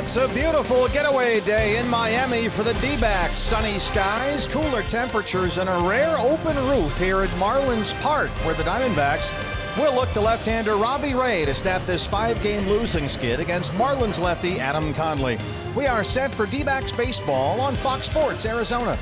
It's a beautiful getaway day in Miami for the D-backs. Sunny skies, cooler temperatures, and a rare open roof here at Marlins Park, where the Diamondbacks will look to left-hander Robbie Ray to snap this 5-game losing skid against Marlins lefty Adam Conley. We are set for D-backs baseball on Fox Sports Arizona.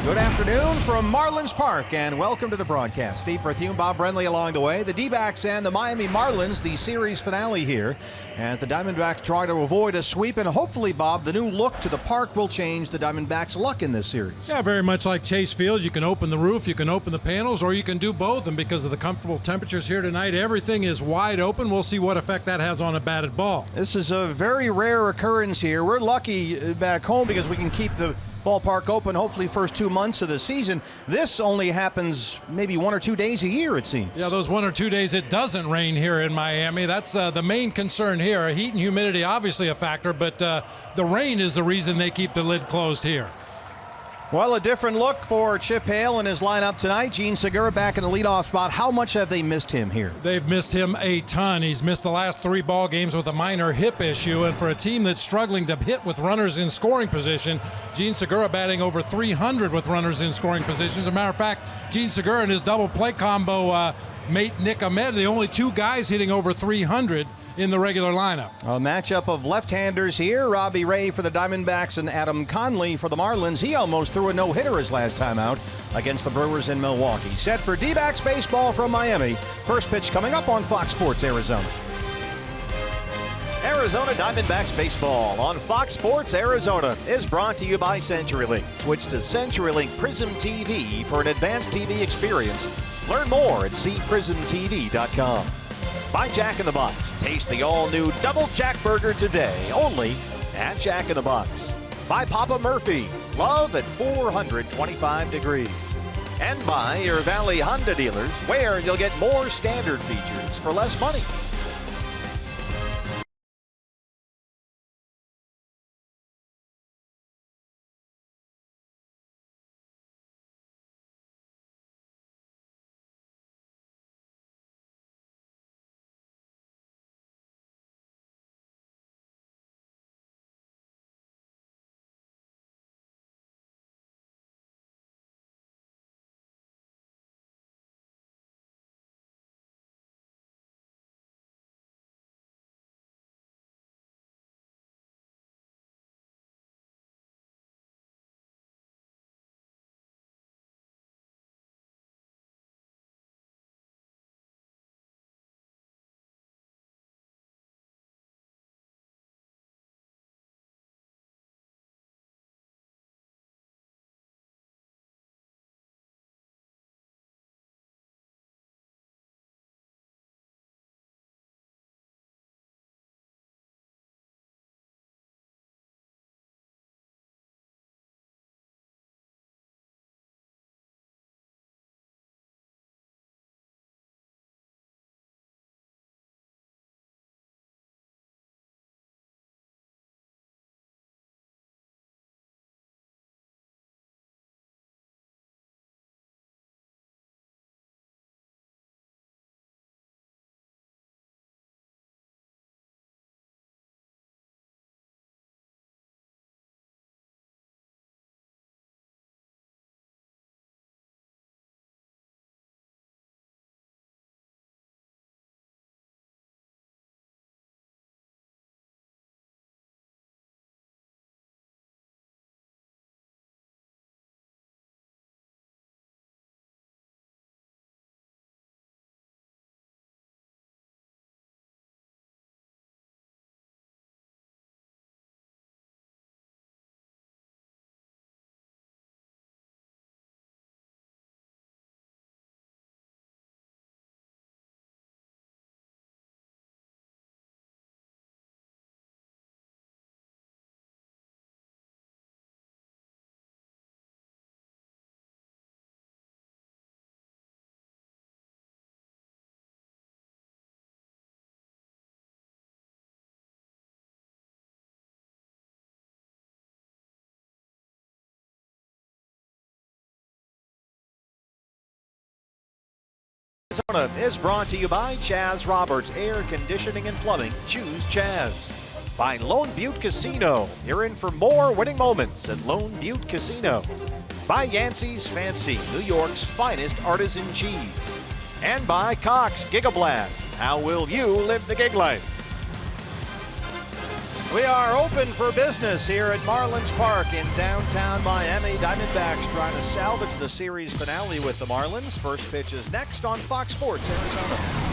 Good afternoon from Marlins Park, and welcome to the broadcast. Steve Berthiaume, Bob Brenly along the way. The D-backs and the Miami Marlins, the series finale here, as the Diamondbacks try to avoid a sweep, and hopefully, Bob, the new look to the park will change the Diamondbacks' luck in this series. Yeah, very much like Chase Field. You can open the roof, you can open the panels, or you can do both, and because of the comfortable temperatures here tonight, everything is wide open. We'll see what effect that has on a batted ball. This is a very rare occurrence here. We're lucky back home because we can keep the ballpark open hopefully the first 2 months of the season. This only happens maybe 1 or 2 days a year, it seems. Yeah, those 1 or 2 days it doesn't rain here in Miami. That's the main concern here. Heat and humidity obviously a factor, but the rain is the reason they keep the lid closed here. Well, a different look for Chip Hale in his lineup tonight. Gene Segura back in the leadoff spot. How much have they missed him here? They've missed him a ton. He's missed the last 3 ball games with a minor hip issue, and for a team that's struggling to hit with runners in scoring position, Gene Segura batting over 300 with runners in scoring positions. As a matter of fact, Gene Segura and his double play combo mate Nick Ahmed, the only 2 guys hitting over 300 in the regular lineup. A matchup of left-handers here. Robbie Ray for the Diamondbacks and Adam Conley for the Marlins. He almost threw a no-hitter his last time out against the Brewers in Milwaukee. Set for D-backs baseball from Miami. First pitch coming up on Fox Sports Arizona. Arizona Diamondbacks baseball on Fox Sports Arizona is brought to you by CenturyLink. Switch to CenturyLink Prism TV for an advanced TV experience. Learn more at cprismtv.com. By Jack in the Box. Taste the all-new Double Jack Burger today, only at Jack in the Box. By Papa Murphy's. Love at 425 degrees. And by your Valley Honda dealers, where you'll get more standard features for less money. Arizona is brought to you by Chaz Roberts Air Conditioning and Plumbing. Choose Chaz. by Lone Butte Casino. You're in for more winning moments at Lone Butte Casino. By Yancey's Fancy, New York's finest artisan cheese. And by Cox Gigablast. How will you live the gig life? We are open for business here at Marlins Park in downtown Miami. Diamondbacks trying to salvage the series finale with the Marlins. First pitch is next on Fox Sports Arizona.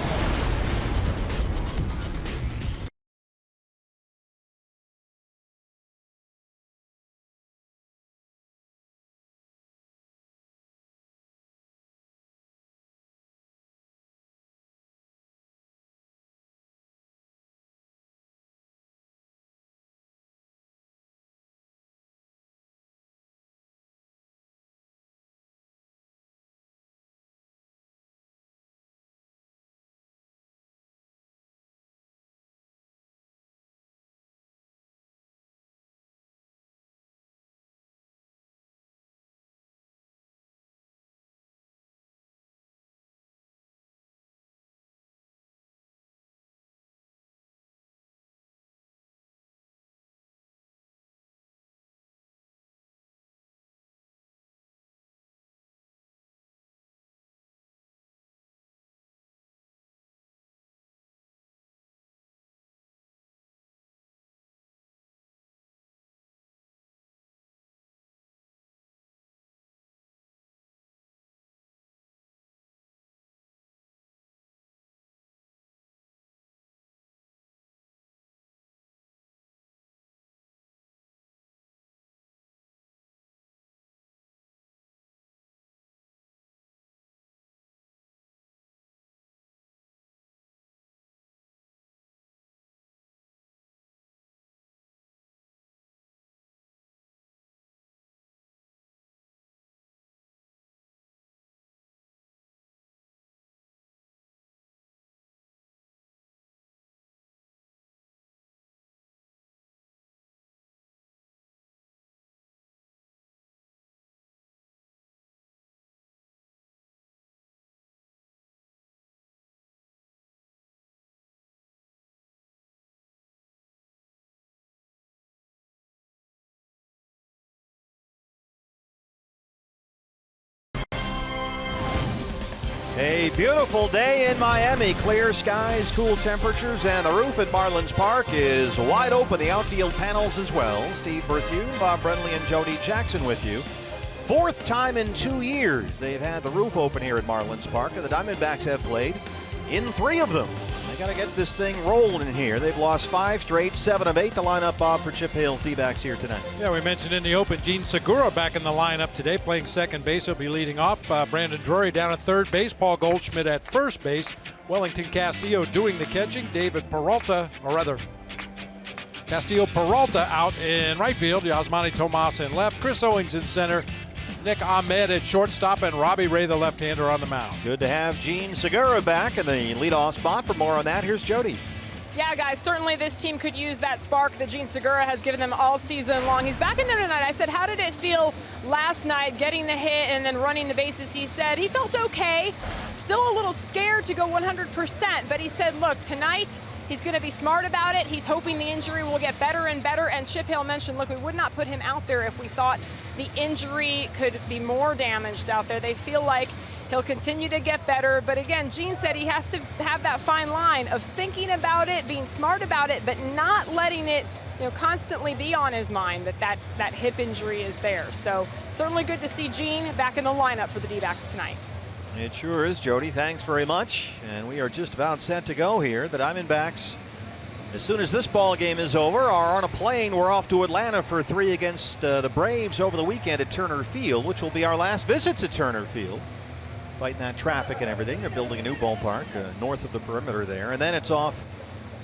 A beautiful day in Miami. Clear skies, cool temperatures, and the roof at Marlins Park is wide open. The outfield panels as well. Steve Berthew, Bob Brenly, and Jody Jackson with you. Fourth time in 2 years they've had the roof open here at Marlins Park, and the Diamondbacks have played in 3 of them. They got to get this thing rolling in here. They've lost 5 straight, 7 of 8. The lineup, Bob, for Chip Hale's D-backs here tonight. Yeah, we mentioned in the open, Gene Segura back in the lineup today, playing second base. He'll be leading off. Brandon Drury down at third base. Paul Goldschmidt at first base. Wellington Castillo doing the catching. David Peralta, or rather, Castillo Peralta out in right field. Yasmani Tomas in left. Chris Owings in center. Nick Ahmed at shortstop, and Robbie Ray, the left-hander, on the mound. Good to have Gene Segura back in the leadoff spot. For more on that, here's Jody. Yeah, guys, certainly this team could use that spark that Gene Segura has given them all season long. He's back in there tonight. I said, how did it feel last night getting the hit and then running the bases? He said he felt okay. Still a little scared to go 100%, but he said, look, tonight he's going to be smart about it. He's hoping the injury will get better and better. And Chip Hale mentioned, look, we would not put him out there if we thought the injury could be more damaged out there. They feel like he'll continue to get better. But again, Gene said he has to have that fine line of thinking about it, being smart about it, but not letting it constantly be on his mind that hip injury is there. So certainly good to see Gene back in the lineup for the D-backs tonight. It sure is, Jody. Thanks very much. And we are just about set to go here. The Diamondbacks, as soon as this ball game is over, are on a plane. We're off to Atlanta for 3 against the Braves over the weekend at Turner Field, which will be our last visit to Turner Field. Fighting that traffic and everything. They're building a new ballpark north of the perimeter there. And then it's off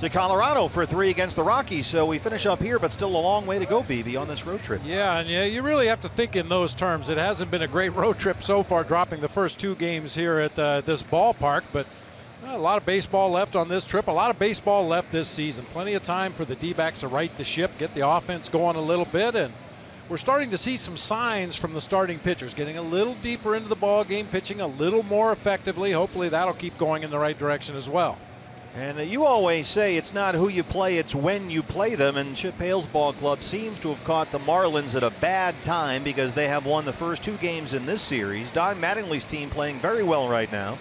to Colorado for 3 against the Rockies. So we finish up here, but still a long way to go, BB, on this road trip. Yeah, and you really have to think in those terms. It hasn't been a great road trip so far, dropping the first 2 games here at this ballpark, but a lot of baseball left on this trip, a lot of baseball left this season. Plenty of time for the D-backs to right the ship, get the offense going a little bit, and we're starting to see some signs from the starting pitchers, getting a little deeper into the ball game, pitching a little more effectively. Hopefully that'll keep going in the right direction as well. And you always say it's not who you play, it's when you play them. And Chip Hale's ball club seems to have caught the Marlins at a bad time because they have won the first 2 games in this series. Don Mattingly's team playing very well right now.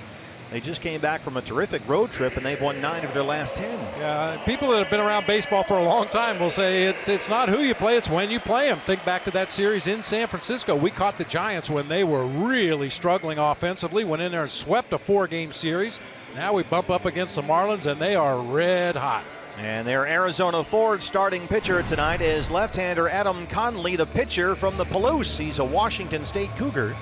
They just came back from a terrific road trip, and they've won 9 of their last 10. Yeah, people that have been around baseball for a long time will say it's not who you play, it's when you play them. Think back to that series in San Francisco. We caught the Giants when they were really struggling offensively, went in there and swept a 4-game series. Now we bump up against the Marlins, and they are red hot. And their Arizona Ford starting pitcher tonight is left-hander Adam Conley, the pitcher from the Palouse. He's a Washington State Cougar,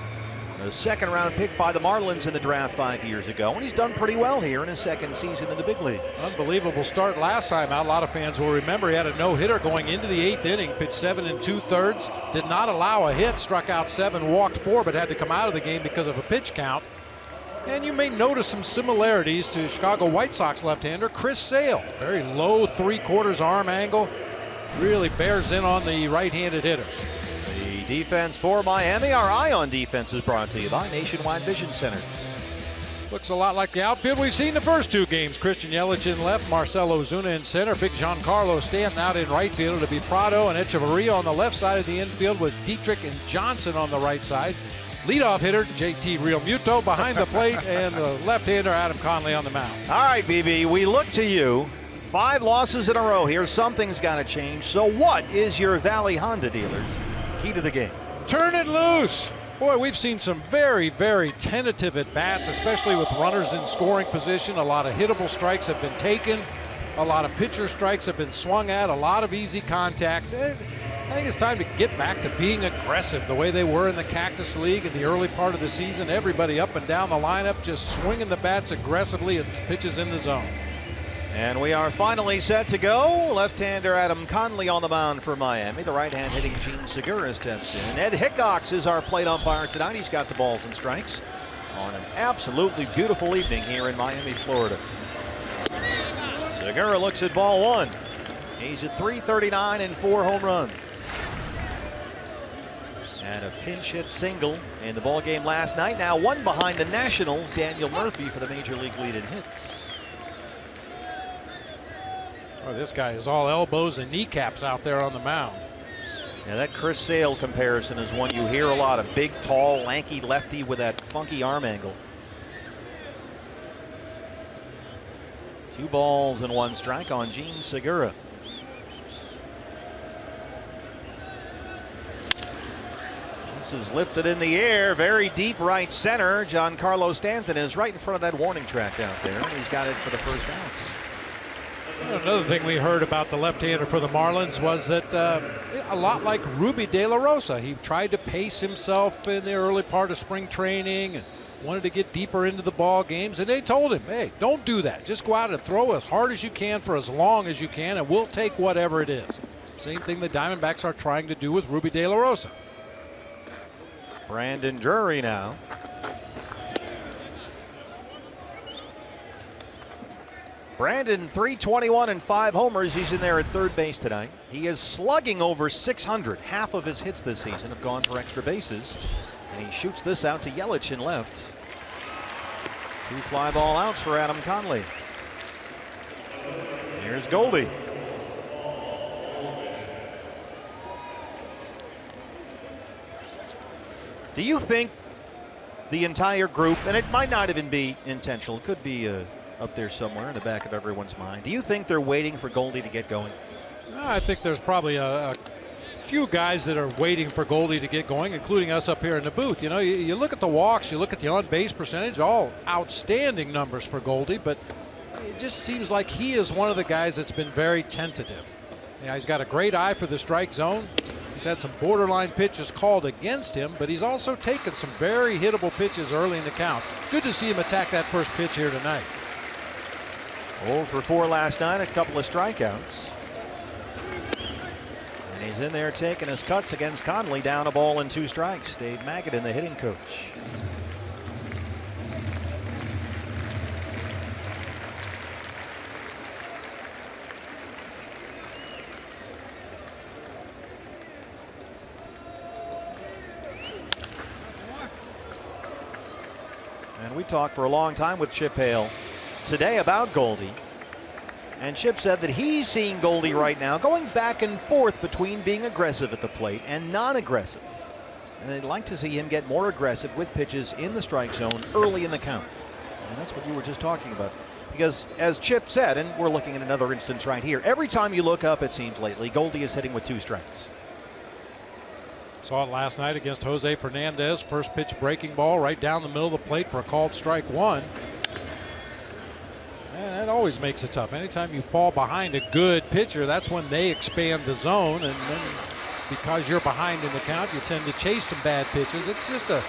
a second-round pick by the Marlins in the draft 5 years ago, and he's done pretty well here in his second season in the big leagues. Unbelievable start last time out. A lot of fans will remember he had a no-hitter going into the 8th inning, pitched 7 2/3, did not allow a hit, struck out 7, walked 4, but had to come out of the game because of a pitch count. And you may notice some similarities to Chicago White Sox left-hander Chris Sale. Very low 3/4 arm angle, really bears in on the right-handed hitters. The defense for Miami, our Eye on Defense, is brought to you by Nationwide Vision Centers. Looks a lot like the outfield we've seen the first 2 games. Christian Yelich in left, Marcell Ozuna in center, Big Giancarlo Stanton out in right field. It'll be Prado and Echeverria on the left side of the infield with Dietrich and Johnson on the right side. Leadoff hitter JT Realmuto behind the plate, and the left-hander Adam Conley on the mound. All right, BB, we look to you. 5 losses in a row here. Something's got to change. So what is your Valley Honda dealer's key to the game? Turn it loose. Boy, we've seen some very, very tentative at-bats, especially with runners in scoring position. A lot of hittable strikes have been taken. A lot of pitcher strikes have been swung at. A lot of easy contact. I think it's time to get back to being aggressive the way they were in the Cactus League in the early part of the season. Everybody up and down the lineup just swinging the bats aggressively and pitches in the zone. And we are finally set to go. Left-hander Adam Conley on the mound for Miami. The right-hand hitting Gene Segura steps in. Ed Hickox is our plate umpire tonight. He's got the balls and strikes on an absolutely beautiful evening here in Miami, Florida. Segura looks at ball 1. He's at .339 and 4 home runs. And a pinch hit single in the ball game last night. Now 1 behind the Nationals, Daniel Murphy for the major league lead in hits. Oh, this guy is all elbows and kneecaps out there on the mound. Yeah, that Chris Sale comparison is one you hear a lot. A big, tall, lanky lefty with that funky arm angle. 2 balls and 1 strike on Gene Segura. This is lifted in the air, very deep right center. Giancarlo Stanton is right in front of that warning track out there, and he's got it for the first out. Another thing we heard about the left-hander for the Marlins was that a lot like Ruby De La Rosa, he tried to pace himself in the early part of spring training and wanted to get deeper into the ball games, and they told him, hey, don't do that. Just go out and throw as hard as you can for as long as you can, and we'll take whatever it is. Same thing the Diamondbacks are trying to do with Ruby De La Rosa. Brandon Drury now. Brandon, 321 and 5 homers. He's in there at third base tonight. He is slugging over 600. Half of his hits this season have gone for extra bases. And he shoots this out to Yelich in left. 2 fly ball outs for Adam Conley. Here's Goldie. Do you think the entire group, and it might not even be intentional, it could be up there somewhere in the back of everyone's mind, do you think they're waiting for Goldie to get going? I think there's probably a few guys that are waiting for Goldie to get going, including us up here in the booth. You know, you look at the walks, you look at the on-base percentage, all outstanding numbers for Goldie, but it just seems like he is one of the guys that's been very tentative. Yeah, he's got a great eye for the strike zone. He's had some borderline pitches called against him, but he's also taken some very hittable pitches early in the count. Good to see him attack that first pitch here tonight. 0 for 4 last night, a couple of strikeouts. And he's in there taking his cuts against Conley, down a ball and 2 strikes. Dave Magadan, the hitting coach. And we talked for a long time with Chip Hale today about Goldie. And Chip said that he's seeing Goldie right now going back and forth between being aggressive at the plate and non-aggressive. And they'd like to see him get more aggressive with pitches in the strike zone early in the count. And that's what you were just talking about. Because as Chip said, and we're looking at another instance right here, every time you look up, it seems lately, Goldie is hitting with 2 strikes. Saw it last night against Jose Fernandez. First pitch breaking ball right down the middle of the plate for a called strike 1. And that always makes it tough. Anytime you fall behind a good pitcher, that's when they expand the zone. And then because you're behind in the count, you tend to chase some bad pitches. It's just a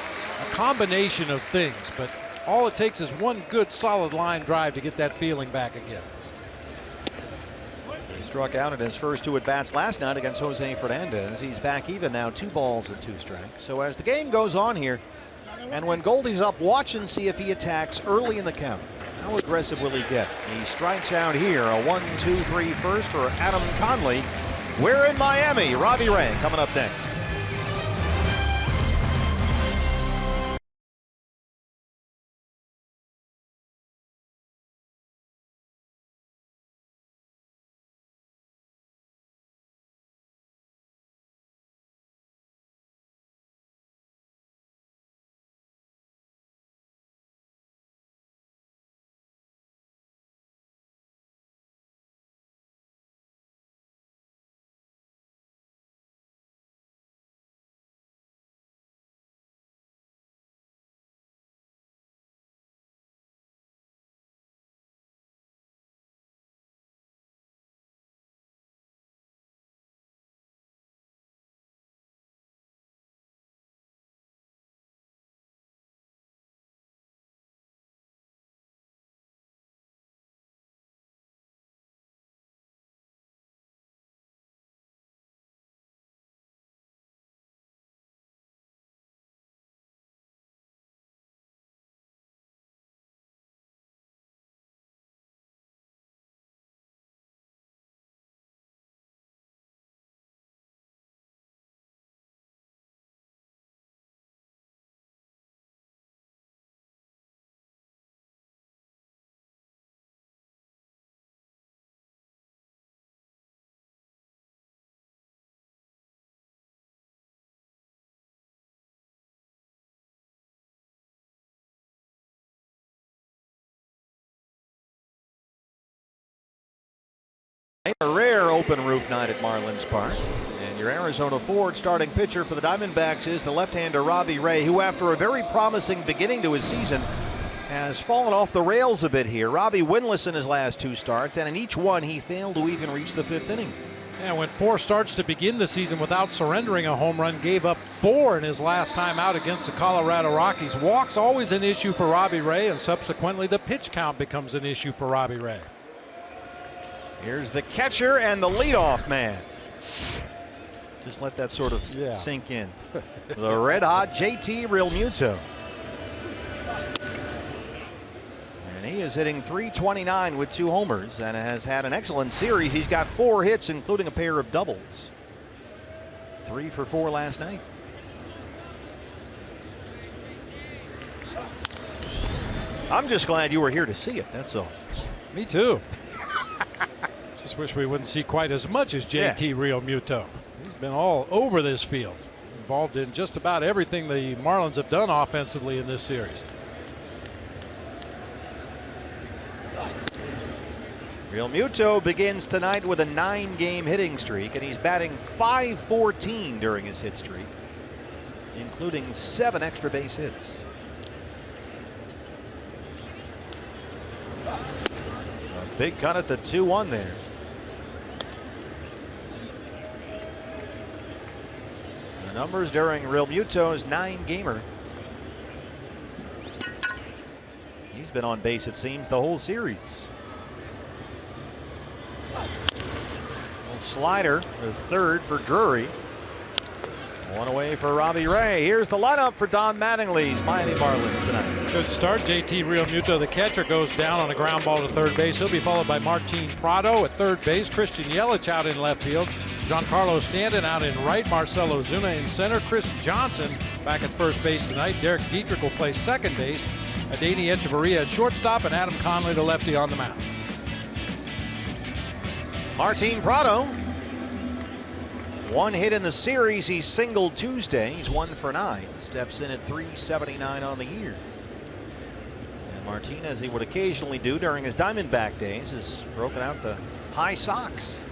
combination of things. But all it takes is one good solid line drive to get that feeling back again. He struck out in his first 2 at-bats last night against Jose Fernandez. He's back even now, 2 balls and 2 strikes. So as the game goes on here, and when Goldie's up, watch and see if he attacks early in the count. How aggressive will he get? He strikes out here. A 1-2-3 first for Adam Conley. We're in Miami. Robbie Ray coming up next. A rare open roof night at Marlins Park. And your Arizona Ford starting pitcher for the Diamondbacks is the left-hander Robbie Ray, who after a very promising beginning to his season has fallen off the rails a bit here. Robbie winless in his last 2 starts, and in each one he failed to even reach the 5th inning. Yeah, went 4 starts to begin the season without surrendering a home run, gave up 4 in his last time out against the Colorado Rockies. Walks always an issue for Robbie Ray, and subsequently the pitch count becomes an issue for Robbie Ray. Here's the catcher and the leadoff man. Just let that sort of sink in. The red-hot JT Realmuto. And he is hitting .329 with 2 homers and has had an excellent series. He's got 4 hits, including a pair of doubles. 3 for 4 last night. I'm just glad you were here to see it, that's all. Me too. Just wish we wouldn't see quite as much as JT Realmuto. He's been all over this field, involved in just about everything the Marlins have done offensively in this series. Realmuto begins tonight with a 9-game hitting streak, and he's batting .514 during his hit streak, including 7 extra base hits. A big cut at the 2-1 there. The numbers during Realmuto's 9-gamer. He's been on base, it seems, the whole series. Slider, the 3rd for Drury. 1 away for Robbie Ray. Here's the lineup for Don Mattingly's Miami Marlins tonight. Good start. JT Realmuto, the catcher, goes down on a ground ball to 3rd base. He'll be followed by Martin Prado at 3rd base. Christian Yelich out in left field. Giancarlo Stanton out in right. Marcelo Zuna in center. Chris Johnson back at 1st base tonight. Derek Dietrich will play 2nd base. Adeiny Echeverria at shortstop, and Adam Conley, the lefty, on the mound. Martin Prado. One hit in the series. He singled Tuesday. He's 1 for 9. Steps in at 379 on the year. And Martin, as he would occasionally do during his Diamondback days, has broken out the high socks.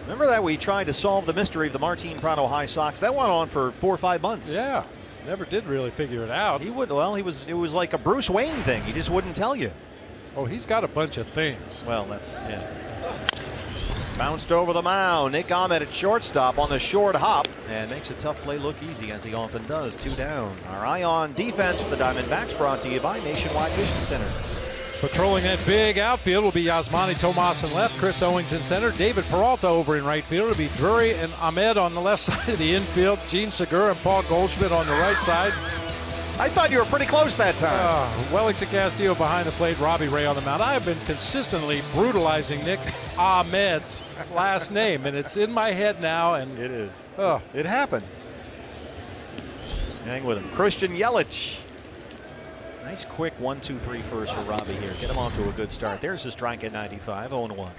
Remember that we tried to solve the mystery of the Martin Prado high socks? That went on for 4 or 5 months. Yeah, never did really figure it out. He would. Well, it was like a Bruce Wayne thing. He just wouldn't tell you. Oh, he's got a bunch of things. Well, that's yeah. Bounced over the mound. Nick Ahmed at shortstop on the short hop and makes a tough play look easy, as he often does. 2 down. Our eye on defense for the Diamondbacks, brought to you by Nationwide Vision Centers. Patrolling that big outfield will be Yasmani Tomas in left, Chris Owings in center, David Peralta over in right field. It'll be Drury and Ahmed on the left side of the infield, Gene Segura and Paul Goldschmidt on the right side. I thought you were pretty close that time. Wellington Castillo behind the plate, Robbie Ray on the mound. I have been consistently brutalizing Nick Ahmed's last name, and it's in my head now. And it is. Oh, it happens. Hang with him. Christian Yelich. Nice quick 1-2-3 first for Robbie here. Get him off to a good start. There's a strike at 95, 0-1.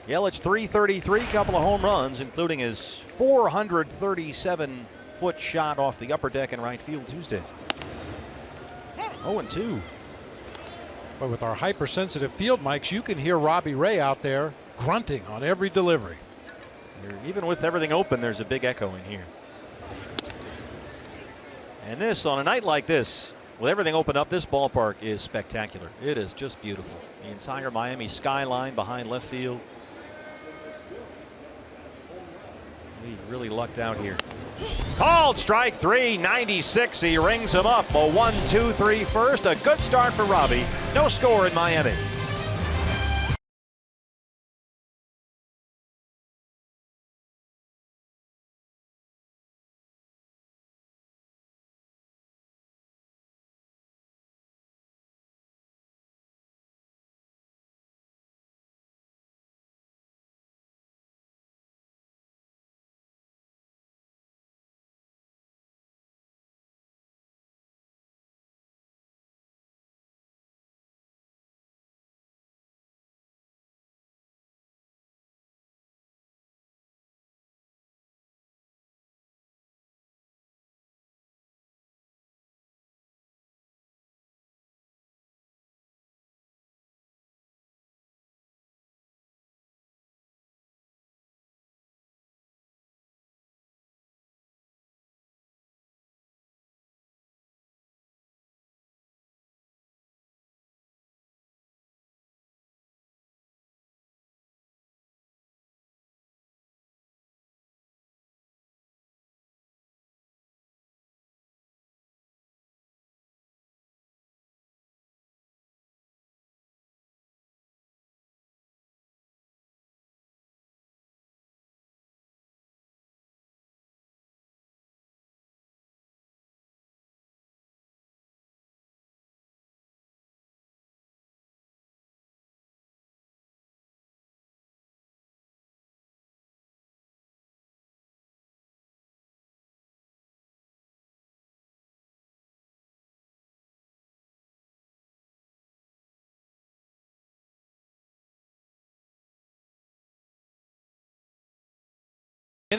Yelich 333, couple of home runs, including his 437-foot shot off the upper deck in right field Tuesday. 0-2. But with our hypersensitive field mics, you can hear Robbie Ray out there grunting on every delivery. Even with everything open, there's a big echo in here. And this, on a night like this, with everything opened up, this ballpark is spectacular. It is just beautiful. The entire Miami skyline behind left field. We really lucked out here. Called strike 3, 96. He rings him up. A 1-2-3 first. A good start for Robbie. No score in Miami.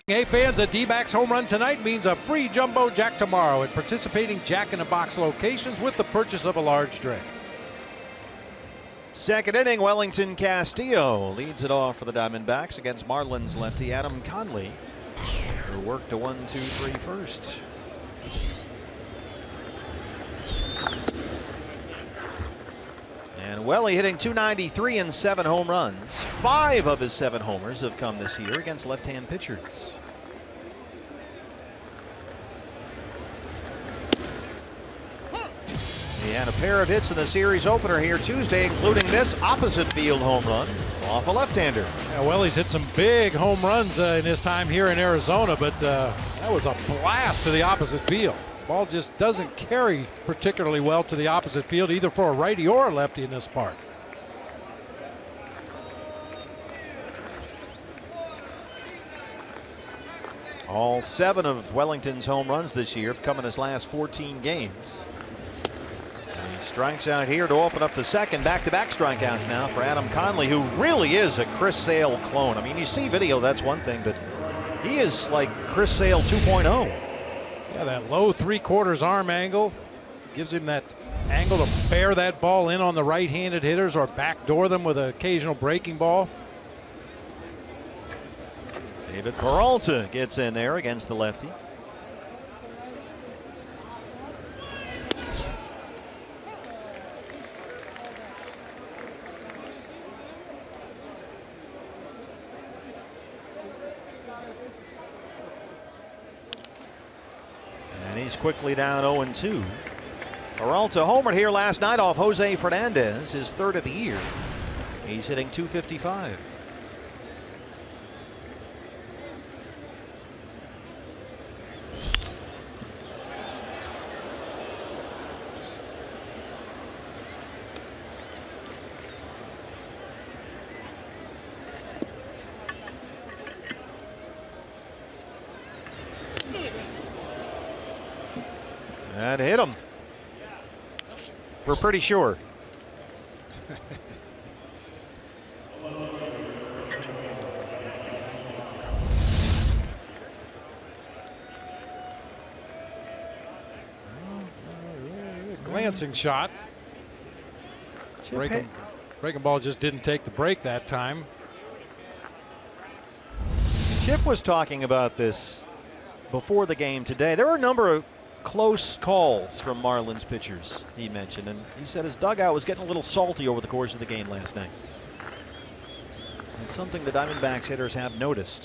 Hey fans, a D-backs home run tonight means a free jumbo jack tomorrow at participating Jack-in-the-Box locations with the purchase of a large drink. Second inning, Wellington Castillo leads it off for the Diamondbacks against Marlins lefty Adam Conley, who worked a 1-2-3 first. And Welly hitting .293 and 7 home runs. 5 of his 7 homers have come this year against left-hand pitchers. He had a pair of hits in the series opener here Tuesday, including this opposite field home run off a left-hander. Yeah, Welly's hit some big home runs in his time here in Arizona, but that was a blast to the opposite field. Ball just doesn't carry particularly well to the opposite field, either for a righty or a lefty in this park. All 7 of Wellington's home runs this year have come in his last 14 games. And he Strikes out here to open up the second. Back-to-back strikeouts now for Adam Conley, who really is a Chris Sale clone. I mean, you see video, that's one thing, but he is like Chris Sale 2.0. Yeah, that low 3/4 arm angle gives him that angle to bear that ball in on the right-handed hitters or backdoor them with an occasional breaking ball. David Peralta gets in there against the lefty. And he's quickly down 0-2. Peralta homered here last night off Jose Fernandez, his third of the year. He's hitting .255. That hit him. We're pretty sure. Glancing shot. Breaking ball just didn't take the break that time. Chip was talking about this before the game today. There were a number of close calls from Marlins pitchers, he mentioned, and he said his dugout was getting a little salty over the course of the game last night. It's something the Diamondbacks hitters have noticed.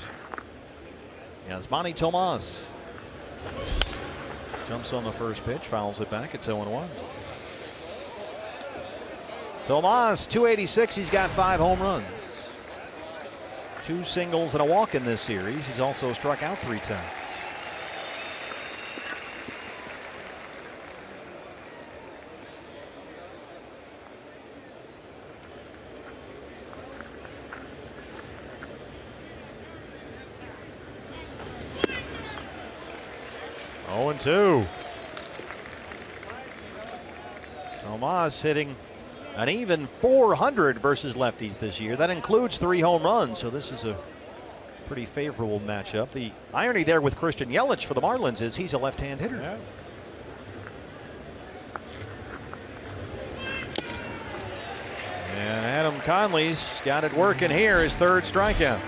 Yasmani Tomas jumps on the first pitch, fouls it back. It's 0-1. Tomas, 286. He's got 5 home runs, 2 singles and a walk in this series. He's also struck out 3 times. Oh, 2. Tomas hitting an even .400 versus lefties this year. That includes 3 home runs, so this is a pretty favorable matchup. The irony there with Christian Yelich for the Marlins is he's a left-hand hitter. Yeah. And Adam Conley's got it working here, his 3rd strikeout.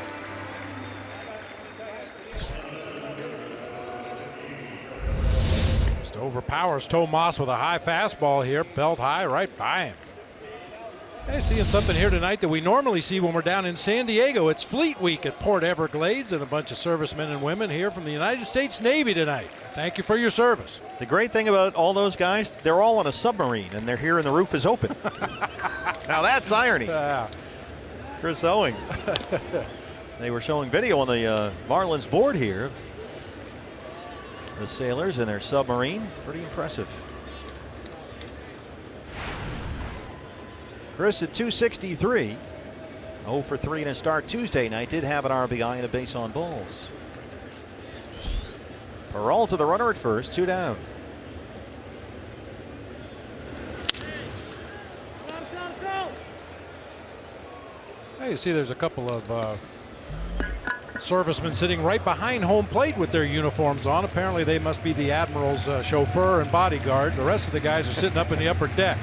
Overpowers Tomas with a high fastball here, belt high right by him. Hey, seeing something here tonight that we normally see when we're down in San Diego. It's Fleet Week at Port Everglades, and a bunch of servicemen and women here from the United States Navy tonight. Thank you for your service. The great thing about all those guys, they're all on a submarine and they're here and the roof is open. Now that's irony. Chris Owings. They were showing video on the Marlins board here of the sailors in their submarine. Pretty impressive. Chris at 263. 0 for 3 in a start Tuesday night. Did have an RBI and a base on balls. Peralta the runner at first, 2 down. Hey, you see there's a couple of servicemen sitting right behind home plate with their uniforms on. Apparently they must be the Admiral's chauffeur and bodyguard. The rest of the guys are sitting up in the upper deck.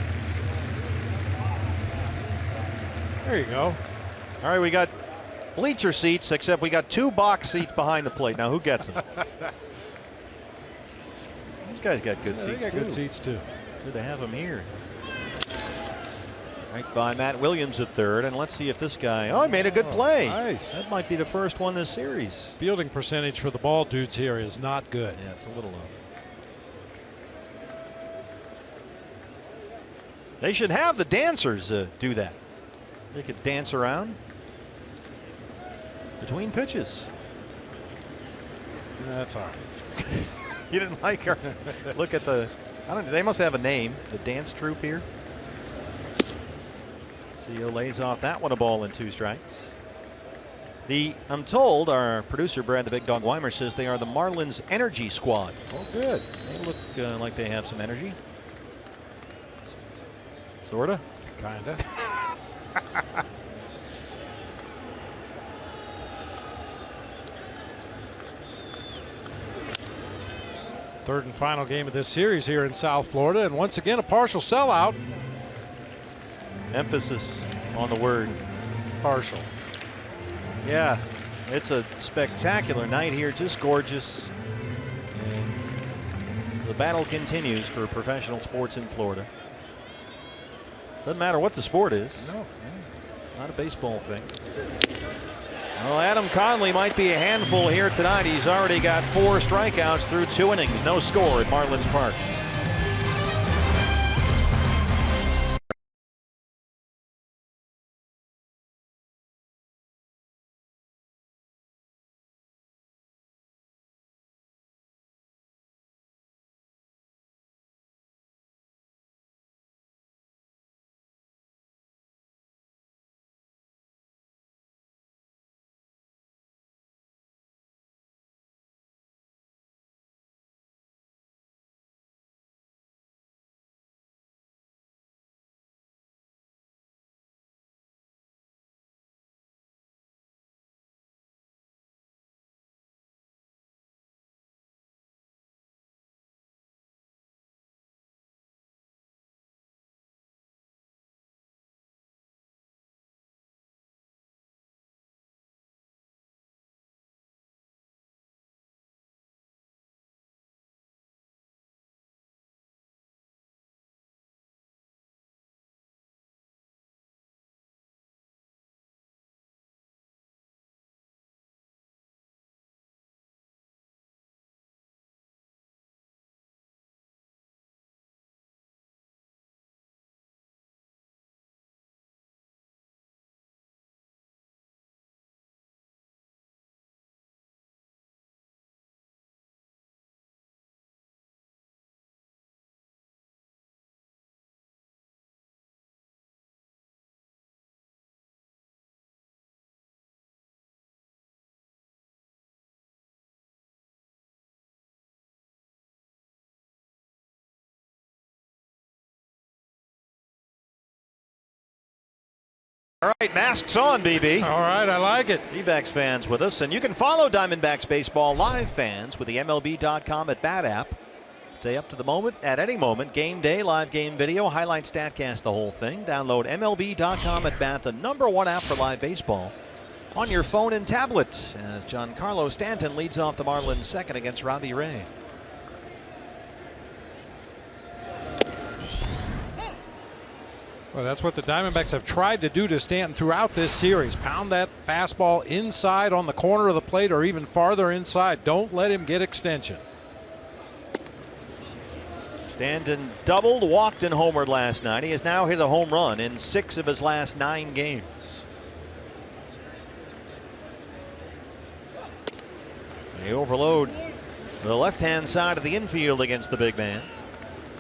There you go. All right, we got bleacher seats, except we got 2 box seats behind the plate. Now who gets them? These guys got good seats, they got good seats too. Good to have them here. Right by Matt Williams at third, and let's see if this guy, he made a good play. Nice. That might be the first one this series. Fielding percentage for the ball dudes here is not good. Yeah, it's a little low. They should have the dancers do that. They could dance around between pitches. That's all right. You didn't like her. Look at the, they must have a name, the dance troupe here. Seal lays off that one, a ball and 2 strikes. I'm told our producer Brad the Big Dog Weimer says they are the Marlins Energy Squad. Oh, good. They look like they have some energy. Sorta? Kinda. Third and final game of this series here in South Florida, and once again a partial sellout. Emphasis on the word partial. Yeah, it's a spectacular night here, just gorgeous. And the battle continues for professional sports in Florida. Doesn't matter what the sport is. No. Not a baseball thing. Well, Adam Conley might be a handful here tonight. He's already got 4 strikeouts through 2 innings. No score at Marlins Park. All right, masks on, BB. All right, I like it. D-backs fans with us, and you can follow Diamondbacks baseball live fans with the MLB.com at bat app. Stay up to the moment at any moment. Game day, live game video, highlight, statcast, the whole thing. Download MLB.com at bat, the #1 app for live baseball, on your phone and tablet. As Giancarlo Stanton leads off the Marlins second against Robbie Ray. Well, that's what the Diamondbacks have tried to do to Stanton throughout this series. Pound that fastball inside on the corner of the plate or even farther inside. Don't let him get extension. Stanton doubled, walked, and homered last night. He has now hit a home run in 6 of his last 9 games. They overload the left-hand side of the infield against the big man.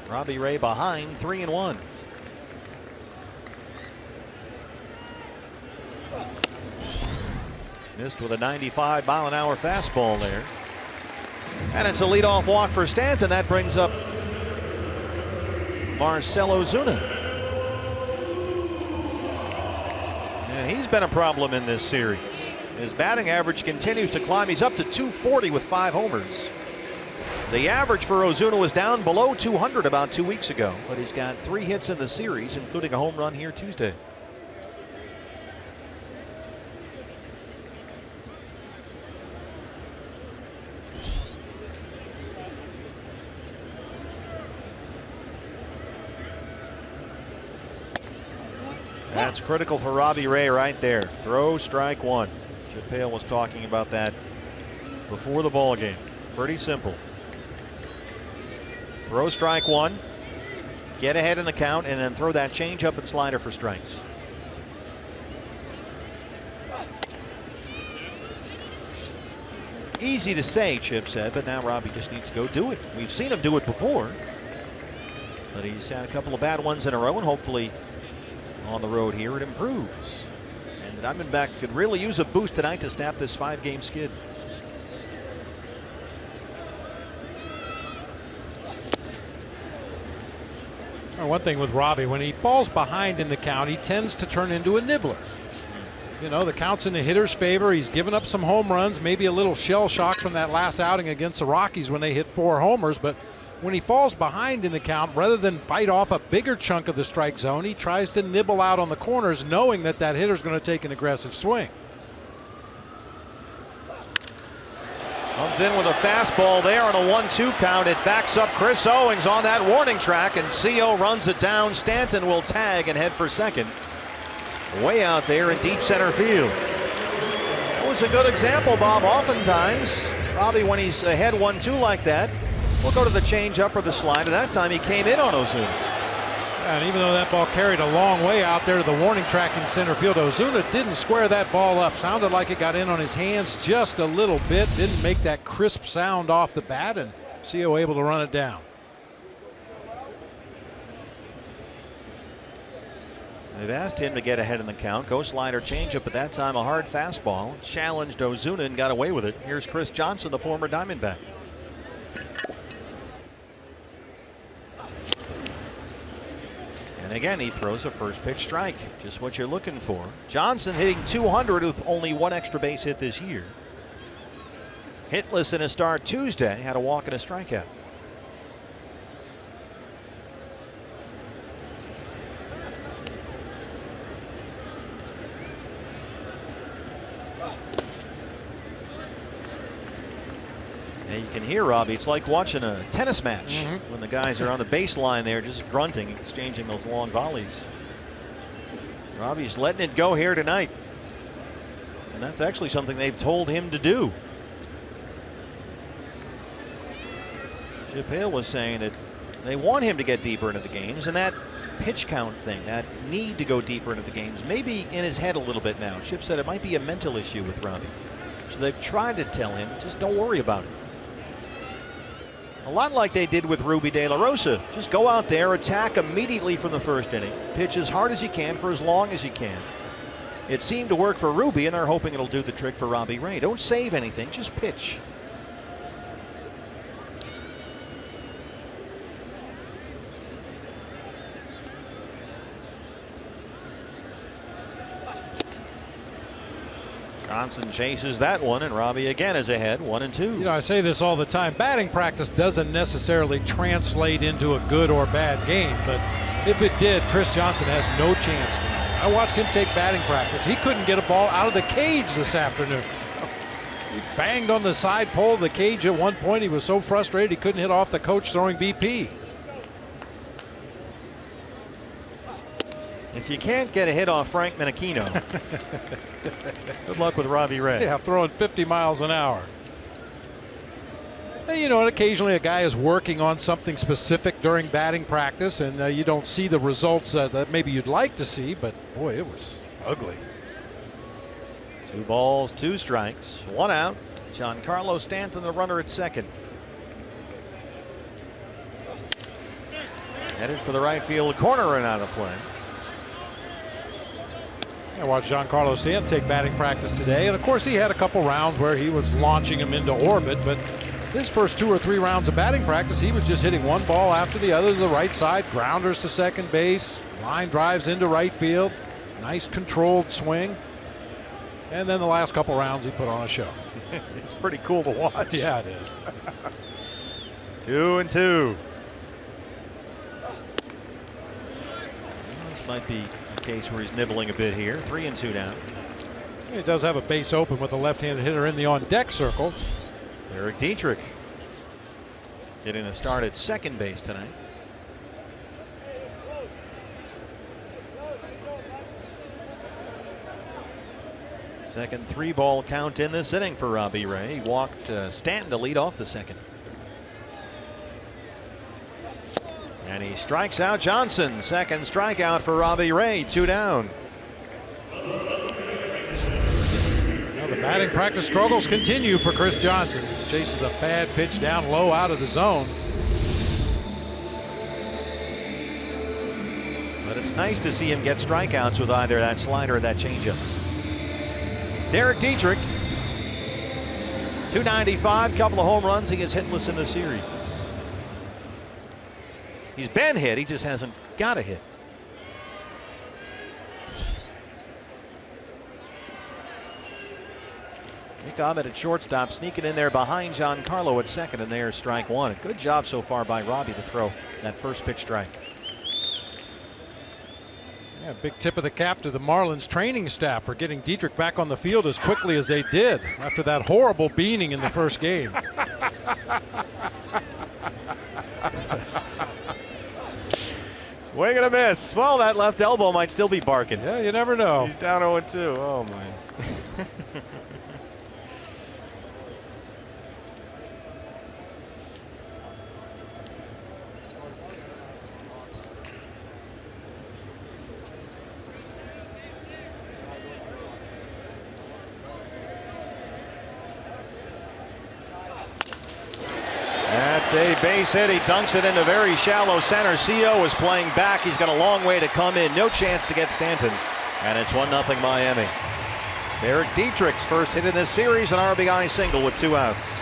Robbie Ray behind 3-1. Missed with a 95-mile-an-hour fastball there. And it's a leadoff walk for Stanton. That brings up Marcell Ozuna. And he's been a problem in this series. His batting average continues to climb. He's up to 240 with 5 homers. The average for Ozuna was down below 200 about 2 weeks ago, but he's got 3 hits in the series, including a home run here Tuesday. That's critical for Robbie Ray right there. Throw, strike 1. Chip Hale was talking about that before the ball game. Pretty simple. Throw, strike 1. Get ahead in the count, and then throw that changeup and slider for strikes. Easy to say, Chip said, but now Robbie just needs to go do it. We've seen him do it before, but he's had a couple of bad ones in a row, and hopefully on the road here it improves. And the Diamondbacks could really use a boost tonight to snap this 5-game skid. Well, one thing with Robbie, when he falls behind in the count, he tends to turn into a nibbler. You know, the count's in the hitter's favor. He's given up some home runs, maybe a little shell shock from that last outing against the Rockies when they hit 4 homers. But when he falls behind in the count, rather than bite off a bigger chunk of the strike zone, he tries to nibble out on the corners, knowing that that hitter's going to take an aggressive swing. Comes in with a fastball there on a 1-2 count. It backs up Chris Owings on that warning track, and CO runs it down. Stanton will tag and head for second. Way out there in deep center field. That was a good example, Bob. Oftentimes, Robbie, when he's ahead 1-2 like that, will go to the changeup or the slider. That time he came in on Ozuna. And even though that ball carried a long way out there to the warning track in center field, Ozuna didn't square that ball up. Sounded like it got in on his hands just a little bit. Didn't make that crisp sound off the bat, and CO able to run it down. They've asked him to get ahead in the count. Go slider, changeup, at that time a hard fastball. Challenged Ozuna and got away with it. Here's Chris Johnson, the former Diamondback. And again, he throws a first pitch strike. Just what you're looking for. Johnson hitting 200 with only 1 extra base hit this year. Hitless in his start Tuesday. Had a walk and a strikeout. And you can hear Robbie. It's like watching a tennis match when the guys are on the baseline there just grunting, exchanging those long volleys. Robbie's letting it go here tonight. And that's actually something they've told him to do. Chip Hale was saying that they want him to get deeper into the games, and that pitch count thing, that need to go deeper into the games, maybe in his head a little bit now. Chip said it might be a mental issue with Robbie. So they've tried to tell him, just don't worry about it. A lot like they did with Ruby De La Rosa. Just go out there, attack immediately from the first inning, pitch as hard as you can for as long as you can. It seemed to work for Ruby, and they're hoping it'll do the trick for Robbie Ray. Don't save anything, just pitch. Johnson chases that one, and Robbie again is ahead 1-2. You know, I say this all the time. Batting practice doesn't necessarily translate into a good or bad game, but if it did, Chris Johnson has no chance tonight. I watched him take batting practice. He couldn't get a ball out of the cage this afternoon. He banged on the side pole of the cage at one point. He was so frustrated he couldn't hit off the coach throwing BP. If you can't get a hit off Frank Menachino, good luck with Robbie Ray. Yeah, throwing 50 miles an hour. And, you know, occasionally a guy is working on something specific during batting practice, and you don't see the results that maybe you'd like to see, but boy, it was ugly. 2 balls, 2 strikes, 1 out. Giancarlo Stanton, the runner at second. Headed for the right field corner and out of play. I watched Giancarlo Stanton take batting practice today, and of course he had a couple rounds where he was launching him into orbit, but his first 2 or 3 rounds of batting practice he was just hitting one ball after the other to the right side, grounders to second base, line drives into right field, nice controlled swing, and then the last couple rounds he put on a show. It's pretty cool to watch. Yeah, it is. 2-2. This might be a case where he's nibbling a bit here. 3-2 down. He does have a base open with a left-handed hitter in the on-deck circle. Eric Dietrich getting a start at second base tonight. Second 3-ball count in this inning for Robbie Ray. He walked Stanton to lead off the second. And he strikes out Johnson. Second strikeout for Robbie Ray. 2 down. Well, the batting practice struggles continue for Chris Johnson. Chases a bad pitch down low out of the zone. But it's nice to see him get strikeouts with either that slider or that changeup. Derek Dietrich, 295, couple of home runs. He is hitless in the series. He's been hit, he just hasn't got to hit. Nick Ahmed at shortstop, sneaking in there behind Giancarlo at second, and there's strike one. Good job so far by Robbie to throw that first pitch strike. Yeah, big tip of the cap to the Marlins training staff for getting Dietrich back on the field as quickly as they did after that horrible beating in the first game. Swing and a miss. Well, that left elbow might still be barking. Yeah, you never know. He's down 0-2. Oh, my. That's a base hit. He dunks it into very shallow center. CO is playing back. He's got a long way to come in. No chance to get Stanton. And it's 1-0 Miami. Derek Dietrich's first hit in this series, an RBI single with 2 outs.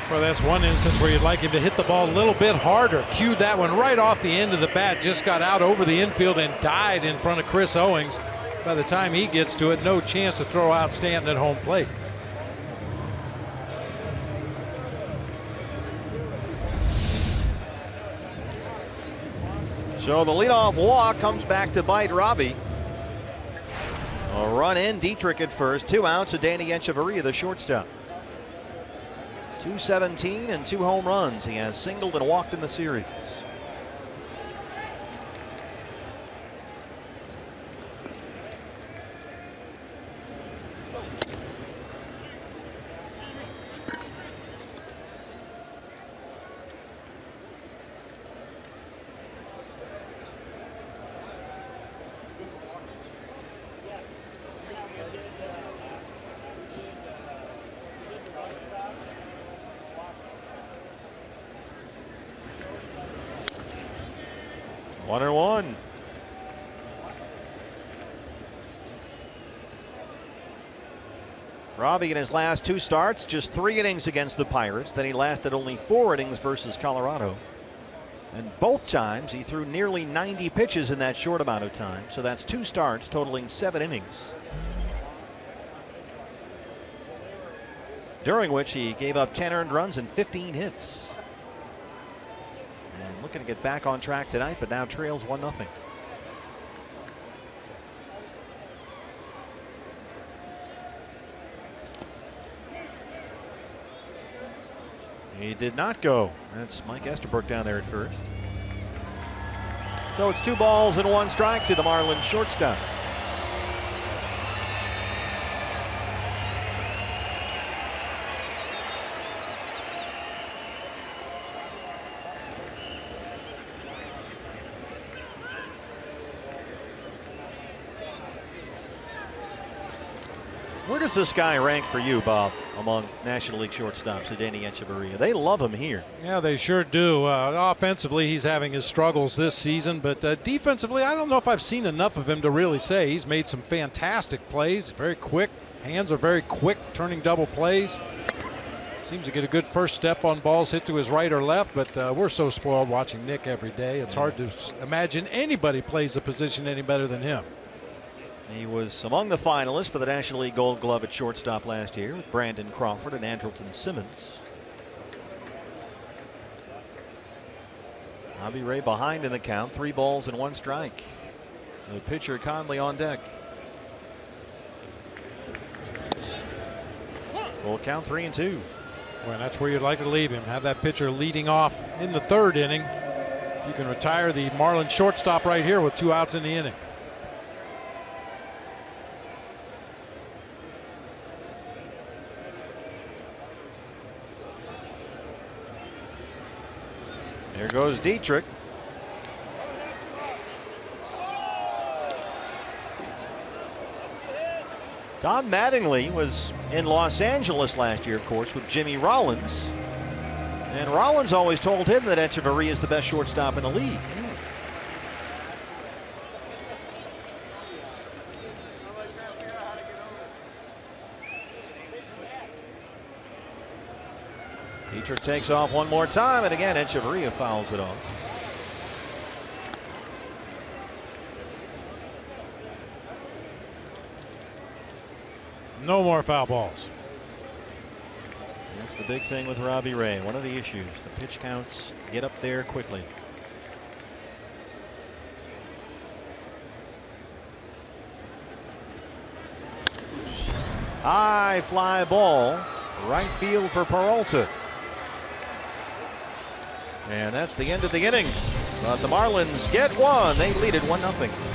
Well, that's one instance where you'd like him to hit the ball a little bit harder. Cued that one right off the end of the bat. Just got out over the infield and died in front of Chris Owings. By the time he gets to it, no chance to throw out Stanton at home plate. So the leadoff walk comes back to bite Robbie. A run in, Dietrich at first. 2 outs, and Danny Echeverria, the shortstop. 217 and 2 home runs. He has singled and walked in the series. One and one. Robbie in his last 2 starts, just 3 innings against the Pirates. Then he lasted only 4 innings versus Colorado. And both times he threw nearly 90 pitches in that short amount of time. So that's 2 starts totaling 7 innings. During which he gave up 10 earned runs and 15 hits. And looking to get back on track tonight, but now trails 1-0. He did not go. That's Mike Estabrook down there at first. So it's 2 balls and 1 strike to the Marlins shortstop. Where does this guy rank for you, Bob, among National League shortstops, Danny Echeverria? They love him here. Yeah, they sure do. Offensively, he's having his struggles this season, but defensively, I don't know if I've seen enough of him to really say. He's made some fantastic plays, very quick. Hands are very quick, turning double plays. Seems to get a good first step on balls hit to his right or left, but we're so spoiled watching Nick every day. It's hard to imagine anybody plays the position any better than him. He was among the finalists for the National League Gold Glove at shortstop last year with Brandon Crawford and Andrelton Simmons. Javi Ray behind in the count, 3 balls and 1 strike. The pitcher Conley on deck. Full count, 3-2. Well, that's where you'd like to leave him. Have that pitcher leading off in the 3rd inning. You can retire the Marlins shortstop right here with 2 outs in the inning. There goes Dietrich. Don Mattingly was in Los Angeles last year, of course, with Jimmy Rollins. And Rollins always told him that Echeverria is the best shortstop in the league. Dietrich takes off one more time, and again Echeverria fouls it off. No more foul balls. That's the big thing with Robbie Ray. One of the issues. The pitch counts get up there quickly. High fly ball. Right field for Peralta. And that's the end of the inning. But the Marlins get one. They lead it 1-0.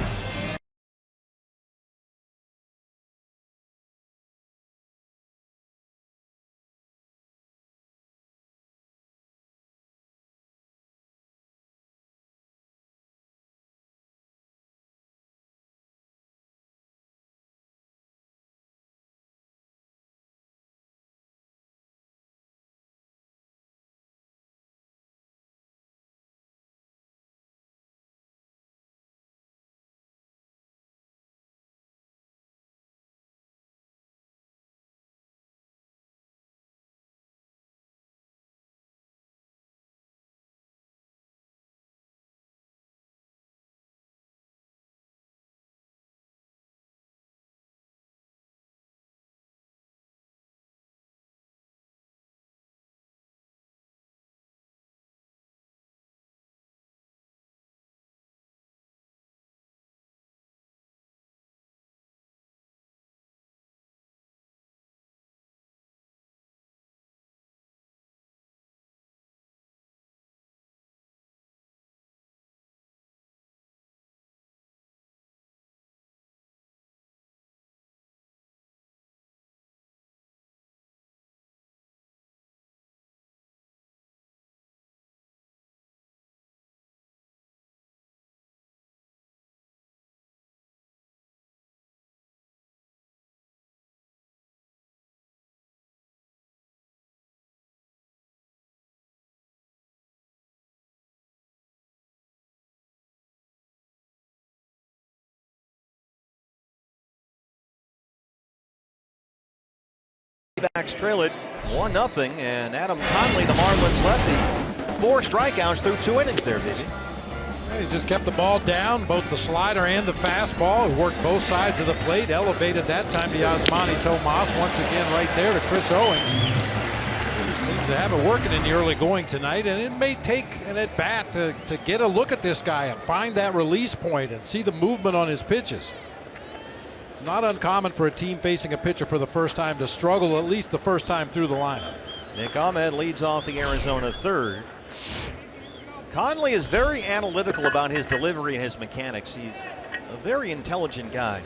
Backs trail it 1-0, and Adam Conley, the Marlins lefty, 4 strikeouts through 2 innings there, baby. Yeah, he just kept the ball down, both the slider and the fastball. He worked both sides of the plate, elevated that time to Yasmani Tomas. Once again, right there to Chris Owings. He seems to have it working in the early going tonight, and it may take an at bat to get a look at this guy and find that release point and see the movement on his pitches. It's not uncommon for a team facing a pitcher for the first time to struggle at least the first time through the lineup. Nick Ahmed leads off the Arizona third. Conley is very analytical about his delivery and his mechanics. He's a very intelligent guy.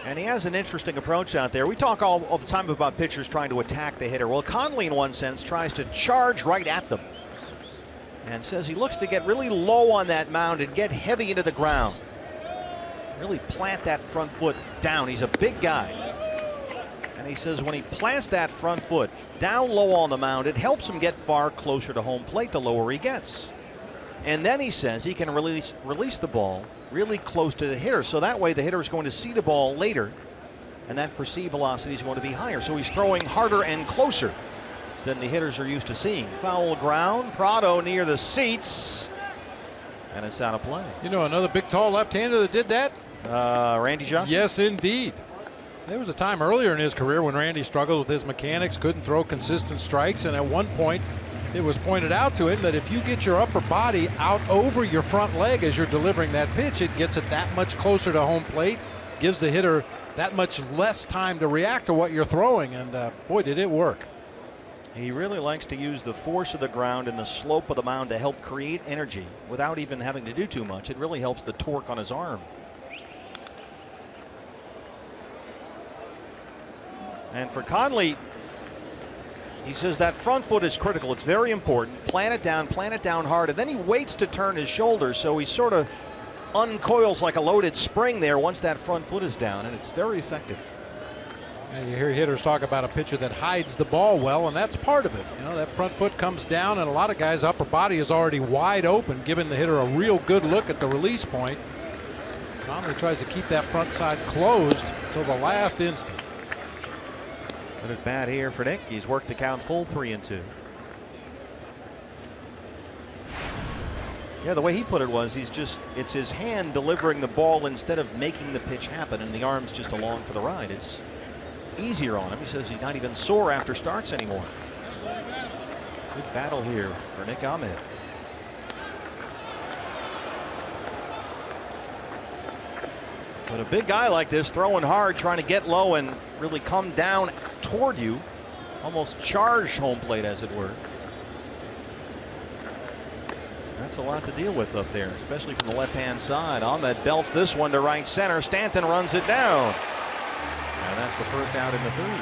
And he has an interesting approach out there. We talk all the time about pitchers trying to attack the hitter. Well, Conley, in one sense, tries to charge right at them. And says he looks to get really low on that mound and get heavy into the ground. Really plant that front foot down. He's a big guy. And he says when he plants that front foot down low on the mound, it helps him get far closer to home plate the lower he gets. And then he says he can release the ball really close to the hitter. So that way the hitter is going to see the ball later, and that perceived velocity is going to be higher. So he's throwing harder and closer than the hitters are used to seeing. Foul ground. Prado near the seats. And it's out of play. You know another big, tall left-hander that did that? Randy Johnson? Yes, indeed. There was a time earlier in his career when Randy struggled with his mechanics, couldn't throw consistent strikes, and at one point it was pointed out to him that if you get your upper body out over your front leg as you're delivering that pitch, it gets it that much closer to home plate, gives the hitter that much less time to react to what you're throwing, and boy, did it work. He really likes to use the force of the ground and the slope of the mound to help create energy without even having to do too much. It really helps the torque on his arm. And for Conley, he says that front foot is critical. It's very important. Plant it down hard, and then he waits to turn his shoulder, so he sort of uncoils like a loaded spring there once that front foot is down, and it's very effective. And you hear hitters talk about a pitcher that hides the ball well, and that's part of it. You know, that front foot comes down, and a lot of guys' upper body is already wide open, giving the hitter a real good look at the release point. Conley tries to keep that front side closed till the last instant. Good at bat here for Nick. He's worked the count full 3-2. Yeah, the way he put it was it's his hand delivering the ball instead of making the pitch happen, and the arm's just along for the ride. It's easier on him. He says he's not even sore after starts anymore. Good battle here for Nick Ahmed. But a big guy like this throwing hard, trying to get low and really come down toward you, almost charge home plate as it were. That's a lot to deal with up there, especially from the left-hand side. Ahmed belts this one to right center. Stanton runs it down. And that's the first out in the third.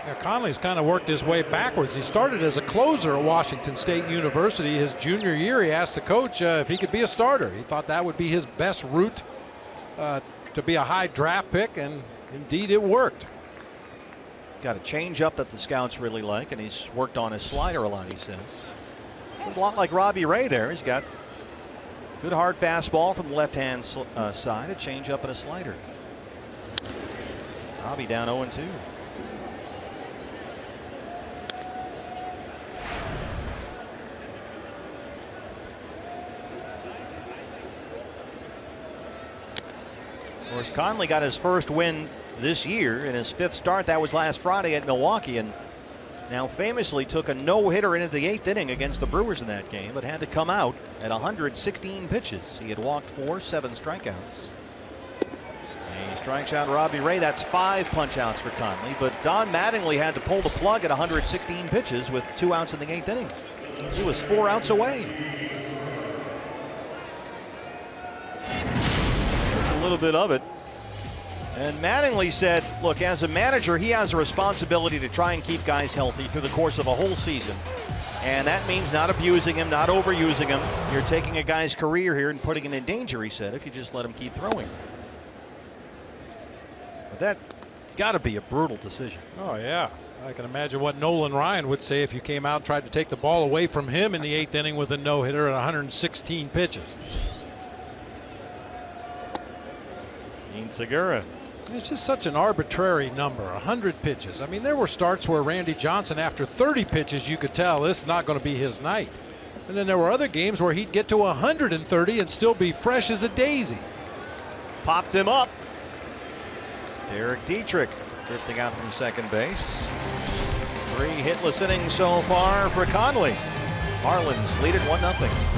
Yeah, Conley's kind of worked his way backwards. He started as a closer at Washington State University. His junior year, he asked the coach if he could be a starter. He thought that would be his best route to be a high draft pick, and indeed it worked. Got a change up that the scouts really like, and he's worked on his slider a lot, he says. A lot like Robbie Ray there. He's got good hard fastball from the left-hand side, a change up and a slider. Robbie down 0-2. Of course, Conley got his first win this year in his 5th start. That was last Friday at Milwaukee, and now famously took a no-hitter into the 8th inning against the Brewers in that game, but had to come out at 116 pitches. He had walked 4, 7 strikeouts. And he strikes out Robbie Ray. That's 5 punch-outs for Conley, but Don Mattingly had to pull the plug at 116 pitches with 2 outs in the 8th inning. He was 4 outs away. There's a little bit of it. And Mattingly said, look, as a manager, he has a responsibility to try and keep guys healthy through the course of a whole season. And that means not abusing him, not overusing him. You're taking a guy's career here and putting it in danger, he said, if you just let him keep throwing. But that got to be a brutal decision. Oh, yeah. I can imagine what Nolan Ryan would say if you came out and tried to take the ball away from him in the 8th inning with a no-hitter at 116 pitches. Jean Segura. It's just such an arbitrary number, 100 pitches. I mean, there were starts where Randy Johnson, after 30 pitches, you could tell this is not going to be his night. And then there were other games where he'd get to 130 and still be fresh as a daisy. Popped him up. Derek Dietrich drifting out from second base. 3 hitless innings so far for Conley. Marlins lead it 1-0.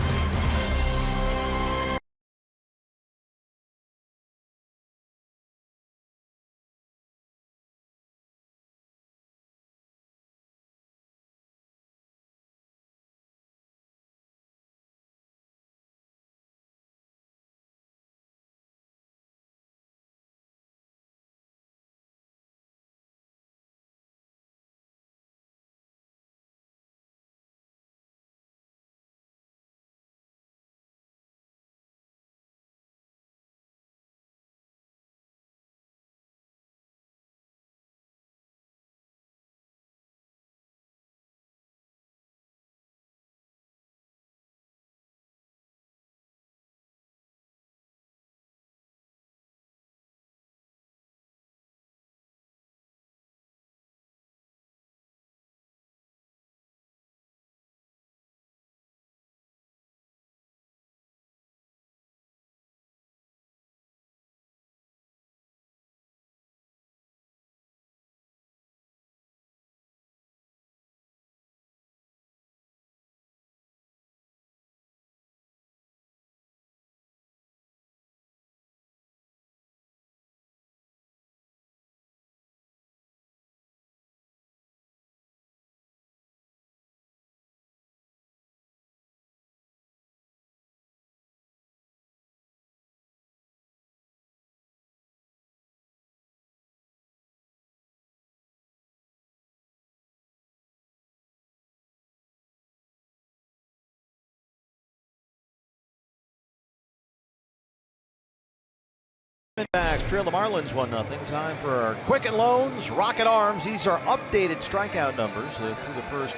Diamondbacks trail the Marlins 1-0. Time for our Quicken Loans Rocket Arms. These are updated strikeout numbers through the first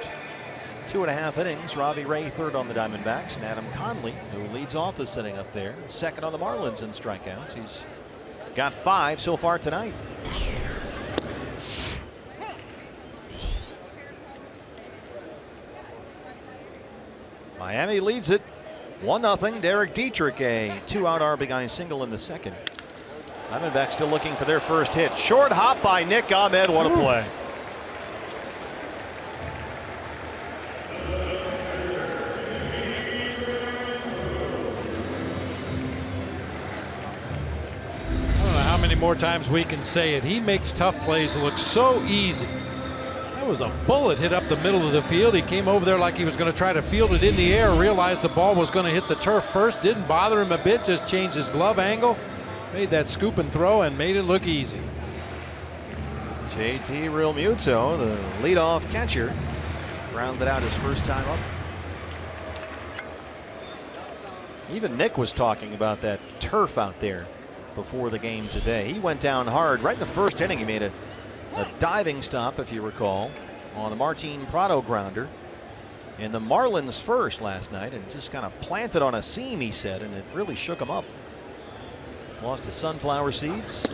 2.5 innings. Robbie Ray third on the Diamondbacks, and Adam Conley, who leads off this inning up there, second on the Marlins in strikeouts. He's got 5 so far tonight. Miami leads it 1-0. Derek Dietrich, a 2-out RBI single in the second. Diamondbacks still looking for their first hit. Short hop by Nick Ahmed. What a play. How many more times we can say it? He makes tough plays look so easy. That was a bullet hit up the middle of the field. He came over there like he was going to try to field it in the air, realized the ball was going to hit the turf first, didn't bother him a bit, just changed his glove angle, made that scoop and throw, and made it look easy. JT Realmuto, the leadoff catcher, grounded out his first time up. Even Nick was talking about that turf out there before the game today. He went down hard right in the first inning. He made a diving stop, if you recall, on the Martin Prado grounder in the Marlins first last night, and just kind of planted on a seam, he said, and it really shook him up. Lost his sunflower seeds,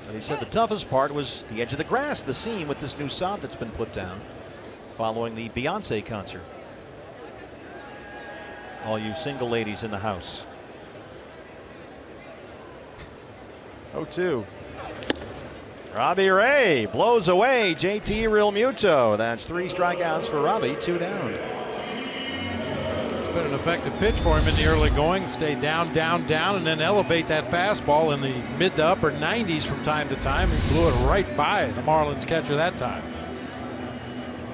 but he said the toughest part was the edge of the grass, the seam with this new sod that's been put down following the Beyonce concert. All you single ladies in the house. 0-2. Robbie Ray blows away JT Realmuto. That's 3 strikeouts for Robbie, 2 down. It's been an effective pitch for him in the early going. Stay down, down, down, and then elevate that fastball in the mid to upper 90s from time to time. He blew it right by the Marlins catcher that time.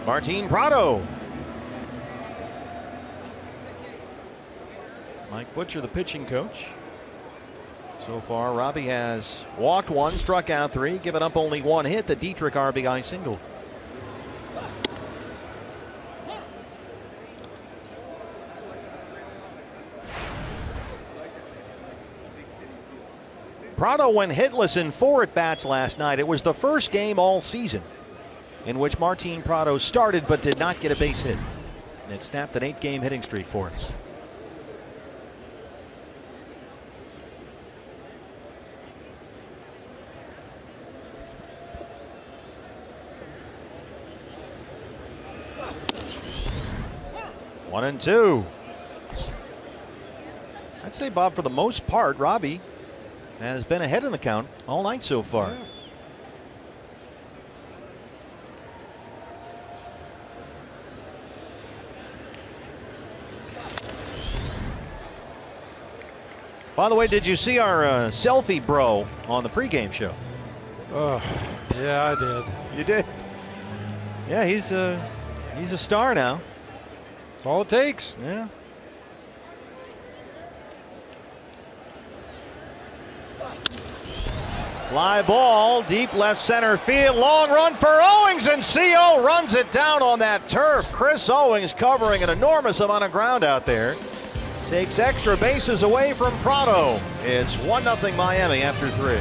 Martin Prado. Mike Butcher, the pitching coach. So far, Robbie has walked 1, struck out 3, given up only 1 hit, the Dietrich RBI single. Prado went hitless in 4 at-bats last night. It was the first game all season in which Martin Prado started but did not get a base hit. And it snapped an 8-game hitting streak for him. One and 2. I'd say, Bob, for the most part, Robbie has been ahead in the count all night so far. Yeah. By the way, did you see our selfie bro on the pregame show? Oh, yeah, I did. You did? Yeah, he's a star now. That's all it takes. Yeah. Fly ball, deep left center field, long run for Owings, and CO runs it down on that turf. Chris Owings covering an enormous amount of ground out there. Takes extra bases away from Prado. It's 1-0 Miami after 3.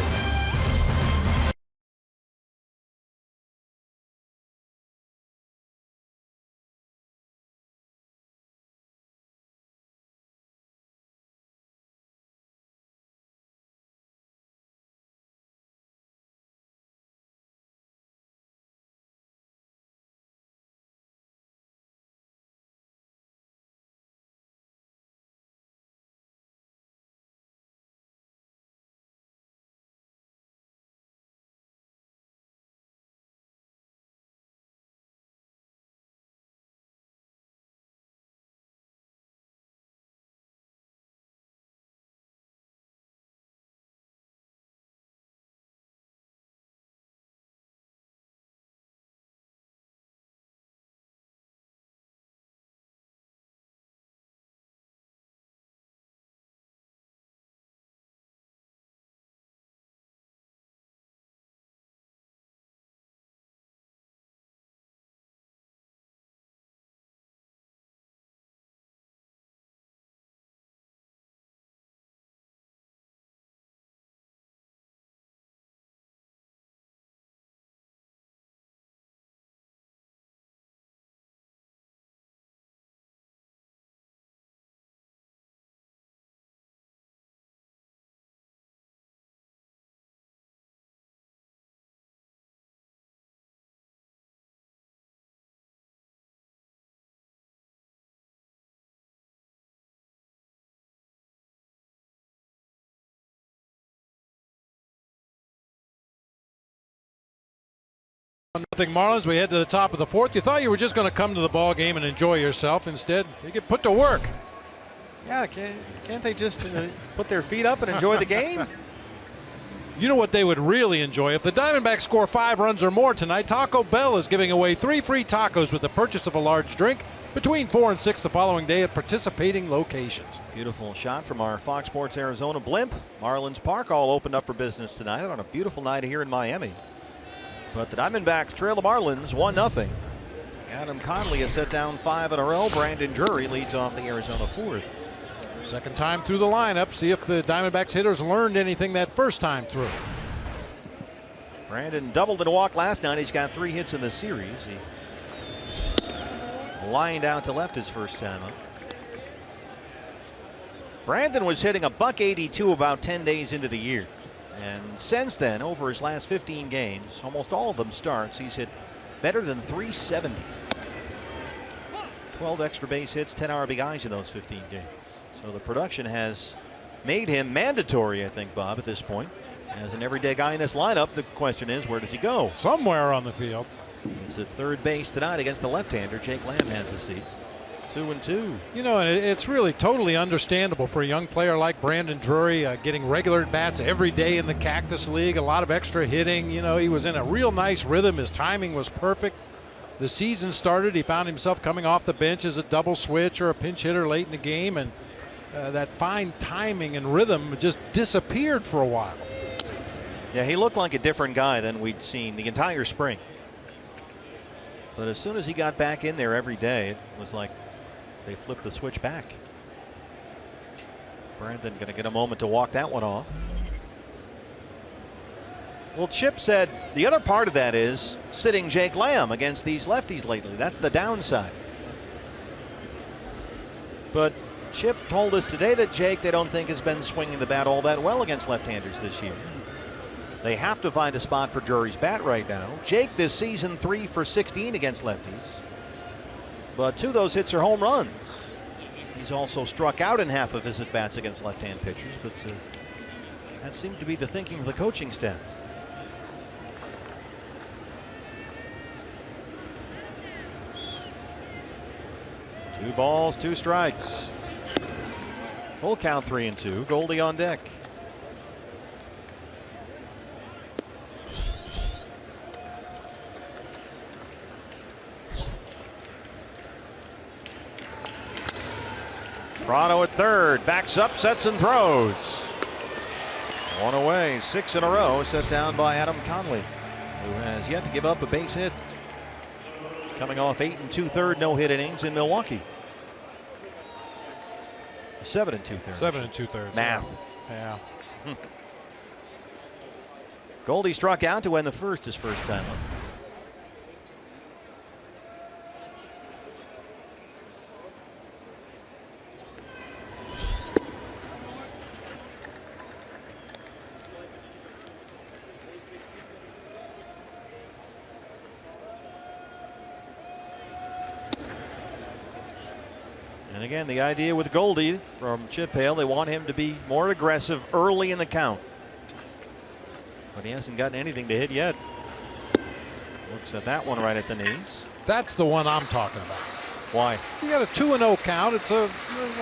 Nothing Marlins. We head to the top of the fourth. You thought you were just going to come to the ball game and enjoy yourself. Instead, you get put to work. Yeah, can't they just put their feet up and enjoy the game? You know what they would really enjoy? If the Diamondbacks score 5 runs or more tonight, Taco Bell is giving away 3 free tacos with the purchase of a large drink between 4 and 6 the following day at participating locations. Beautiful shot from our Fox Sports Arizona blimp. Marlins Park all opened up for business tonight on a beautiful night here in Miami. But the Diamondbacks trail the Marlins 1-0. Adam Conley has set down 5 in a row. Brandon Drury leads off the Arizona fourth. Second time through the lineup. See if the Diamondbacks hitters learned anything that first time through. Brandon doubled and walked last night. He's got 3 hits in the series. He lined out to left his first time up. Brandon was hitting a .182 about 10 days into the year. And since then, over his last 15 games, almost all of them starts, he's hit better than .370. 12 extra base hits, 10 RBIs in those 15 games. So the production has made him mandatory, I think, Bob, at this point. As an everyday guy in this lineup, the question is, where does he go? Somewhere on the field. It's at third base tonight against the left-hander. Jake Lamb has the seat. 2-2. You know, and it's really totally understandable for a young player like Brandon Drury, getting regular bats every day in the Cactus League, a lot of extra hitting. You know, he was in a real nice rhythm. His timing was perfect. The season started, he found himself coming off the bench as a double switch or a pinch hitter late in the game, and that fine timing and rhythm just disappeared for a while. Yeah, he looked like a different guy than we'd seen the entire spring. But as soon as he got back in there every day, it was like they flipped the switch back. Brandon going to get a moment to walk that one off. Well, Chip said the other part of that is sitting Jake Lamb against these lefties lately. That's the downside. But Chip told us today that Jake, they don't think, has been swinging the bat all that well against left-handers this year. They have to find a spot for Drury's bat right now. Jake this season 3 for 16 against lefties. But 2 of those hits are home runs. He's also struck out in half of his at-bats against left-hand pitchers, but that seemed to be the thinking of the coaching staff. Two balls, 2 strikes. Full count, 3-2. Goldie on deck. Prado at third, backs up, sets and throws. One away, 6 in a row, set down by Adam Conley, who has yet to give up a base hit. Coming off 8 2/3 no-hit innings in Milwaukee. 7 2/3. 7 2/3. Math. Yeah. Goldie struck out to end the first, his first time up. And again, the idea with Goldie from Chip Hale, they want him to be more aggressive early in the count. But he hasn't gotten anything to hit yet. Looks at that one right at the knees. That's the one I'm talking about. Why? You got a 2-0 count. It's an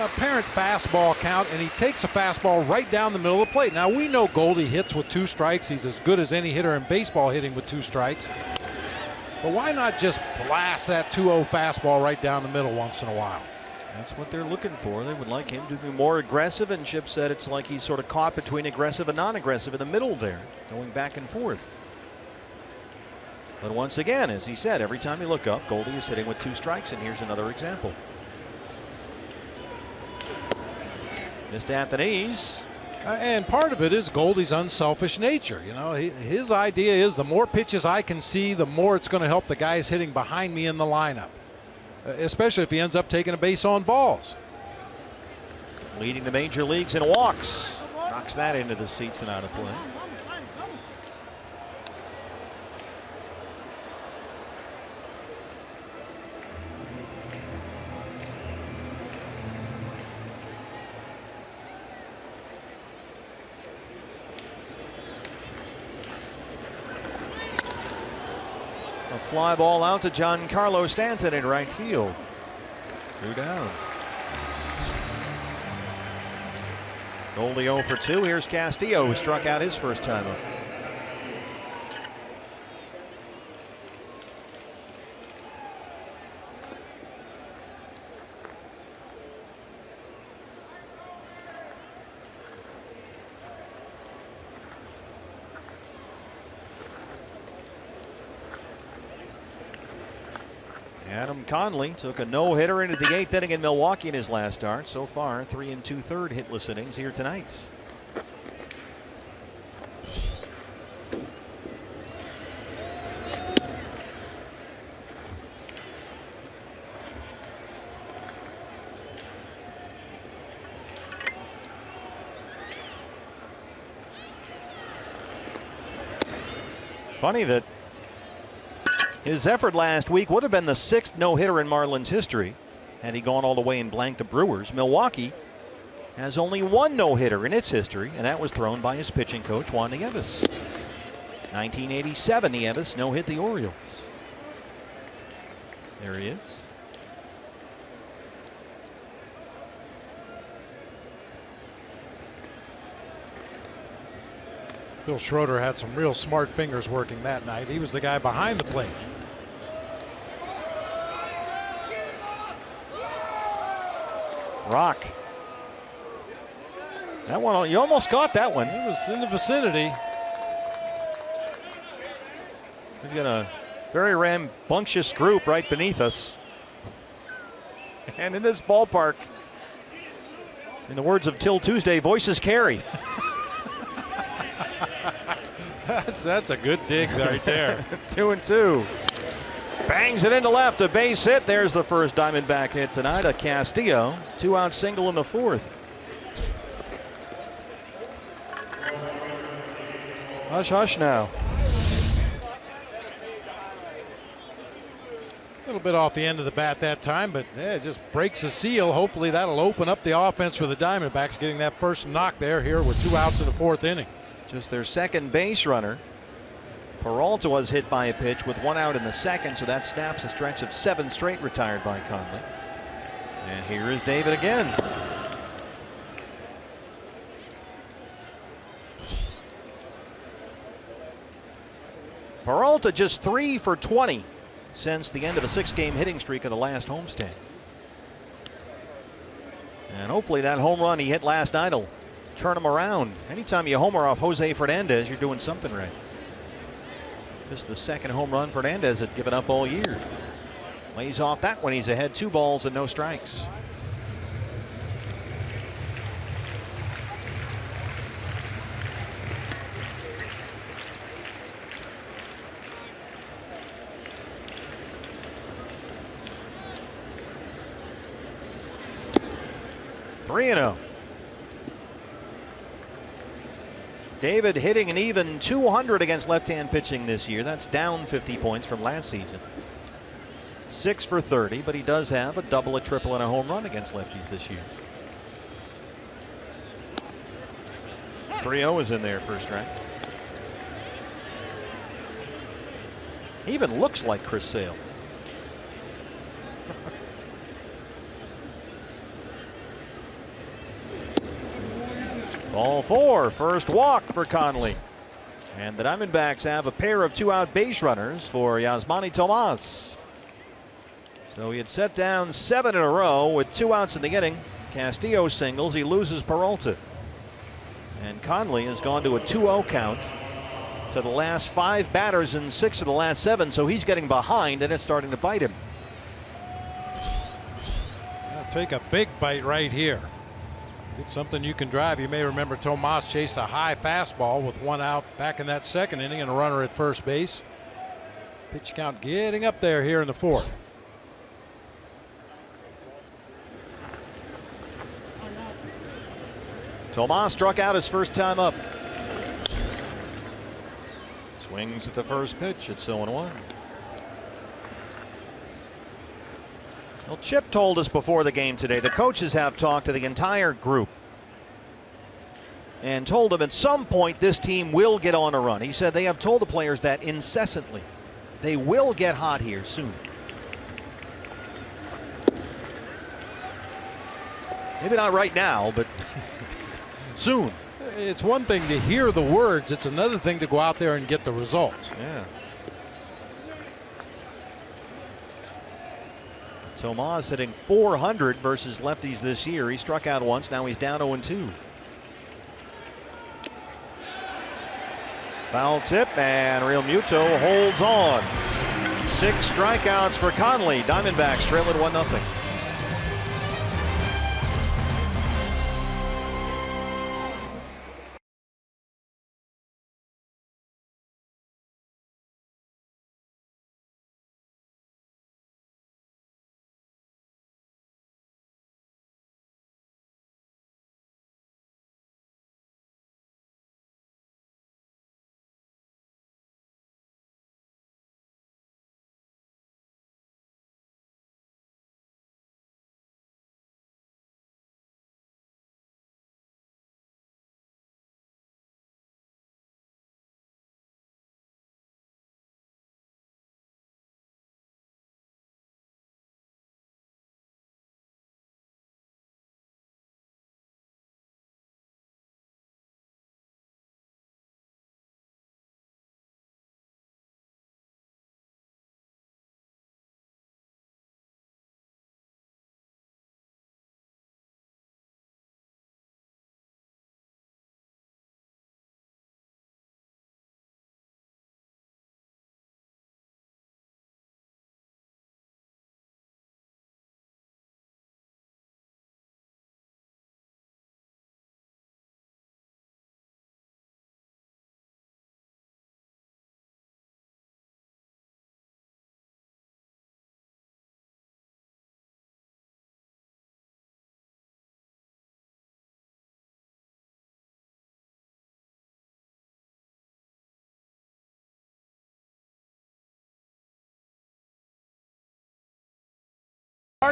apparent fastball count, and he takes a fastball right down the middle of the plate. Now, we know Goldie hits with 2 strikes. He's as good as any hitter in baseball hitting with 2 strikes. But why not just blast that 2-0 fastball right down the middle once in a while? That's what they're looking for. They would like him to be more aggressive, and Chip said it's like he's sort of caught between aggressive and non-aggressive in the middle there, going back and forth. But once again, as he said, every time you look up, Goldie is hitting with 2 strikes, and here's another example. Missed at the knees. And part of it is Goldie's unselfish nature. You know, his idea is the more pitches I can see, the more it's going to help the guys hitting behind me in the lineup. Especially if he ends up taking a base on balls. Leading the major leagues in walks. Knocks that into the seats and out of play. A fly ball out to Giancarlo Stanton in right field. 2 down. Goldie 0 for 2. Here's Castillo, who struck out his first time up. Adam Conley took a no-hitter into the 8th inning in Milwaukee in his last start. So far, 3 2/3 hitless innings here tonight. Funny that his effort last week would have been the 6th no-hitter in Marlins history had he gone all the way and blanked the Brewers. Milwaukee has only 1 no-hitter in its history, and that was thrown by his pitching coach, Juan Nieves. 1987, Nieves no-hit the Orioles. There he is. Bill Schroeder had some real smart fingers working that night. He was the guy behind the plate. Rock. That one, you almost caught that one. It was in the vicinity. We've got a very rambunctious group right beneath us. And in this ballpark, in the words of Till Tuesday, voices carry. That's a good dig right there. 2-2. Bangs it into left, a base hit. There's the first Diamondback hit tonight, a Castillo. 2-out single in the 4th. Hush, hush now. A little bit off the end of the bat that time, but yeah, it just breaks the seal. Hopefully that'll open up the offense for the Diamondbacks, getting that first knock there here with 2 outs in the 4th inning. Just their second base runner. Peralta was hit by a pitch with 1 out in the 2nd, so that snaps a stretch of 7 straight retired by Conley. And here is David again. Peralta just 3 for 20 since the end of a 6-game hitting streak of the last homestand. And hopefully that home run he hit last night will turn him around. Anytime you homer off Jose Fernandez, you're doing something right. Just the 2nd home run Fernandez had given up all year. Lays off that one. He's ahead 2 balls and no strikes. Three and 0. David hitting an even 200 against left-hand pitching this year. That's down 50 points from last season. 6 for 30, but he does have a double, a triple, and a home run against lefties this year. 3-0 is in there, first strike. He even looks like Chris Sale. Ball 4, first walk for Conley. And the Diamondbacks have a pair of 2-out base runners for Yasmani Tomas. So he had set down 7 in a row with 2 outs in the inning. Castillo singles, he loses Peralta. And Conley has gone to a 2-0 count to the last 5 batters in 6 of the last 7, so he's getting behind and it's starting to bite him. I'll take a big bite right here. It's something you can drive. You may remember Tomas chased a high fastball with 1 out back in that 2nd inning and a runner at first base. Pitch count getting up there here in the 4th. Tomas struck out his first time up. Swings at the first pitch. It's 0-1. Well, Chip told us before the game today the coaches have talked to the entire group and told them at some point this team will get on a run. He said they have told the players that incessantly. They will get hot here soon. Maybe not right now, but soon. It's one thing to hear the words. It's another thing to go out there and get the results. Yeah. Tomas hitting .400 versus lefties this year. He struck out once. Now he's down 0-2. Foul tip, and Real Muto holds on. 6 strikeouts for Conley. Diamondbacks trail at 1-0.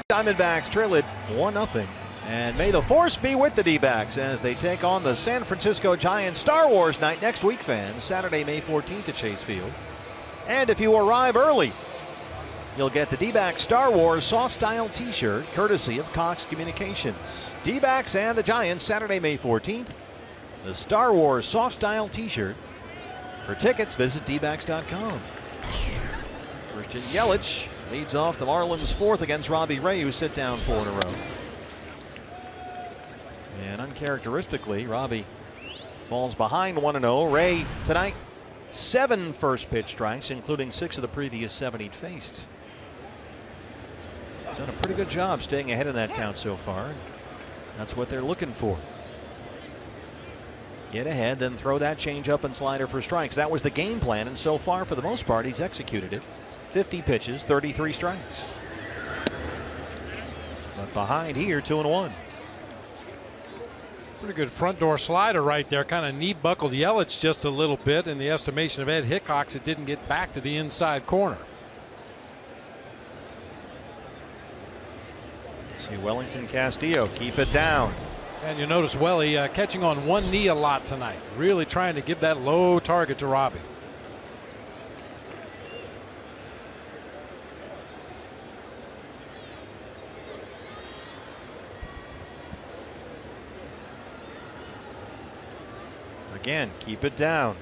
Diamondbacks trail it 1-0. And may the force be with the D-backs as they take on the San Francisco Giants. Star Wars night next week, fans. Saturday, May 14th at Chase Field. And if you arrive early, you'll get the D-backs Star Wars soft style t-shirt courtesy of Cox Communications. D-backs and the Giants Saturday, May 14th. The Star Wars soft style t-shirt. For tickets, visit dbacks.com. Christian Yelich leads off the Marlins' 4th against Robbie Ray, who sit down 4 in a row. And uncharacteristically, Robbie falls behind 1-0. Ray tonight 7 first pitch strikes, including 6 of the previous 7 he'd faced. Done a pretty good job staying ahead in that count so far. That's what they're looking for. Get ahead, then throw that changeup and slider for strikes. That was the game plan, and so far, for the most part, he's executed it. 50 pitches, 33 strikes. But behind here, 2-1. Pretty good front door slider right there. Kind of knee buckled Yelich just a little bit. In the estimation of Ed Hickox, it didn't get back to the inside corner. See Wellington Castillo keep it down. And you notice Welly catching on one knee a lot tonight. Really trying to give that low target to Robbie. Again, keep it down.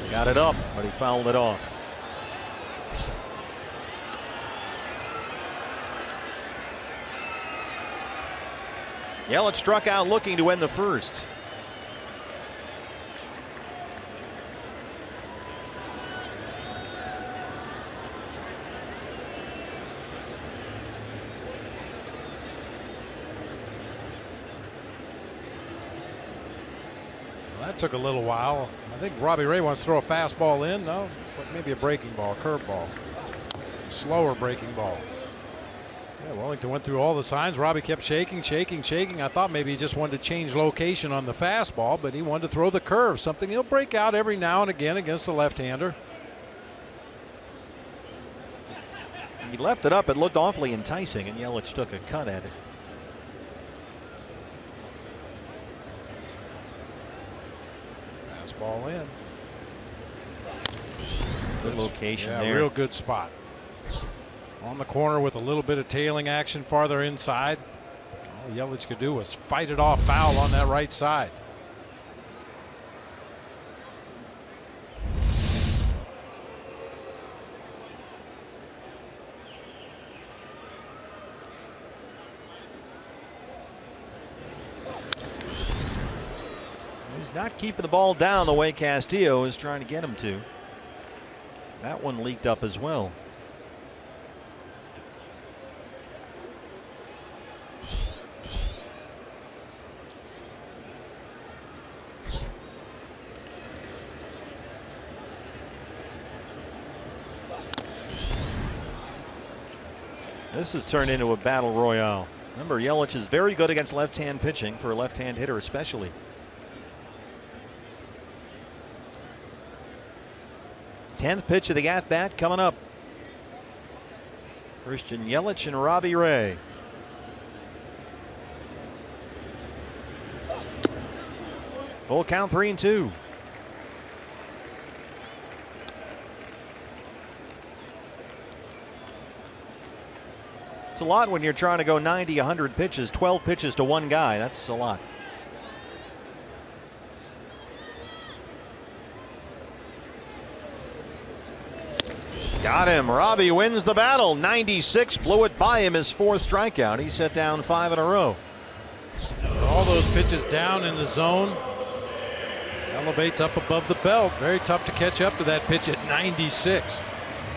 Got it up, but he fouled it off. Yelich struck out looking to end the first. That took a little while. I think Robbie Ray wants to throw a fastball in. No, it's like maybe a breaking ball, curveball. Slower breaking ball. Yeah, Wellington went through all the signs. Robbie kept shaking. I thought maybe he just wanted to change location on the fastball, but he wanted to throw the curve, something he'll break out every now and again against the left-hander. He left it up. It looked awfully enticing, and Yelich took a cut at it. Ball in. Good location yeah, there. Real good spot. On the corner with a little bit of tailing action farther inside. All Yelich could do was fight it off foul on that right side. He's not keeping the ball down the way Castillo is trying to get him to. That one leaked up as well. This has turned into a battle royale. Remember, Yelich is very good against left-hand pitching, for a left-hand hitter especially. Tenth pitch of the at-bat coming up. Christian Yelich and Robbie Ray. Full count, 3-2. It's a lot when you're trying to go 90, 100 pitches, 12 pitches to one guy. That's a lot. Got him. Robbie wins the battle. 96, blew it by him, his fourth strikeout. He set down 5 in a row. All those pitches down in the zone. Elevates up above the belt. Very tough to catch up to that pitch at 96.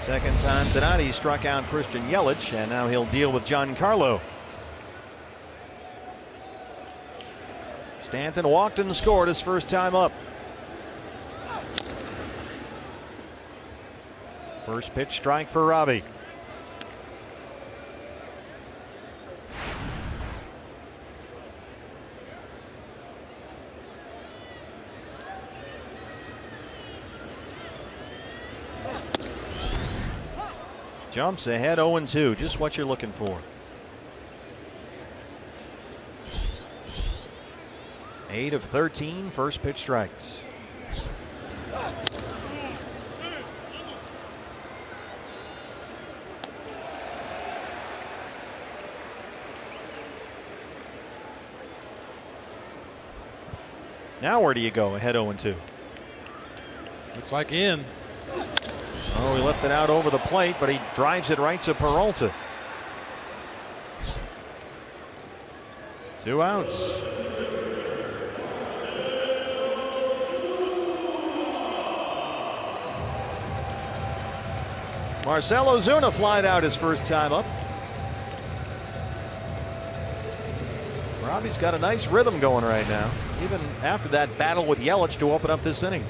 Second time tonight he struck out Christian Yelich, and now he'll deal with Giancarlo. Stanton walked and scored his first time up. First pitch strike for Robbie. Jumps ahead 0-2, just what you're looking for. 8 of 13 first pitch strikes. Now where do you go ahead 0-2? Looks like in. Oh, he left it out over the plate, but he drives it right to Peralta. 2 outs. Marcell Ozuna flied out his first time up. Robbie's got a nice rhythm going right now, even after that battle with Yelich to open up this inning.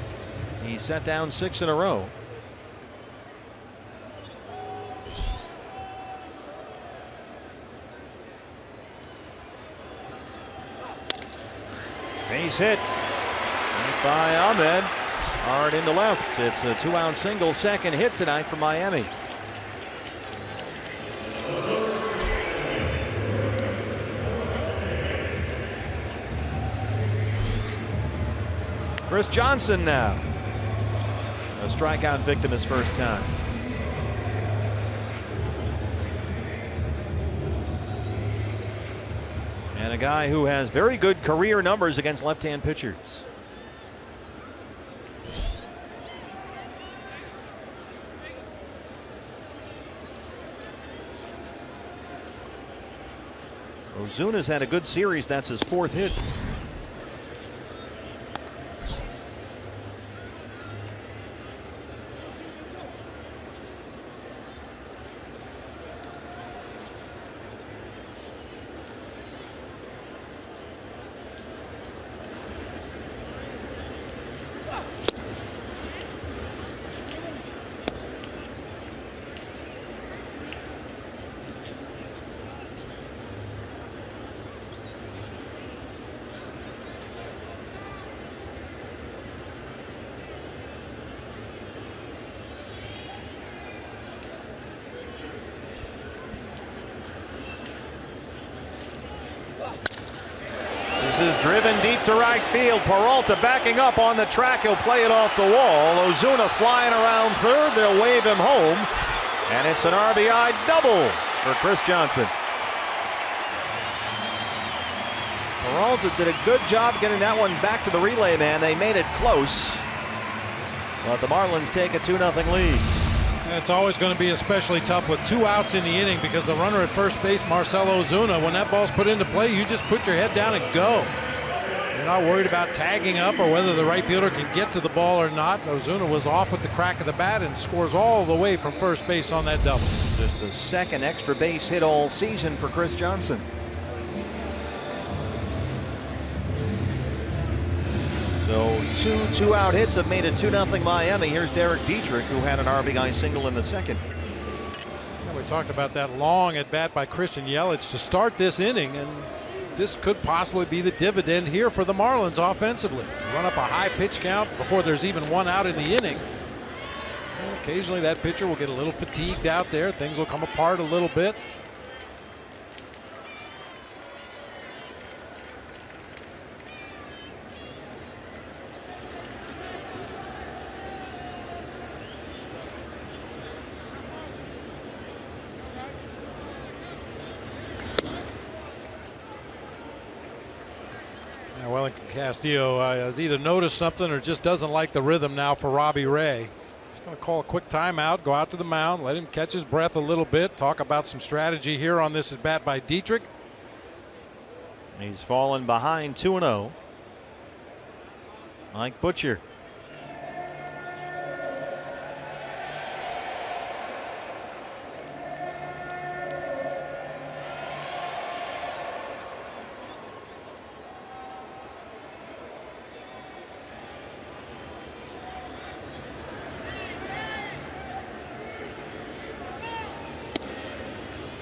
He set down 6 in a row. Base hit by Ahmed. Hard into left. It's a 2-out single, second hit tonight for Miami. Chris Johnson now. A strikeout victim his first time. And a guy who has very good career numbers against left-hand pitchers. Ozuna's had a good series. That's his 4th hit. Driven deep to right field. Peralta backing up on the track. He'll play it off the wall. Ozuna flying around third. They'll wave him home. And it's an RBI double for Chris Johnson. Peralta did a good job getting that one back to the relay man. They made it close. But the Marlins take a 2-0 lead. It's always going to be especially tough with 2 outs in the inning because the runner at first base, Marcell Ozuna, when that ball's put into play, you just put your head down and go. You're not worried about tagging up or whether the right fielder can get to the ball or not. Ozuna was off with the crack of the bat and scores all the way from first base on that double. Just the second extra base hit all season for Chris Johnson. So 2 two-out hits have made it 2-0 Miami. Here's Derek Dietrich, who had an RBI single in the second. Yeah, we talked about that long at bat by Christian Yelich to start this inning, and this could possibly be the dividend here for the Marlins offensively. Run up a high pitch count before there's even 1 out in the inning. And occasionally that pitcher will get a little fatigued out there. Things will come apart a little bit. Wellington Castillo has either noticed something or just doesn't like the rhythm now for Robbie Ray. He's going to call a quick timeout, go out to the mound, let him catch his breath a little bit, talk about some strategy here on this at bat by Dietrich. He's fallen behind 2-0. Mike Butcher.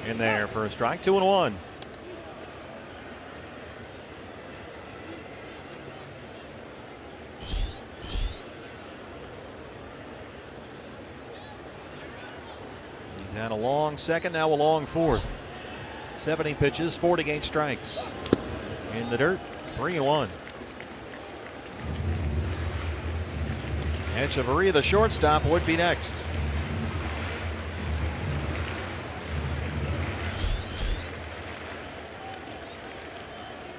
In there for a strike, 2-1. He's had a long second, now a long fourth. 70 pitches, 48 strikes. In the dirt, 3-1. Echeverria, the shortstop, would be next.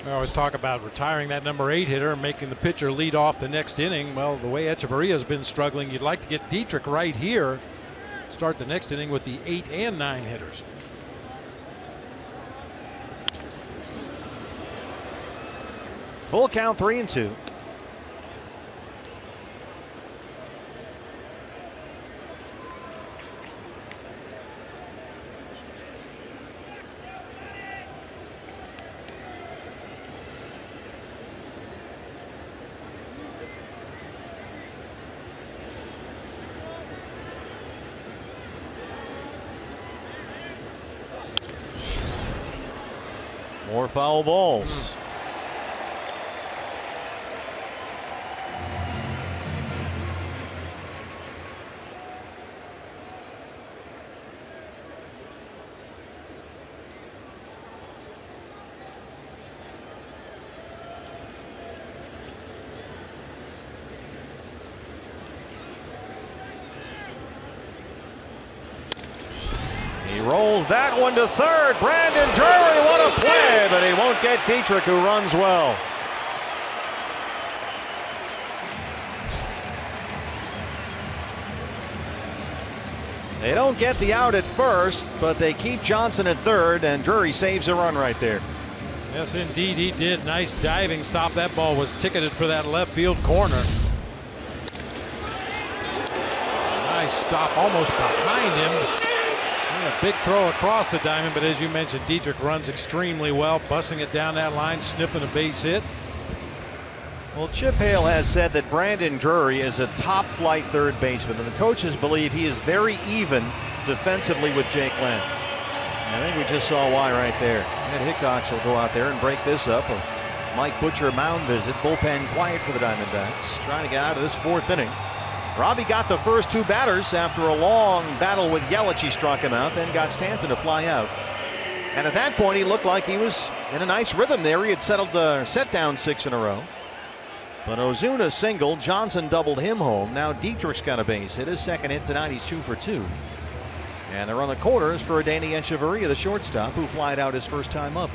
We always talk about retiring that number 8 hitter and making the pitcher lead off the next inning. Well, the way Echeverria has been struggling, you'd like to get Dietrich right here. Start the next inning with the 8 and 9 hitters. Full count, 3-2. More foul balls. He rolls that one to third. Brandon Drury, what a play, but he won't get Dietrich, who runs well. They don't get the out at first, but they keep Johnson at third, and Drury saves a run right there. Yes, indeed, he did. Nice diving stop. That ball was ticketed for that left field corner. Nice stop, almost behind him. And a big throw across the diamond, but as you mentioned, Dietrich runs extremely well, busting it down that line, sniffing a base hit. Well, Chip Hale has said that Brandon Drury is a top-flight third baseman, and the coaches believe he is very even defensively with Jake Lamb. I think we just saw why right there. Ed Hickox will go out there and break this up. A Mike Butcher mound visit. Bullpen quiet for the Diamondbacks, trying to get out of this fourth inning. Robbie got the first 2 batters after a long battle with Yelich. He struck him out, then got Stanton to fly out. And at that point, he looked like he was in a nice rhythm there. He had set down 6 in a row. But Ozuna singled. Johnson doubled him home. Now Dietrich's got a base hit. His second hit tonight. He's 2 for 2. And they're on the corners for Danny Echeverria, the shortstop, who flied out his first time up.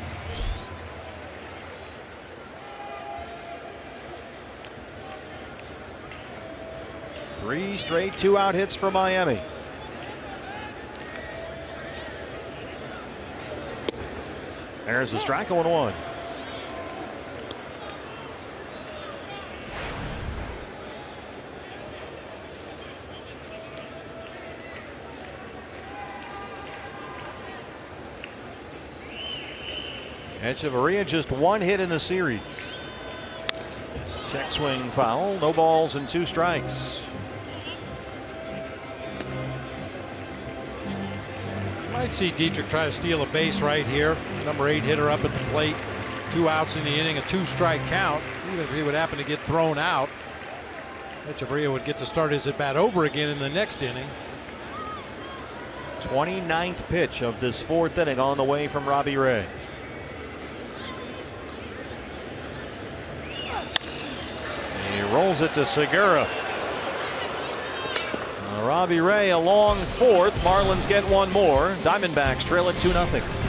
Three straight 2-out hits for Miami. There's a strike, 0-1. Echeverria just 1 hit in the series. Check swing foul. No balls and 2 strikes. Might see Dietrich try to steal a base right here. Number 8 hitter up at the plate. 2 outs in the inning, a 2-strike count. Even if he would happen to get thrown out, Echeverria would get to start his at bat over again in the next inning. 29th pitch of this 4th inning on the way from Robbie Ray. He rolls it to Segura. Robbie Ray a long 4th. Marlins get 1 more. Diamondbacks trail it 2-0.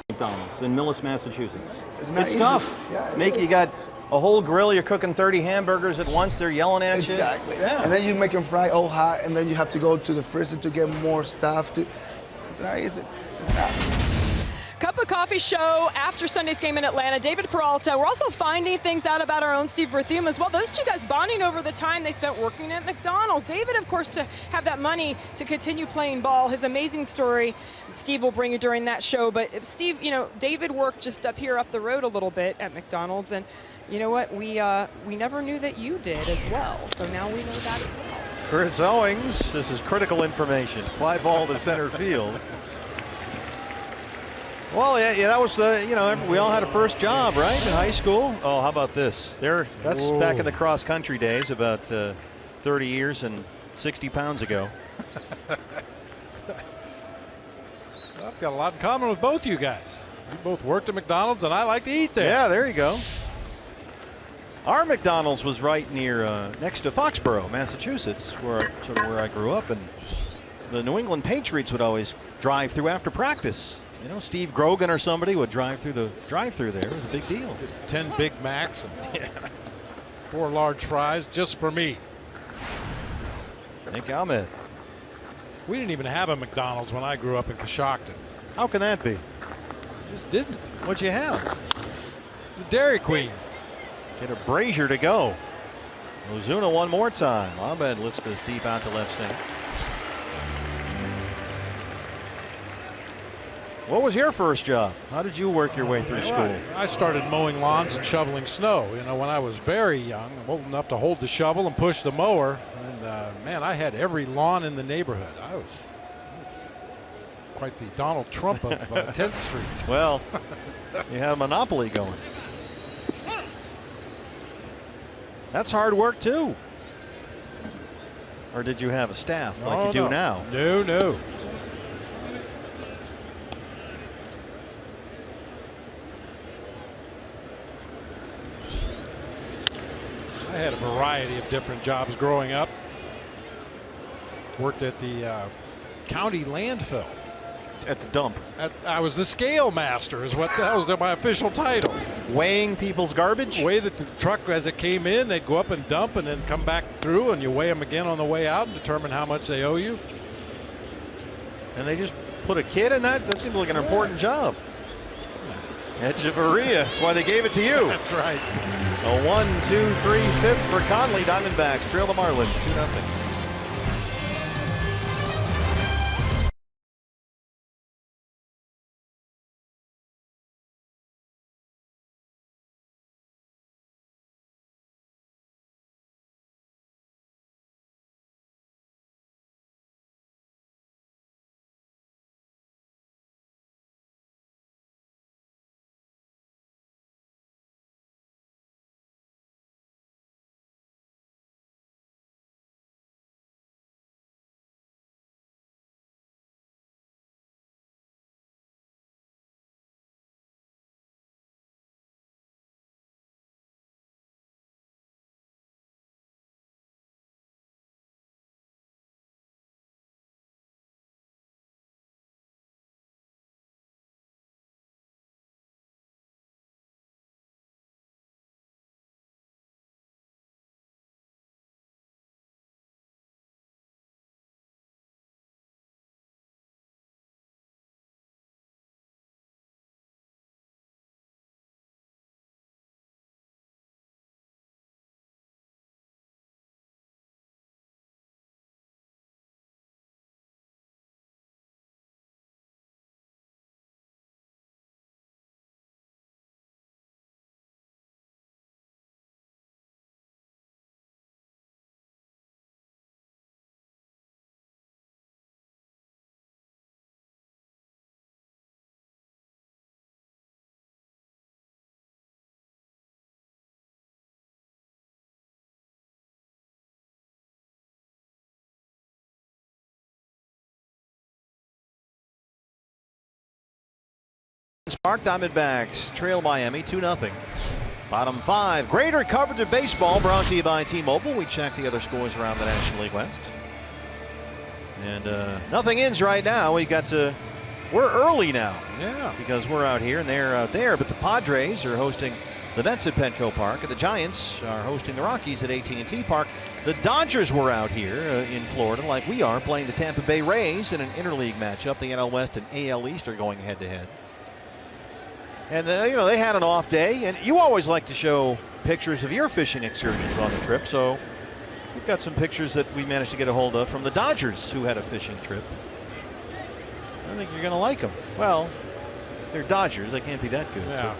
McDonald's in Millis, Massachusetts. It's tough. Yeah, you got a whole grill. You're cooking 30 hamburgers at once. They're yelling at you. Exactly. Yeah. And then you make them fry all hot, and then you have to go to the freezer to get more stuff. It's not easy. It's not. Cup of Coffee show after Sunday's game in Atlanta. David Peralta. We're also finding things out about our own Steve Berthium as well. Those two guys bonding over the time they spent working at McDonald's. David, of course, to have that money to continue playing ball. His amazing story, Steve will bring you during that show. But Steve, you know, David worked just up the road a little bit at McDonald's, and you know what? We never knew that you did as well. So now we know that as well. Chris Owings, this is critical information. Fly ball to center field. Well, yeah, that was we all had a first job, right, in high school. Oh, how about this? That's Whoa. Back in the cross country days, about 30 years and 60 pounds ago. I've got a lot in common with both you guys. You both worked at McDonald's, and I like to eat there. Yeah, there you go. Our McDonald's was right near next to Foxborough, Massachusetts, where I grew up, and the New England Patriots would always drive through after practice. You know, Steve Grogan or somebody would drive through the drive-through there. It was a big deal. 10 Big Macs and 4 large fries just for me. Nick Ahmed. We didn't even have a McDonald's when I grew up in Coshocton. How can that be? Just didn't. What'd you have? The Dairy Queen. Get a brazier to go. Ozuna one more time. Ahmed lifts this deep out to left center. What was your first job? How did you work your way through school? I started mowing lawns and shoveling snow. You know, when I was very young, old enough to hold the shovel and push the mower. And man, I had every lawn in the neighborhood. I was quite the Donald Trump of 10th Street. Well, you have a monopoly going. That's hard work too. Or did you have a staff like you do now? No. I had a variety of different jobs growing up. Worked at the county landfill. At the dump. I was the scale master, is what that was my official title. Weighing people's garbage? Weigh the truck as it came in, they'd go up and dump and then come back through, and you weigh them again on the way out and determine how much they owe you. And they just put a kid in that? That seems like an important job. Echeverria, that's why they gave it to you. That's right. A 1, 2, 3, 5th for Conley. Diamondbacks trail the Marlins 2-0. Spark Diamondbacks trail Miami 2-0. Bottom 5. Greater coverage of baseball brought to you by T-Mobile. We check the other scores around the National League West. And nothing ends right now. We're early now. Yeah. Because we're out here and they're out there. But the Padres are hosting the Mets at Petco Park. And the Giants are hosting the Rockies at AT&T Park. The Dodgers were out here in Florida like we are, playing the Tampa Bay Rays in an interleague matchup. The NL West and AL East are going head-to-head. And they had an off day, and you always like to show pictures of your fishing excursions on the trip. So we've got some pictures that we managed to get a hold of from the Dodgers, who had a fishing trip. I think you're going to like them. Well, they're Dodgers; they can't be that good. Yeah.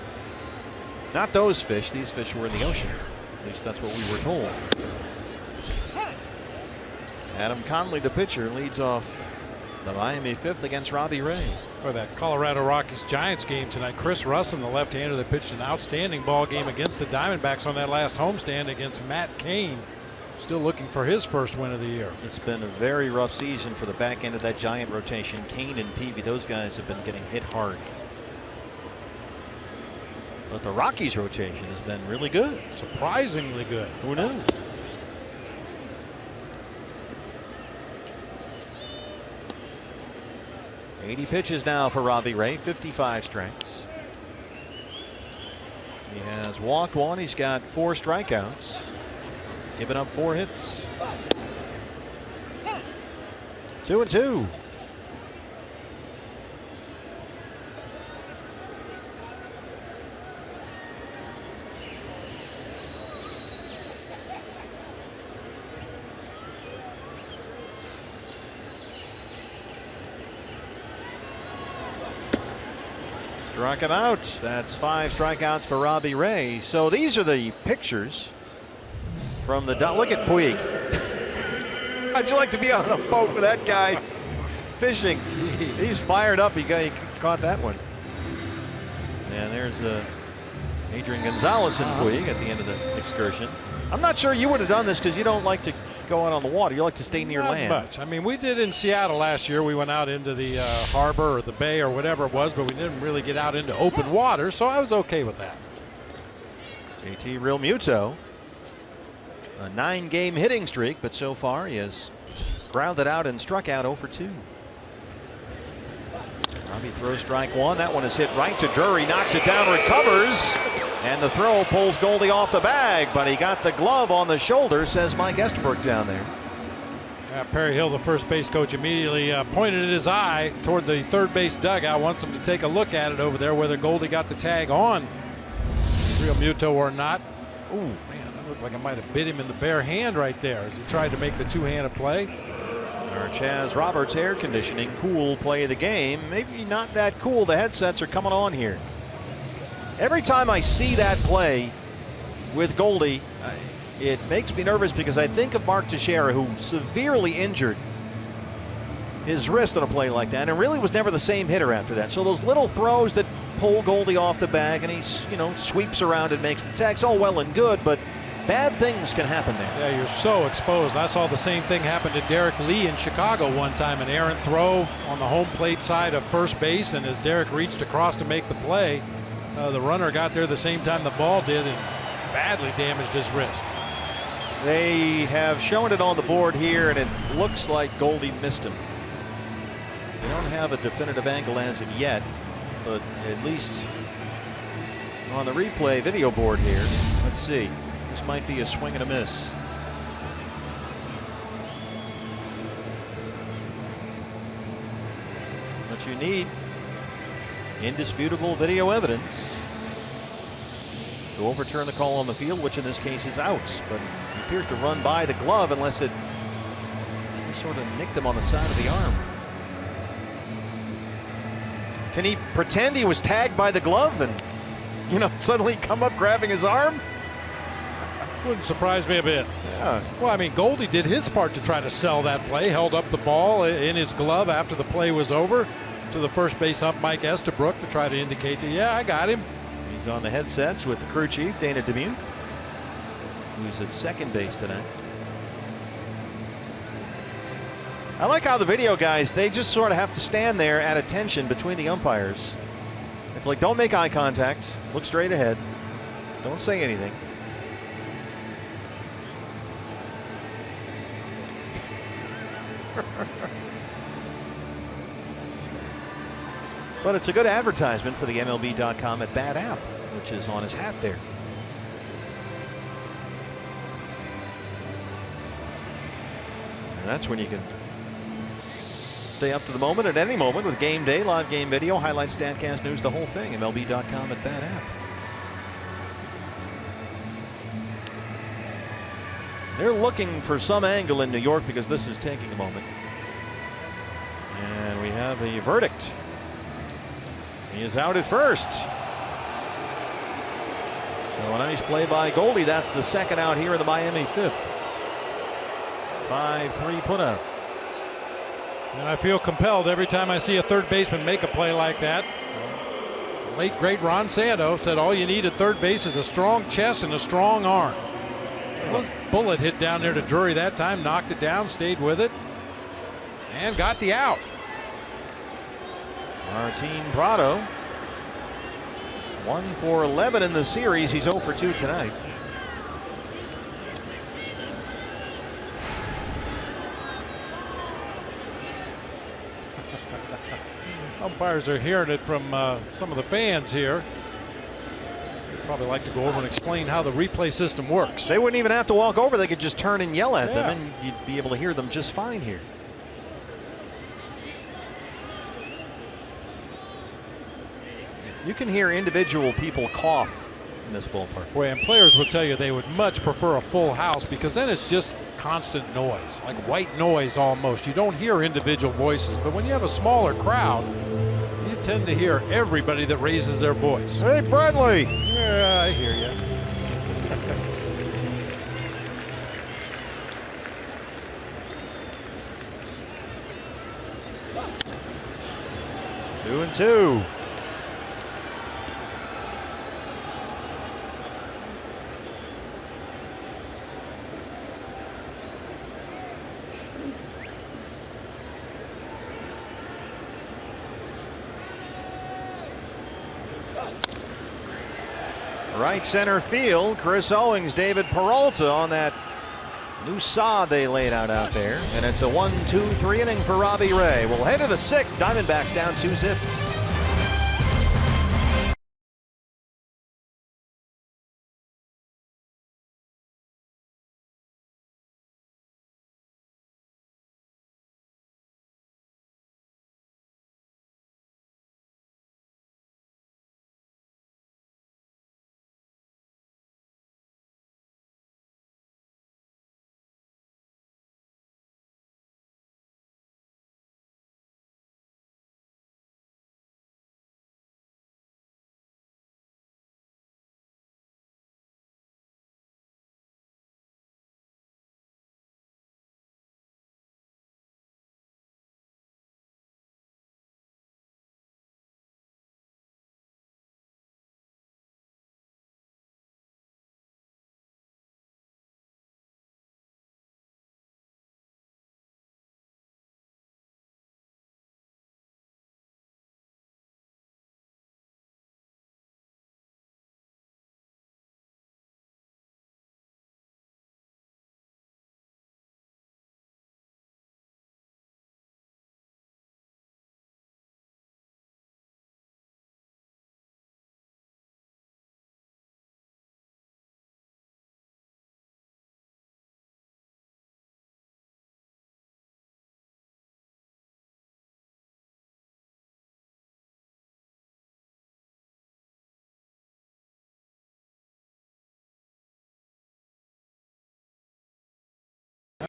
Not those fish. These fish were in the ocean. At least that's what we were told. Adam Conley, the pitcher, leads off the Miami 5th against Robbie Ray. For that Colorado Rockies Giants game tonight, Chris Russin, the left-hander that pitched an outstanding ball game against the Diamondbacks on that last homestand against Matt Cain. Still looking for his first win of the year. It's been a very rough season for the back end of that Giant rotation. Cain and Peavy, those guys have been getting hit hard. But the Rockies rotation has been really good. Surprisingly good. Who knew? .80 pitches now for Robbie Ray, 55 strikes. He has walked one. He's got 4 strikeouts. Given up 4 hits. 2-2. Struck him out. That's 5 strikeouts for Robbie Ray. So these are the pictures from the look at Puig. How'd you like to be on a boat with that guy fishing? Jeez. He's fired up. He caught that one. And there's Adrian Gonzalez in Puig at the end of the excursion. I'm not sure you would have done this because you don't like to go out on the water. You like to stay near land. Not much. I mean, we did in Seattle last year. We went out into the harbor or the bay or whatever it was, but we didn't really get out into open water, so I was okay with that. JT Realmuto, a 9-game hitting streak, but so far he has grounded out and struck out 0 for 2. Robbie throws strike 1. That one is hit right to Drury. Knocks it down, recovers, and the throw pulls Goldie off the bag, but he got the glove on the shoulder, says Mike Estabrook down there. Perry Hill, the first base coach, immediately pointed his eye toward the third base dugout. Wants him to take a look at it over there, whether Goldie got the tag on Realmuto or not. Ooh, man, that looked like I might have bit him in the bare hand right there as he tried to make the two-handed play. Our Chaz Roberts air conditioning cool play of the game. Maybe not that cool. The headsets are coming on here. Every time I see that play with Goldie, it makes me nervous because I think of Mark Teixeira, who severely injured his wrist on a play like that and really was never the same hitter after that. So those little throws that pull Goldie off the bag and he sweeps around and makes the tags, all well and good, but bad things can happen there. Yeah, you're so exposed. I saw the same thing happen to Derek Lee in Chicago one time, an errant throw on the home plate side of first base, and as Derek reached across to make the play, the runner got there the same time the ball did and badly damaged his wrist. They have shown it on the board here, and it looks like Goldie missed him. They don't have a definitive angle as of yet, but at least on the replay video board here, let's see. This might be a swing and a miss. But you need indisputable video evidence to overturn the call on the field, which in this case is out. But he appears to run by the glove unless it just sort of nicked him on the side of the arm. Can he pretend he was tagged by the glove and, suddenly come up grabbing his arm? Wouldn't surprise me a bit. Yeah. Well, I mean, Goldie did his part to try to sell that play, held up the ball in his glove after the play was over to the first base ump Mike Estabrook to try to indicate that, yeah, I got him. He's on the headsets with the crew chief, Dana Demuth, who's at second base tonight. I like how the video guys, they just sort of have to stand there at attention between the umpires. It's like, don't make eye contact, look straight ahead, don't say anything. But it's a good advertisement for the MLB.com at Bat app, which is on his hat there. And that's when you can stay up to the moment at any moment with game day, live game video, highlights, statcast, news, the whole thing. MLB.com at Bat app. They're looking for some angle in New York because this is taking a moment. And we have a verdict. He is out at first. So a nice play by Goldie. That's the second out here in the Miami fifth. 5-3 putout. And I feel compelled every time I see a third baseman make a play like that. Late great Ron Santo said all you need at third base is a strong chest and a strong arm. A bullet hit down there to Drury that time, knocked it down, stayed with it, and got the out. Martin Prado, 1 for 11 in the series. He's 0 for 2 tonight. Umpires are hearing it from some of the fans here. They'd probably like to go over and explain how the replay system works. They wouldn't even have to walk over. They could just turn and yell at them, and you'd be able to hear them just fine here. You can hear individual people cough in this ballpark. Boy, and players will tell you they would much prefer a full house because then it's just constant noise, like white noise almost. You don't hear individual voices, but when you have a smaller crowd, you tend to hear everybody that raises their voice. Hey, Bradley. Yeah, I hear you. 2-2. Right center field, Chris Owings, David Peralta on that new sod they laid out there. And it's a 1-2-3 inning for Robbie Ray. We'll head to the 6th. Diamondbacks down 2-zip.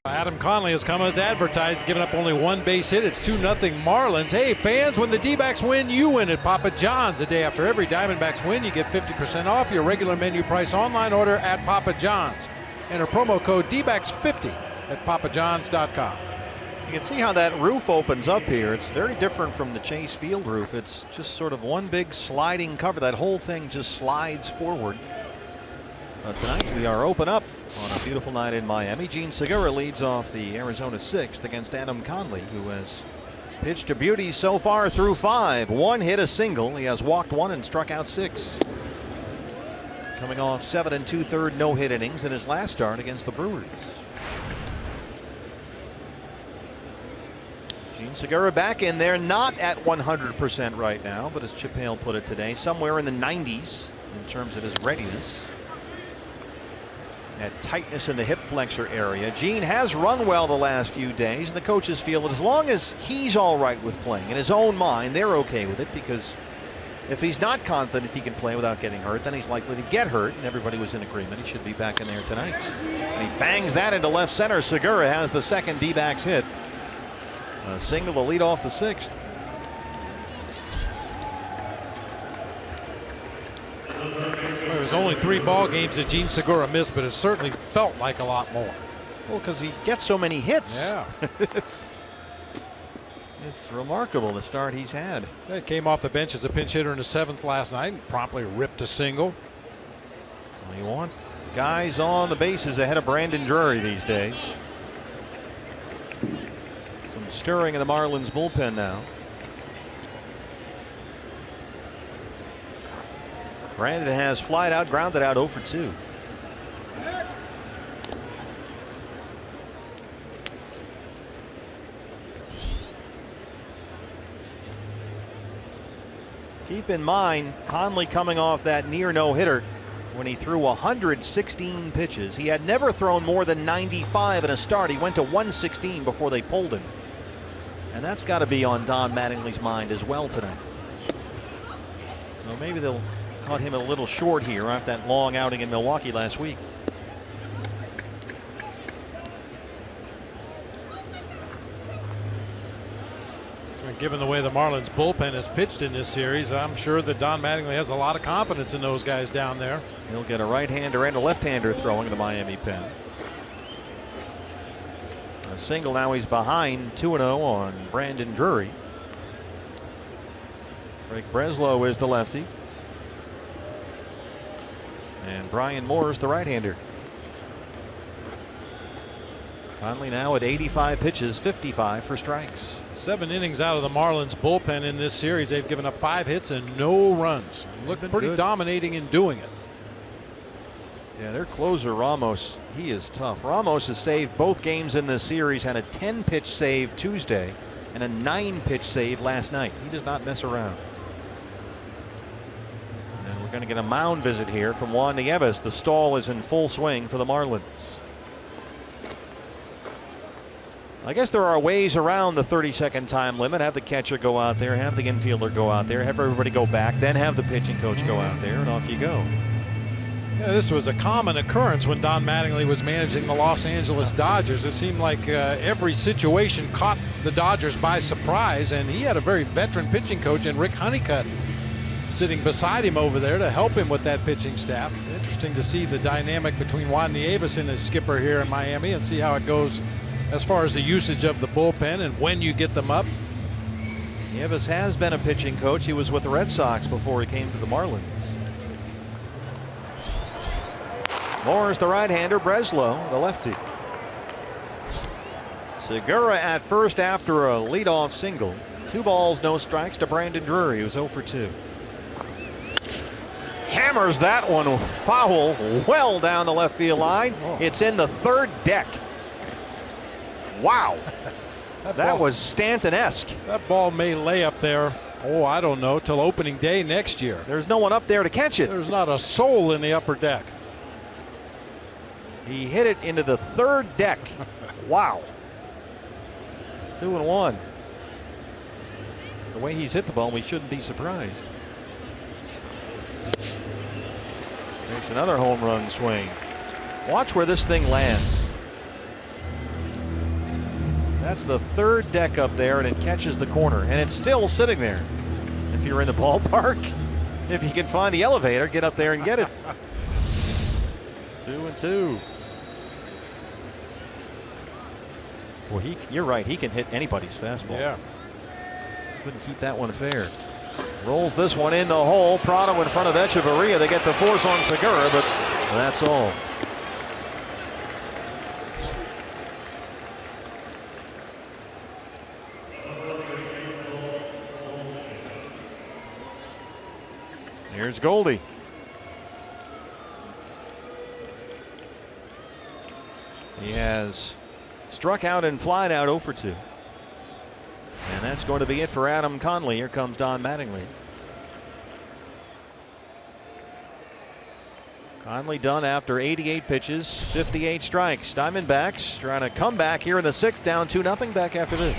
Adam Conley has come as advertised, giving up only one base hit. It's 2-0 Marlins. Hey, fans, when the D-backs win, you win at Papa John's. The day after every Diamondbacks win, you get 50% off your regular menu price online order at Papa John's. Enter promo code DBACKS50 at papajohns.com. You can see how that roof opens up here. It's very different from the Chase Field roof. It's just sort of one big sliding cover. That whole thing just slides forward. Tonight we are open up on a beautiful night in Miami. Gene Segura leads off the Arizona 6th against Adam Conley, who has pitched to beauty so far through 5. 1 hit, a single. He has walked 1 and struck out 6. Coming off 7 2/3 no-hit innings in his last start against the Brewers. Gene Segura back in there, not at 100% right now, but as Chip Hale put it today, somewhere in the 90s in terms of his readiness. That tightness in the hip flexor area. Gene has run well the last few days, and the coaches feel that as long as he's all right with playing in his own mind, they're okay with it, because if he's not confident he can play without getting hurt, then he's likely to get hurt, and everybody was in agreement he should be back in there tonight. And he bangs that into left center. Segura has the second D-backs hit. A single to lead off the 6th. There was only 3 ball games that Gene Segura missed, but it certainly felt like a lot more. Well, because he gets so many hits. Yeah. It's remarkable the start he's had. He came off the bench as a pinch hitter in the 7th last night and promptly ripped a single. Well, you want guys on the bases ahead of Brandon Drury these days. Some stirring in the Marlins bullpen now. Brandon has flied out, grounded out 0 for 2. Keep in mind, Conley coming off that near no-hitter when he threw 116 pitches. He had never thrown more than 95 in a start. He went to 116 before they pulled him. And that's got to be on Don Mattingly's mind as well tonight. So maybe they'll cut him a little short here after that long outing in Milwaukee last week. And given the way the Marlins bullpen has pitched in this series, I'm sure that Don Mattingly has a lot of confidence in those guys down there. He'll get a right-hander and a left-hander throwing the Miami pen. A single, now he's behind 2-0 on Brandon Drury. Rick Breslow is the lefty. And Brian Moore is the right-hander. Conley now at 85 pitches, 55 for strikes. 7 innings out of the Marlins bullpen in this series. They've given up 5 hits and no runs. Looked pretty good. dominating in doing it. Yeah, their closer Ramos, he is tough. Ramos has saved both games in this series, had a 10-pitch save Tuesday and a 9-pitch save last night. He does not mess around. And we're going to get a mound visit here from Juan Nieves. The stall is in full swing for the Marlins. I guess there are ways around the 30-second time limit. Have the catcher go out there, have the infielder go out there, have everybody go back, then have the pitching coach go out there, and off you go. Yeah, this was a common occurrence when Don Mattingly was managing the Los Angeles Dodgers. It seemed like every situation caught the Dodgers by surprise, and he had a very veteran pitching coach in Rick Honeycutt sitting beside him over there to help him with that pitching staff. Interesting to see the dynamic between Juan Nieves and his skipper here in Miami and see how it goes as far as the usage of the bullpen and when you get them up. Nieves has been a pitching coach. He was with the Red Sox before he came to the Marlins. Moore is the right-hander, Breslow the lefty. Segura at first after a leadoff single. 2 balls, no strikes to Brandon Drury, who's 0 for 2. Hammers that one foul well down the left field line. It's in the third deck. Wow. That was Stanton-esque. That ball may lay up there, oh, I don't know, till opening day next year. There's no one up there to catch it. There's not a soul in the upper deck. He hit it into the third deck. Wow. 2-1. The way he's hit the ball, we shouldn't be surprised. Makes another home run swing. Watch where this thing lands. That's the third deck up there, and it catches the corner, and it's still sitting there. If you're in the ballpark, if you can find the elevator, get up there and get it. 2-2. Well, you're right. He can hit anybody's fastball. Yeah. Couldn't keep that one fair. Rolls this one in the hole. Prado in front of Echeverria. They get the force on Segura, but that's all. Here's Goldie. He has struck out and flied out 0 for 2. And that's going to be it for Adam Conley. Here comes Don Mattingly. Conley done after 88 pitches, 58 strikes. Diamondbacks trying to come back here in the 6th, down 2-0 back after this.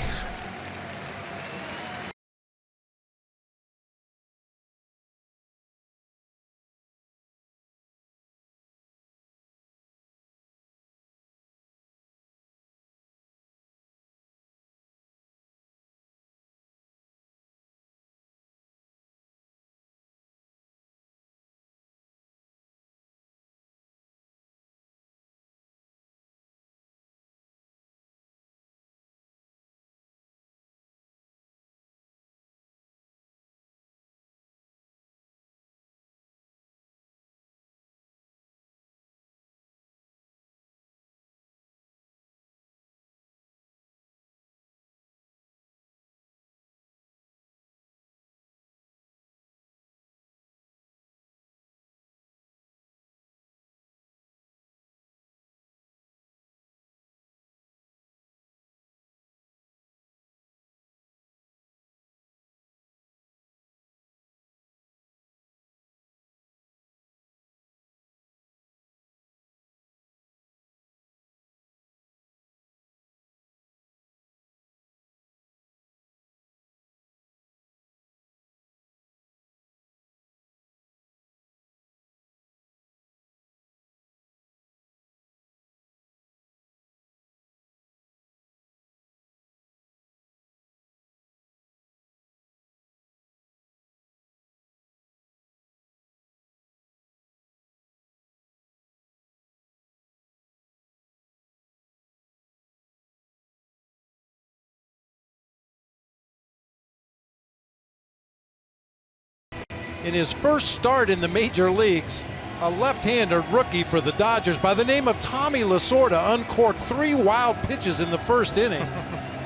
In his first start in the major leagues, a left-hander rookie for the Dodgers by the name of Tommy Lasorda uncorked 3 wild pitches in the first inning.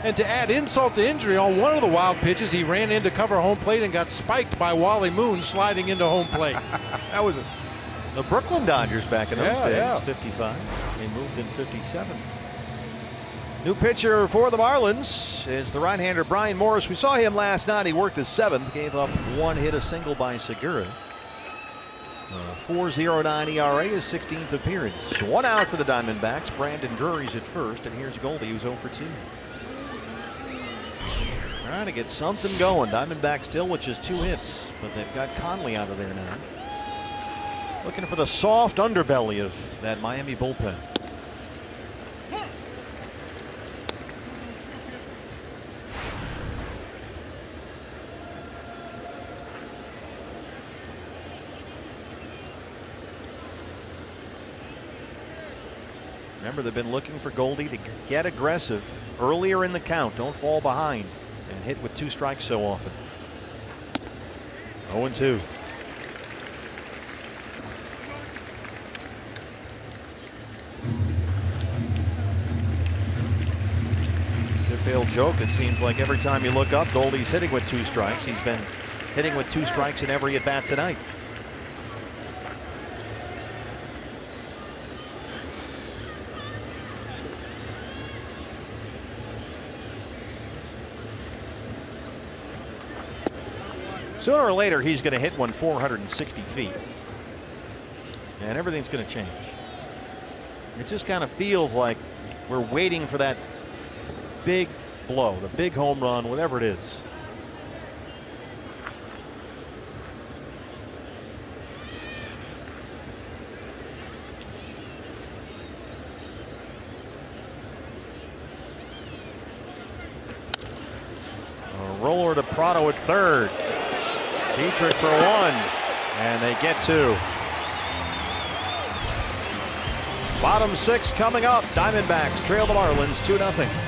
And to add insult to injury, on one of the wild pitches, he ran in to cover home plate and got spiked by Wally Moon sliding into home plate. That was the Brooklyn Dodgers back in those days. Yeah. 55. They moved in 57. New pitcher for the Marlins is the right-hander Brian Morris. We saw him last night. He worked his 7th, gave up 1 hit, a single by Segura. 4.09 ERA, his 16th appearance. 1 out for the Diamondbacks. Brandon Drury's at first, and here's Goldie, who's 0 for 2. Trying to get something going. Diamondbacks still with just 2 hits, but they've got Conley out of there now. Looking for the soft underbelly of that Miami bullpen. Remember, they've been looking for Goldie to get aggressive earlier in the count. Don't fall behind and hit with 2 strikes so often. 0-2. Chip-Dale joke. It seems like every time you look up, Goldie's hitting with 2 strikes. He's been hitting with 2 strikes in every at-bat tonight. Sooner or later, he's going to hit one 460 feet. And everything's going to change. It just kind of feels like we're waiting for that big blow, the big home run, whatever it is. A roller to Prado at third. Dietrich for 1, and they get 2. Bottom 6 coming up. Diamondbacks trail the Marlins 2-0.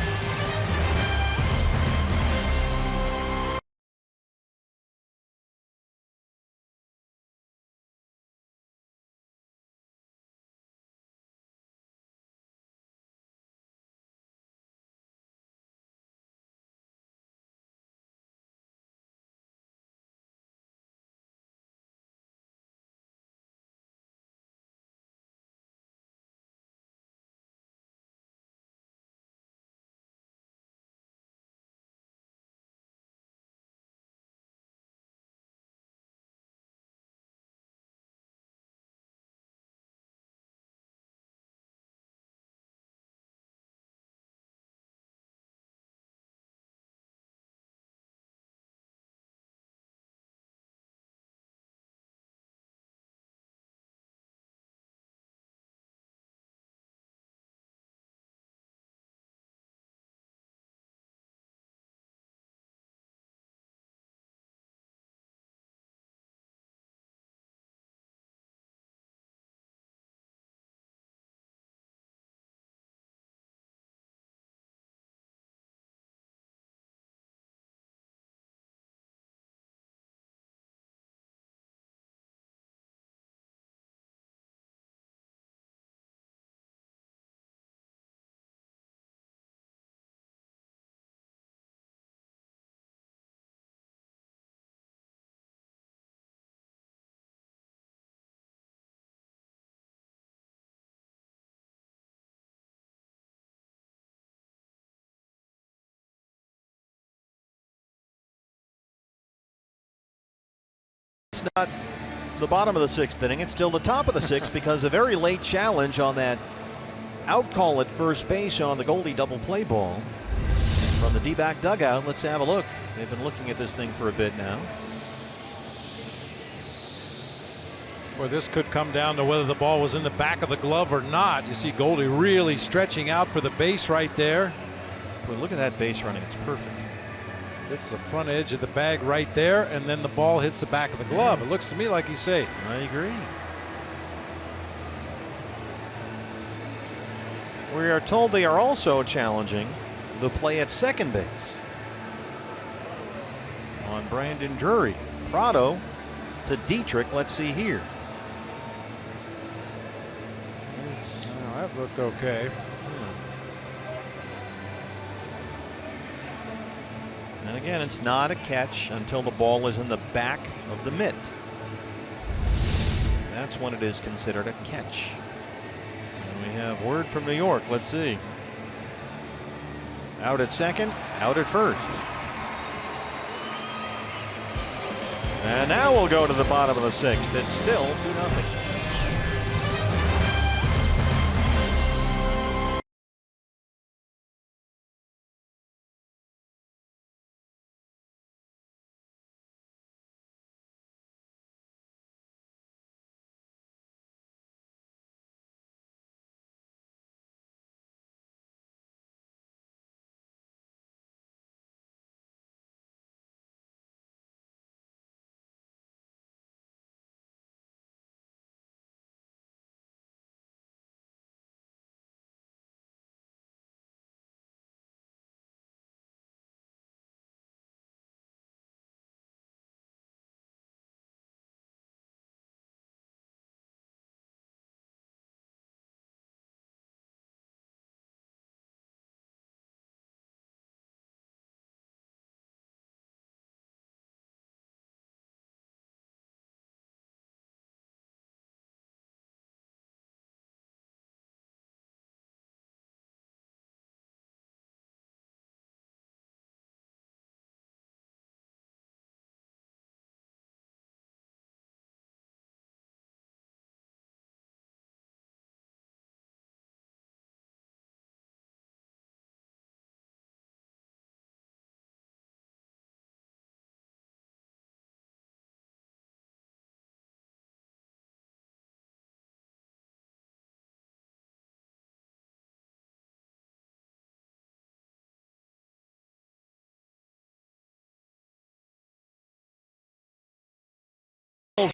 Not the bottom of the 6th inning. It's still the top of the 6th because a very late challenge on that out call at first base on the Goldie double play ball. From the D-back dugout, let's have a look. They've been looking at this thing for a bit now. Well, this could come down to whether the ball was in the back of the glove or not. You see Goldie really stretching out for the base right there. Well, look at that base running. It's perfect. Hits the front edge of the bag right there, and then the ball hits the back of the glove. It looks to me like he's safe. I agree. We are told they are also challenging the play at second base on Brandon Drury. Prado to Dietrich. Let's see here. Oh, that looked okay. And again, it's not a catch until the ball is in the back of the mitt. That's when it is considered a catch. And we have word from New York. Let's see. Out at second, out at first. And now we'll go to the bottom of the sixth. It's still 2-0.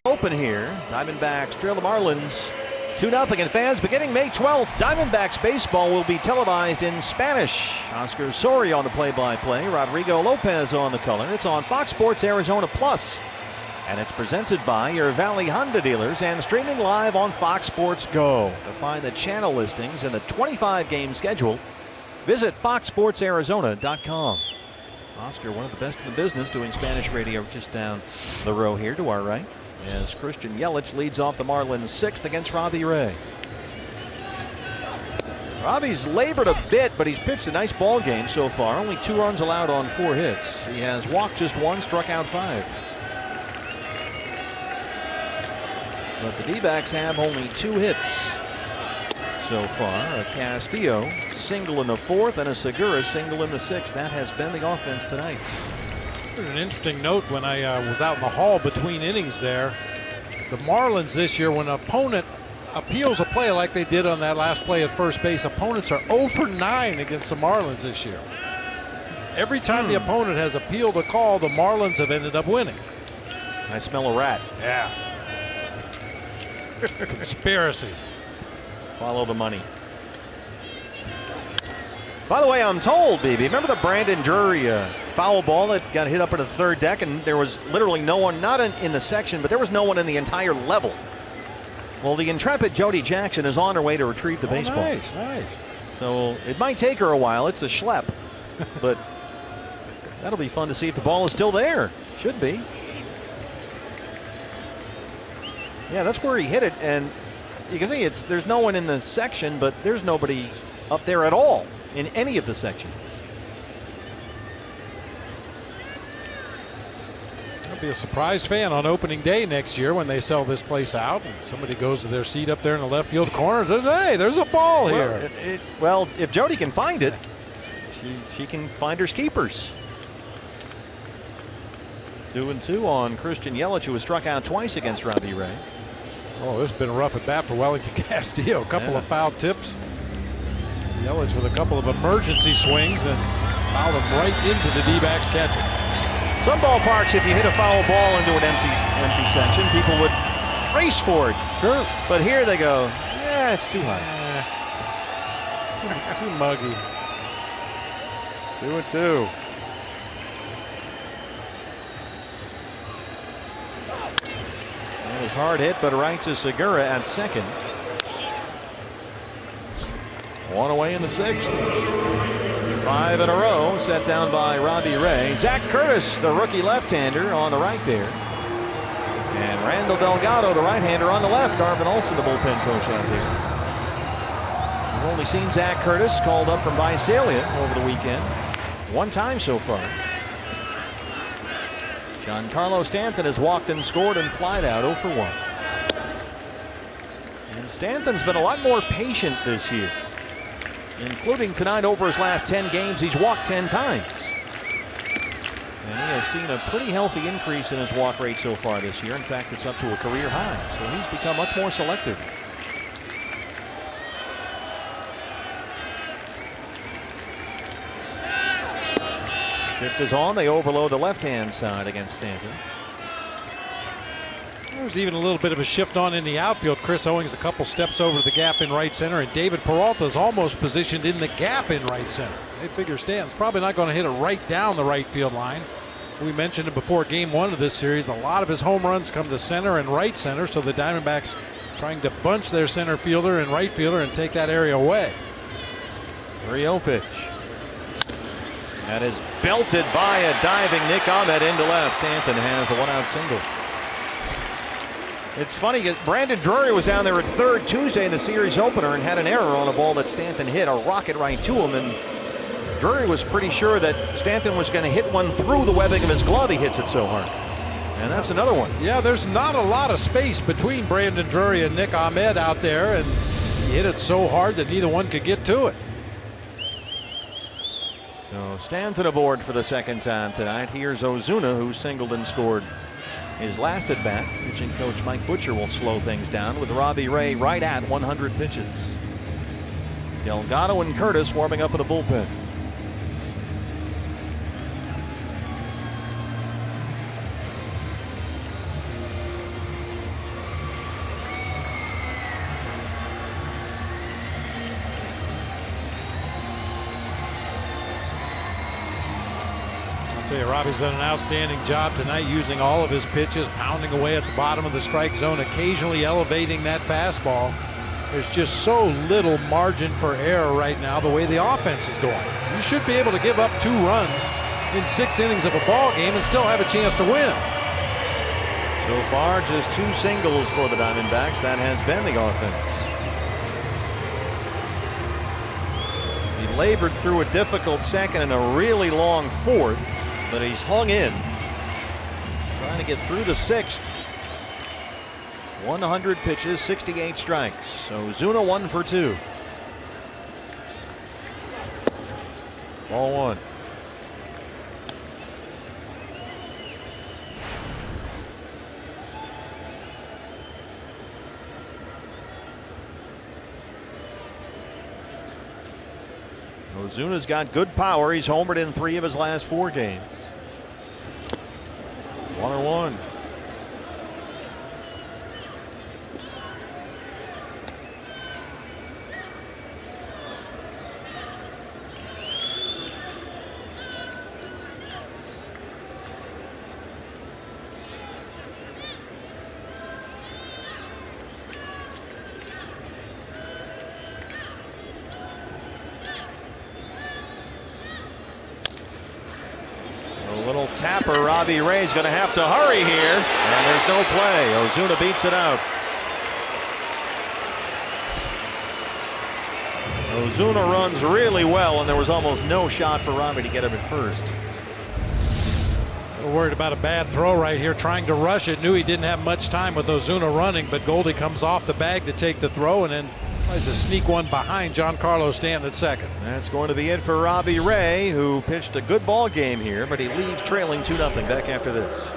Open here. Diamondbacks trail the Marlins 2-0. And fans, beginning May 12th, Diamondbacks baseball will be televised in Spanish. Oscar Sori on the play-by-play. Rodrigo Lopez on the color. It's on Fox Sports Arizona Plus. And it's presented by your Valley Honda dealers and streaming live on Fox Sports Go. To find the channel listings and the 25-game schedule, visit foxsportsarizona.com. Oscar, one of the best in the business, doing Spanish radio just down the row here to our right, as Christian Yelich leads off the Marlins sixth against Robbie Ray. Robbie's labored a bit, but he's pitched a nice ball game so far. Only 2 runs allowed on 4 hits. He has walked just 1, struck out 5. But the D-backs have only 2 hits so far. A Castillo single in the 4th and a Segura single in the 6th. That has been the offense tonight. An interesting note when I was out in the hall between innings there. The Marlins this year, when an opponent appeals a play like they did on that last play at first base, opponents are 0 for 9 against the Marlins this year. Every time the opponent has appealed a call, the Marlins have ended up winning. I smell a rat. Yeah. Conspiracy. Follow the money. By the way, I'm told, BB, remember the Brandon Drury foul ball that got hit up into the 3rd deck, and there was literally no one, not in the section, but there was no one in the entire level. Well, the intrepid Jody Jackson is on her way to retrieve the baseball. Nice, nice. So it might take her a while. It's a schlep, but that'll be fun to see if the ball is still there. Should be. Yeah, that's where he hit it, and you can see there's no one in the section, but there's nobody up there at all in any of the sections. I'll be a surprised fan on opening day next year when they sell this place out and somebody goes to their seat up there in the left field corner and says, hey, there's a ball here. Well, if Jody can find it, she can find her keepers. 2-2 on Christian Yelich, who was struck out twice against Robbie Ray. Oh, this has been a rough at bat for Wellington Castillo. A couple of foul tips. Yelich with a couple of emergency swings and fouled him right into the D-backs catcher. Some ballparks, if you hit a foul ball into an empty section, people would race for it. Sure. But here they go, yeah, it's too high. Too muggy. 2-2. was hard hit, but right to Segura at second. One away in the 6th. 5 in a row set down by Robbie Ray. Zach Curtis, the rookie left-hander, on the right there. And Randall Delgado, the right-hander, on the left. Garvin Olson, the bullpen coach out there. We've only seen Zach Curtis called up from Visalia over the weekend. One time so far. Giancarlo Stanton has walked and scored and flied out 0 for 1. And Stanton's been a lot more patient this year. Including tonight. Over his last 10 games, he's walked 10 times. And he has seen a pretty healthy increase in his walk rate so far this year. In fact, it's up to a career high. So he's become much more selective. Shift is on. They overload the left-hand side against Stanton. There's even a little bit of a shift on in the outfield. Chris Owings a couple steps over the gap in right center, and David Peralta's almost positioned in the gap in right center. They figure Stanton's probably not going to hit it right down the right field line. We mentioned it before game 1 of this series. A lot of his home runs come to center and right center, so the Diamondbacks trying to bunch their center fielder and right fielder and take that area away. 3-0 pitch. That is belted by a diving Nick Ahmed into left. Stanton has a 1-out single. It's funny, Brandon Drury was down there at third Tuesday in the series opener and had an error on a ball that Stanton hit, a rocket right to him, and Drury was pretty sure that Stanton was going to hit one through the webbing of his glove. He hits it so hard. And that's another one. Yeah, there's not a lot of space between Brandon Drury and Nick Ahmed out there, and he hit it so hard that neither one could get to it. So Stanton aboard for the second time tonight. Here's Ozuna, who singled and scored his last at bat. Pitching coach Mike Butcher will slow things down with Robbie Ray right at 100 pitches. Delgado and Curtis warming up in the bullpen. I'll tell you, Robbie's done an outstanding job tonight using all of his pitches, pounding away at the bottom of the strike zone, occasionally elevating that fastball. There's just so little margin for error right now the way the offense is going. You should be able to give up 2 runs in 6 innings of a ball game and still have a chance to win. So far, just 2 singles for the Diamondbacks. That has been the offense. He labored through a difficult second and a really long 4th, but he's hung in, trying to get through the 6th. 100 pitches, 68 strikes. So Ozuna 1 for 2. Ball 1. Ozuna's got good power. He's homered in 3 of his last 4 games. 1-1. Little tapper. Robbie Ray's going to have to hurry here, and there's no play. Ozuna beats it out. Ozuna runs really well, and there was almost no shot for Robbie to get him at first. We're worried about a bad throw right here, trying to rush it. Knew he didn't have much time with Ozuna running, but Goldie comes off the bag to take the throw and then tries to sneak one behind Giancarlo Stanton at second. That's going to be it for Robbie Ray, who pitched a good ball game here, but he leaves trailing 2-0 back after this.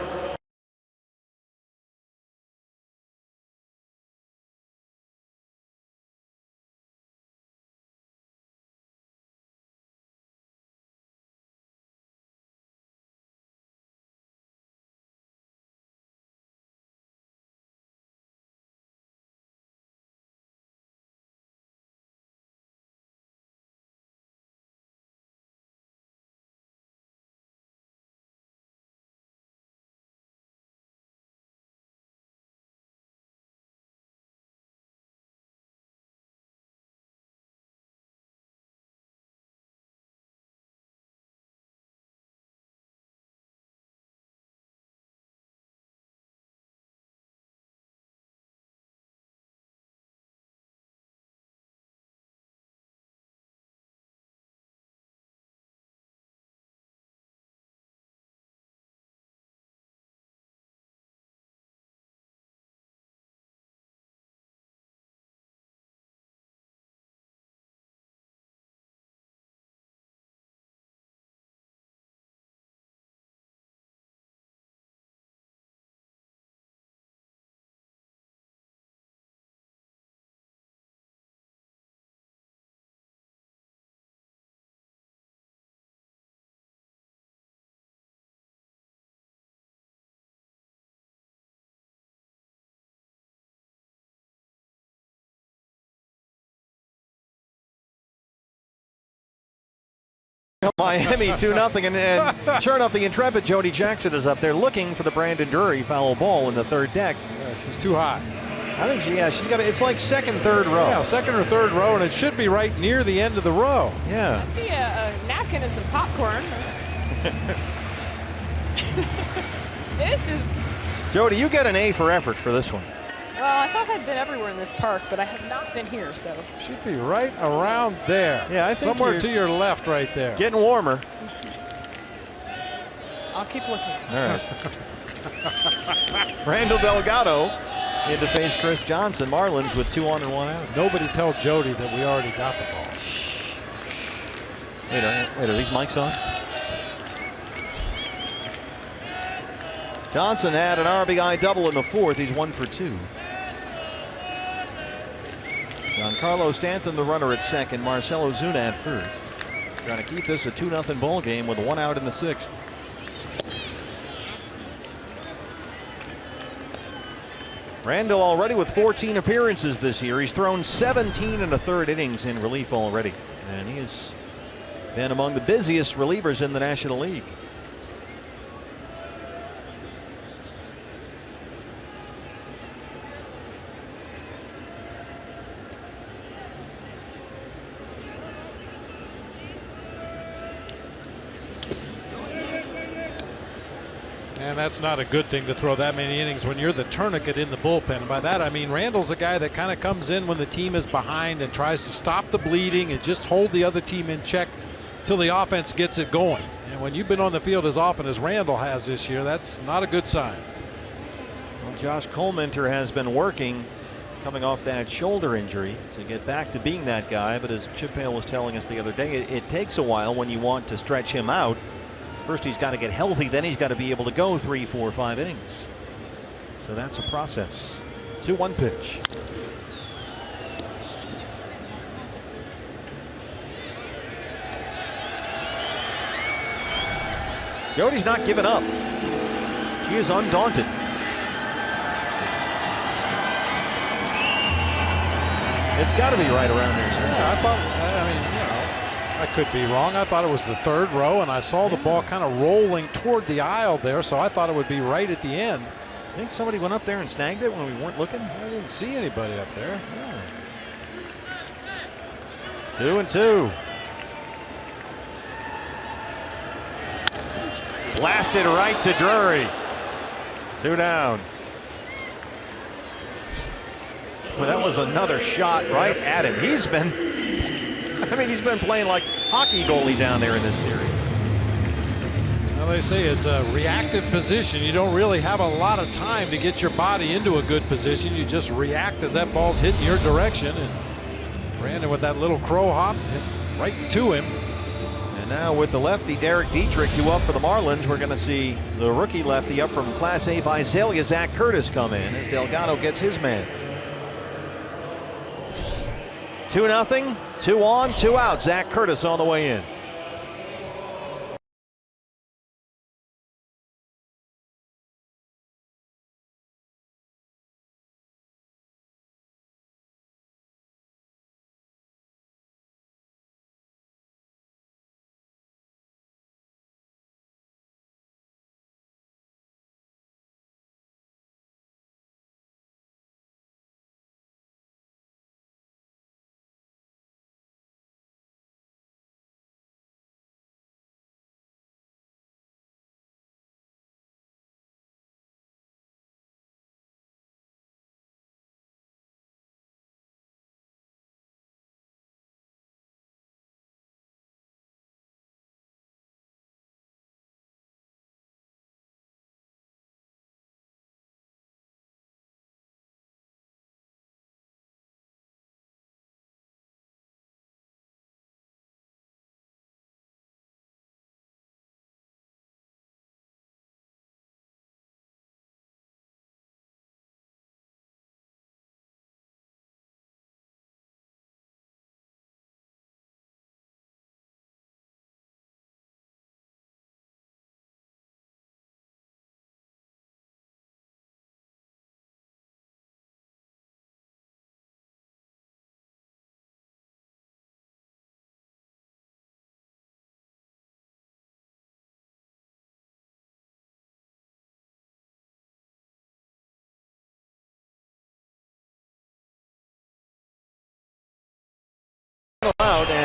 Miami 2-0, and sure enough, the intrepid Jody Jackson is up there looking for the Brandon Drury foul ball in the third deck. Yeah, she's too high. I think she's got it's like second, third row. Yeah, second or third row, and it should be right near the end of the row. Yeah. I see a napkin and some popcorn. This is. Jody, you get an A for effort for this one. Well, I thought I'd been everywhere in this park, but I have not been here, so. Should be right around there. Yeah, I think somewhere to your left right there. Getting warmer. I'll keep looking. All right. Randall Delgado in to face Chris Johnson. Marlins with 2 on and 1 out. Nobody tell Jody that we already got the ball. Wait, are these mics on? Johnson had an RBI double in the fourth. He's 1 for 2. Giancarlo Stanton, the runner at second. Marcelo Zuna at first. Trying to keep this a 2-0 ball game with 1 out in the sixth. Randall already with 14 appearances this year. He's thrown 17 1/3 innings in relief already. And he has been among the busiest relievers in the National League. And that's not a good thing to throw that many innings when you're the tourniquet in the bullpen. And by that I mean Randall's a guy that kind of comes in when the team is behind and tries to stop the bleeding and just hold the other team in check till the offense gets it going. And when you've been on the field as often as Randall has this year, that's not a good sign. Well, Josh Coleminter has been working coming off that shoulder injury to get back to being that guy. But as Chip Hale was telling us the other day, it takes a while when you want to stretch him out. First, he's got to get healthy, then he's got to be able to go 3, 4, 5 innings. So that's a process. 2-1 pitch. Jody's not giving up. She is undaunted. It's got to be right around there, sir. Yeah, I thought, I mean, you know, I could be wrong. I thought it was the third row, and I saw the ball kind of rolling toward the aisle there, so I thought it would be right at the end. I think somebody went up there and snagged it when we weren't looking. I didn't see anybody up there. Yeah. 2-2. Blasted right to Drury. 2 down. Well, that was another shot right at him. He's been, I mean, he's been playing like hockey goalie down there in this series. Well, they say it's a reactive position. You don't really have a lot of time to get your body into a good position. You just react as that ball's hitting your direction. And Brandon with that little crow hop hit right to him. And now with the lefty Derek Dietrich, who up for the Marlins, we're going to see the rookie lefty up from Class A Visalia, Zach Curtis, come in as Delgado gets his man. 2-0, 2 on, 2 out. Zach Curtis on the way in.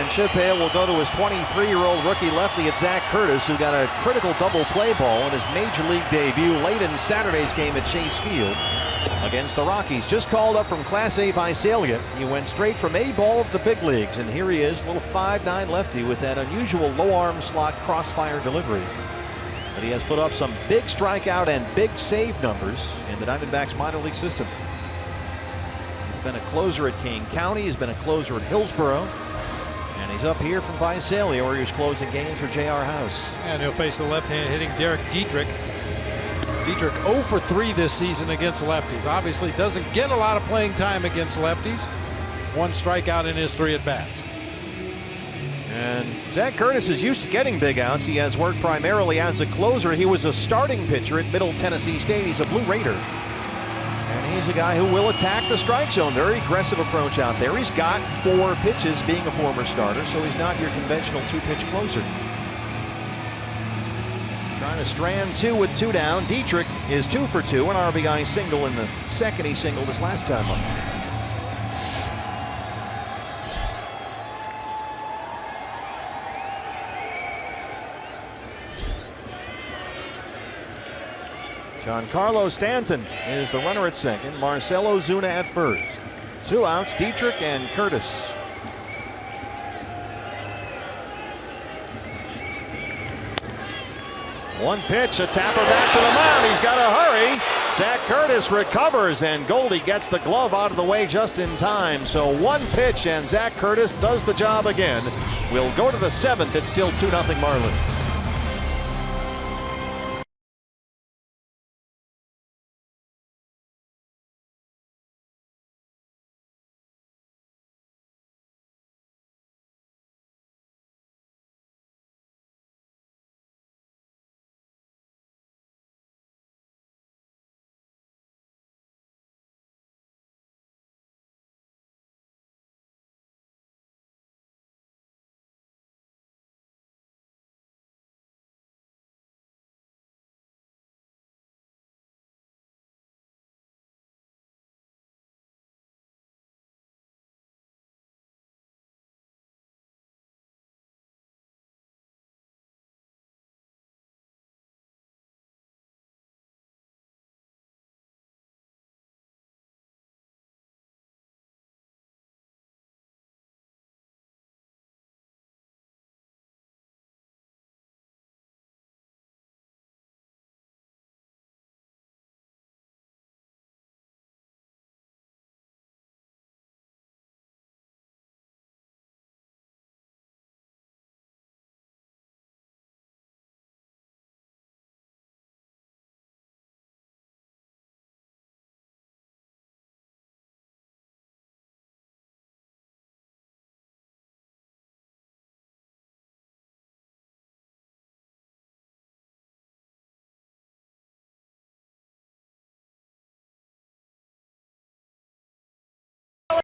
And Chip Hale will go to his 23-year-old rookie lefty at Zach Curtis, who got a critical double play ball in his major league debut late in Saturday's game at Chase Field against the Rockies. Just called up from Class A Visalia. He went straight from A ball of the big leagues, and here he is, little 5'9" lefty with that unusual low arm slot crossfire delivery. But he has put up some big strikeout and big save numbers in the Diamondbacks minor league system. He's been a closer at King County. He's been a closer at Hillsborough. And he's up here from Visalia, where he was closing games for J.R. House. And he'll face the left-hand hitting Derek Dietrich. Dietrich 0 for 3 this season against lefties. Obviously doesn't get a lot of playing time against lefties. 1 strikeout in his 3 at-bats. And Zach Curtis is used to getting big outs. He has worked primarily as a closer. He was a starting pitcher at Middle Tennessee State. He's a Blue Raider. And he's a guy who will attack the strike zone. Very aggressive approach out there. He's got 4 pitches, being a former starter, so he's not your conventional 2-pitch closer. Trying to strand 2 with 2 down. Dietrich is 2 for 2, an RBI single in the second. He singled his last time up. Giancarlo Stanton is the runner at second. Marcelo Zuna at first. 2 outs, Dietrich and Curtis. One pitch, a tapper back to the mound. He's got to hurry. Zach Curtis recovers, and Goldie gets the glove out of the way just in time. So 1 pitch, and Zach Curtis does the job again. We'll go to the 7th. It's still 2-0 Marlins.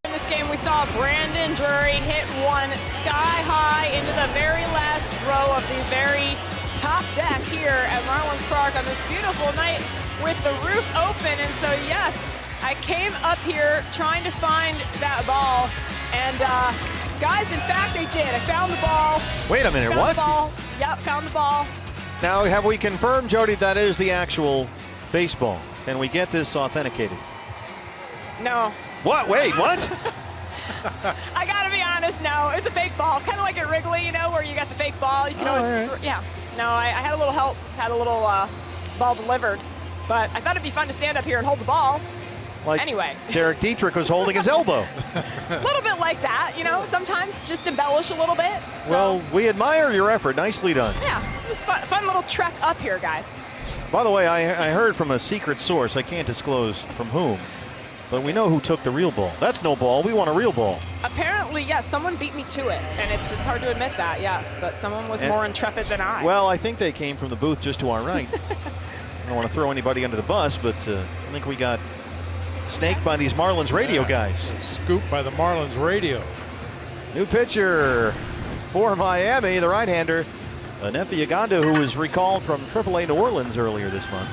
In this game, we saw Brandon Drury hit one sky high into the very last row of the very top deck here at Marlins Park on this beautiful night with the roof open. And so, yes, I came up here trying to find that ball. And guys, in fact, I did. I found the ball. Wait a minute, what? Yep, found the ball. Now, have we confirmed, Jody, that is the actual baseball? Can we get this authenticated? No. What? Wait, what? I gotta be honest, no. It's a fake ball. Kind of like at Wrigley, you know, where you got the fake ball. You can always, yeah. No, I had a little help, had a little ball delivered. But I thought it'd be fun to stand up here and hold the ball. Like anyway. Derek Dietrich was holding his elbow. A little bit like that, you know, sometimes just embellish a little bit. So. Well, we admire your effort. Nicely done. Yeah, it was fun little trek up here, guys. By the way, I heard from a secret source, I can't disclose from whom, but we know who took the real ball. That's no ball. We want a real ball. Apparently, yes, someone beat me to it, and it's hard to admit that, yes, but someone was more intrepid than I. Well, I think they came from the booth just to our right. I don't want to throw anybody under the bus, but I think we got snaked by these Marlins radio guys. Scooped by the Marlins radio. New pitcher for Miami, the right-hander, Nefi Uganda, who was recalled from AAA New Orleans earlier this month.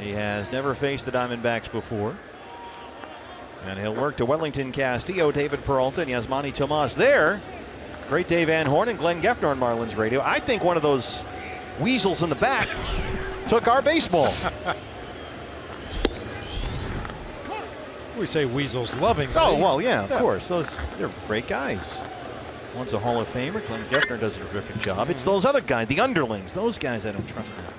He has never faced the Diamondbacks before. And he'll work to Wellington Castillo, David Peralta, and Yasmani Tomas there. Great Dave Van Horn and Glenn Geffner on Marlins radio. I think one of those weasels in the back took our baseball. We say weasels lovingly. Oh, well, yeah, of course. They're great guys. One's a Hall of Famer. Glenn Geffner does a terrific job. It's those other guys, the underlings. Those guys, I don't trust them.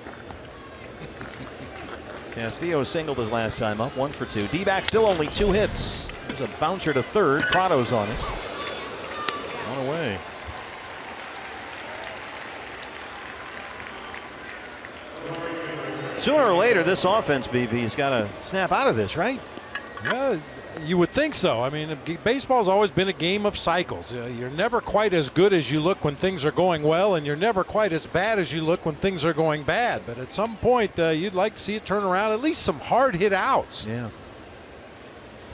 Castillo singled his last time up, 1 for 2. D-back still only 2 hits. There's a bouncer to third. Prado's on it. On away. Sooner or later, this offense, BB, has got to snap out of this, right? Yeah, you would think so. I mean, baseball's always been a game of cycles. You're never quite as good as you look when things are going well, and you're never quite as bad as you look when things are going bad. But at some point, you'd like to see it turn around, at least some hard hit outs. Yeah.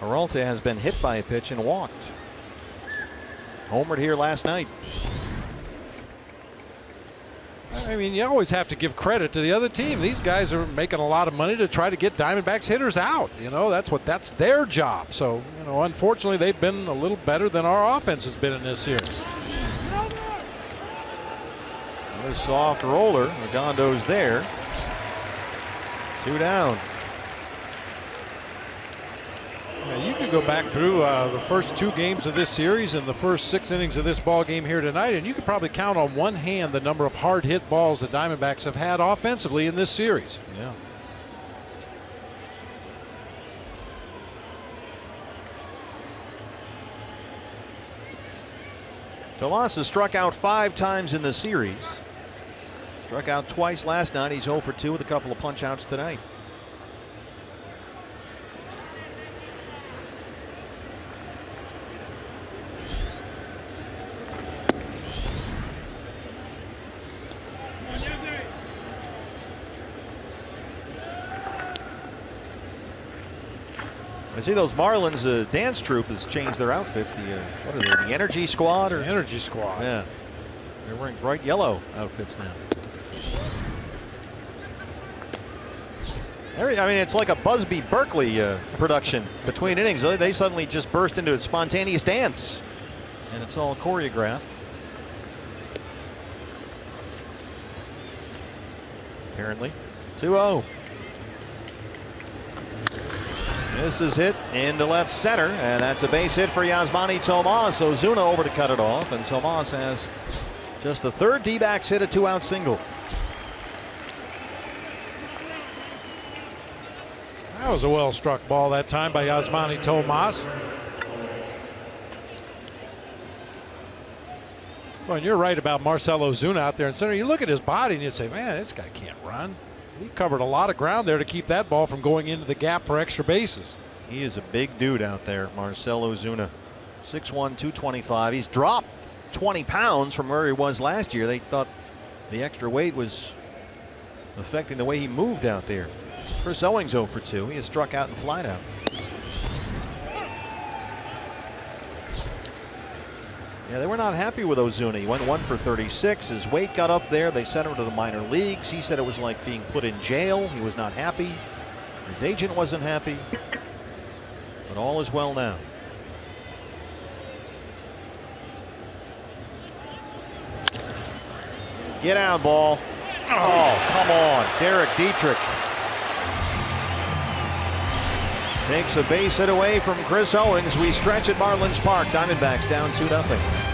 Peralta has been hit by a pitch and walked. Homered here last night. I mean, you always have to give credit to the other team. These guys are making a lot of money to try to get Diamondbacks hitters out. You know, that's their job. So, you know, unfortunately, they've been a little better than our offense has been in this series. Another soft roller. Regondo's there. 2 down. Yeah, you could go back through the first 2 games of this series and the first 6 innings of this ball game here tonight, and you could probably count on one hand the number of hard hit balls the Diamondbacks have had offensively in this series. Yeah. Tomas has struck out 5 times in the series. Struck out twice last night. He's 0 for 2 with a couple of punch outs tonight. I see those Marlins dance troupe has changed their outfits. What are they? The Energy Squad? Or The Energy Squad. Yeah. They're wearing bright yellow outfits now. I mean, it's like a Busby Berkeley production between innings. They suddenly just burst into a spontaneous dance. And it's all choreographed. Apparently. 2-0. This is hit into left center, and that's a base hit for Yasmani Tomas. Ozuna over to cut it off, and Tomas has just the 3rd D-backs hit a 2-out single. That was a well struck ball that time by Yasmani Tomas. Well, and you're right about Marcell Ozuna out there in center. You look at his body and you say, man, this guy can't run. He covered a lot of ground there to keep that ball from going into the gap for extra bases. He is a big dude out there, Marcell Ozuna. 6'1", 225. He's dropped 20 pounds from where he was last year. They thought the extra weight was affecting the way he moved out there. Chris Owings 0 for 2. He has struck out and flied out. Yeah, they were not happy with Ozuna. He went 1 for 36. His weight got up there. They sent him to the minor leagues. He said it was like being put in jail. He was not happy. His agent wasn't happy. But all is well now. Get out, ball. Oh, come on. Derek Dietrich takes a base hit away from Chris Owings. We stretch at Marlins Park. Diamondbacks down 2-0.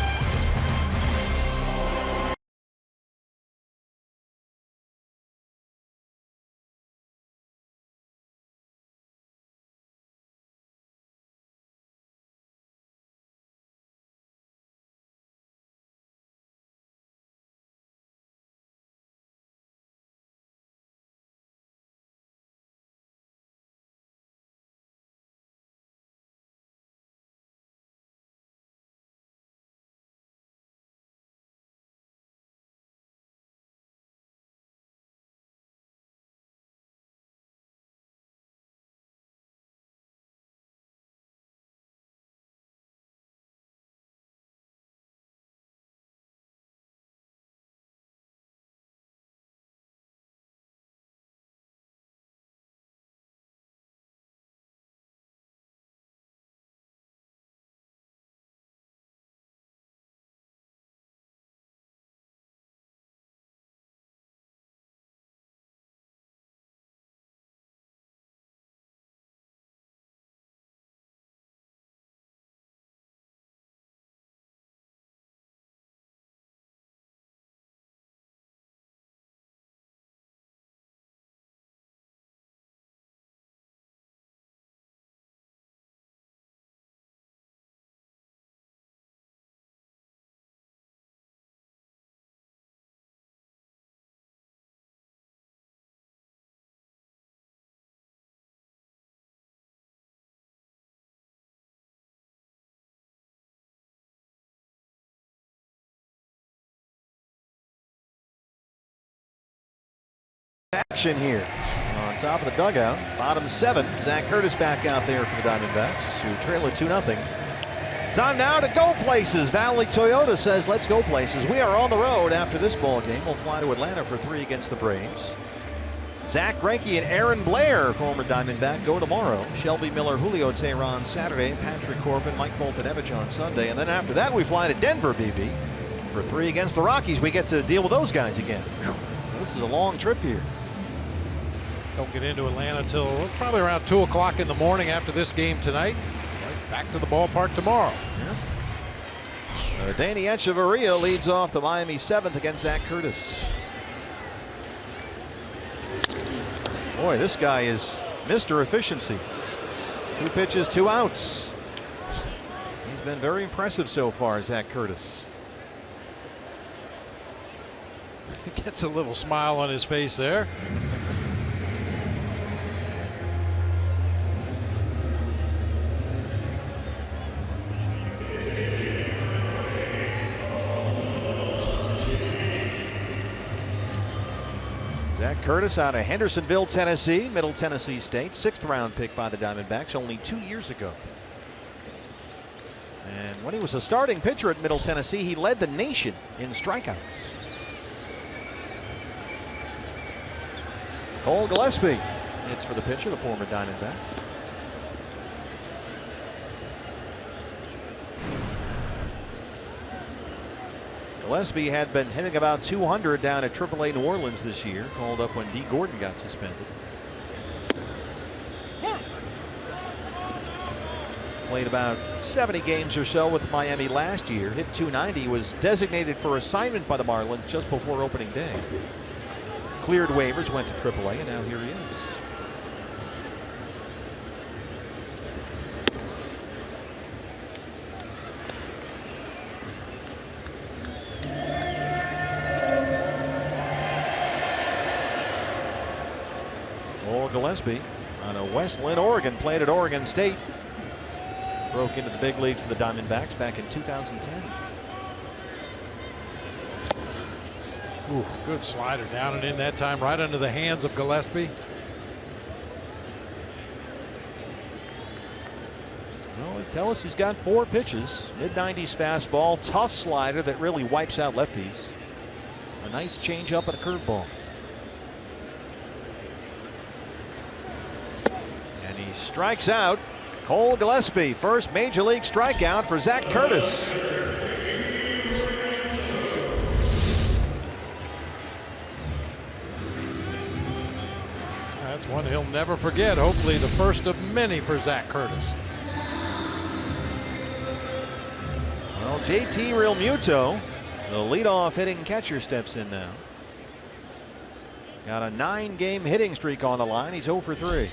action here on top of the dugout. Bottom 7. Zach Curtis back out there for the Diamondbacks, who trail it 2-0. Time now to go places. Valley Toyota says, let's go places. We are on the road after this ball game. We'll fly to Atlanta for 3 against the Braves. Zach Greinke and Aaron Blair, former Diamondback, go tomorrow. Shelby Miller, Julio Teheran Saturday. Patrick Corbin, Mike Foltynewicz on Sunday. And then after that, we fly to Denver, BB, for 3 against the Rockies. We get to deal with those guys again. So this is a long trip here. Don't get into Atlanta till probably around 2 o'clock in the morning after this game tonight. Right back to the ballpark tomorrow. Yeah. Danny Echeverria leads off the Miami 7th against Zach Curtis. Boy, this guy is Mr. Efficiency. 2 pitches, 2 outs. He's been very impressive so far, Zach Curtis. Gets a little smile on his face there. Zach Curtis out of Hendersonville, Tennessee, Middle Tennessee State, 6th round pick by the Diamondbacks only 2 years ago. And when he was a starting pitcher at Middle Tennessee, he led the nation in strikeouts. Cole Gillespie hits for the pitcher, the former Diamondback. Gillespie had been hitting about 200 down at AAA New Orleans this year, called up when D. Gordon got suspended. Played about 70 games or so with Miami last year. Hit .290. Was designated for assignment by the Marlins just before opening day. Cleared waivers, went to AAA, and now here he is. Gillespie out of West Linn, Oregon, played at Oregon State. Broke into the big leagues for the Diamondbacks back in 2010. Ooh, good slider down and in that time, right under the hands of Gillespie. Well, they tell us he's got 4 pitches. Mid-90s fastball, tough slider that really wipes out lefties. A nice changeup and a curveball. Strikes out. Cole Gillespie, first major league strikeout for Zach Curtis. That's one he'll never forget. Hopefully the first of many for Zach Curtis. Well, JT Realmuto, the leadoff hitting catcher, steps in now. Got a 9-game hitting streak on the line. He's 0 for 3.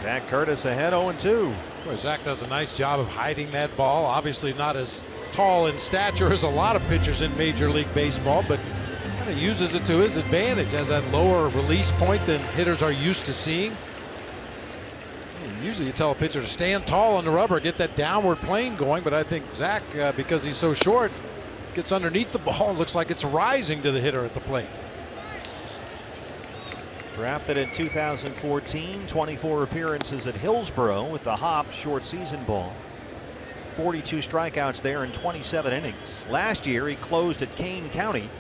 Zach Curtis ahead 0-2. Boy, Zach does a nice job of hiding that ball. Obviously not as tall in stature as a lot of pitchers in Major League Baseball, but kind of uses it to his advantage. Has that lower release point than hitters are used to seeing. Usually you tell a pitcher to stand tall on the rubber, get that downward plane going, but I think Zach, because he's so short, gets underneath the ball and looks like it's rising to the hitter at the plate. Drafted in 2014, 24 appearances at Hillsborough with the Hop short season ball. 42 strikeouts there in 27 innings. Last year he closed at Kane County.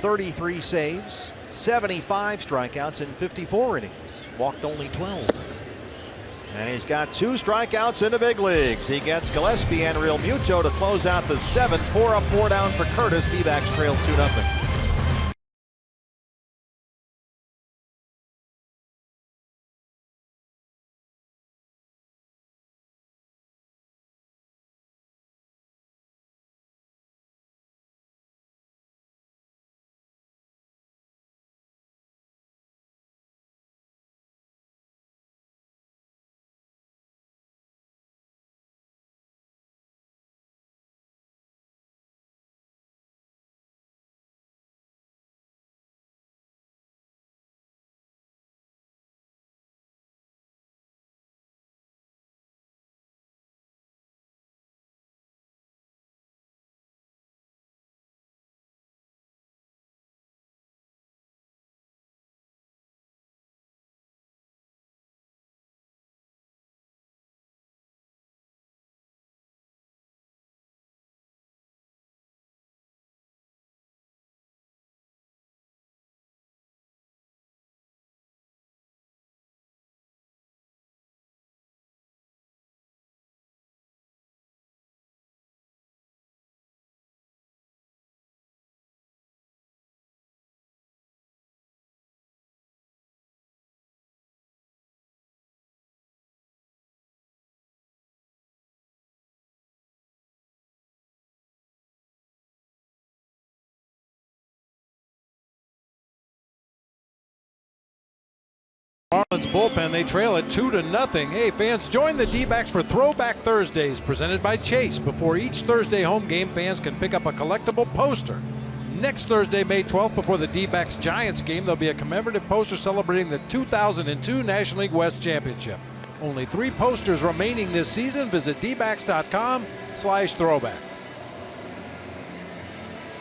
33 saves, 75 strikeouts in 54 innings. Walked only 12. And he's got 2 strikeouts in the big leagues. He gets Gillespie and Realmuto to close out the 7th. 4 up, 4 down for Curtis. D-backs trail 2-0. Bullpen, they trail it 2-0. Hey fans, join the D-backs for Throwback Thursdays presented by Chase. Before each Thursday home game, fans can pick up a collectible poster. Next Thursday, May 12th, before the D-backs Giants game, there'll be a commemorative poster celebrating the 2002 National League West Championship. Only 3 posters remaining this season. Visit dbacks.com/throwback.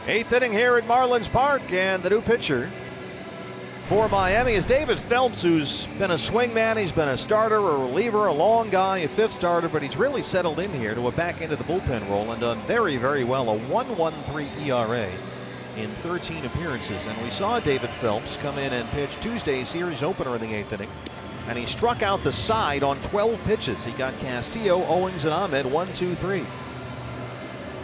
8th inning here at Marlins Park, and the new pitcher for Miami is David Phelps, who's been a swingman. He's been a starter, a reliever, a long guy, a 5th starter, but he's really settled in here to a back into the bullpen role and done very, very well. A 1.13 ERA in 13 appearances. And we saw David Phelps come in and pitch Tuesday's series opener in the 8th inning, and he struck out the side on 12 pitches. He got Castillo, Owings, and Ahmed 1-2-3.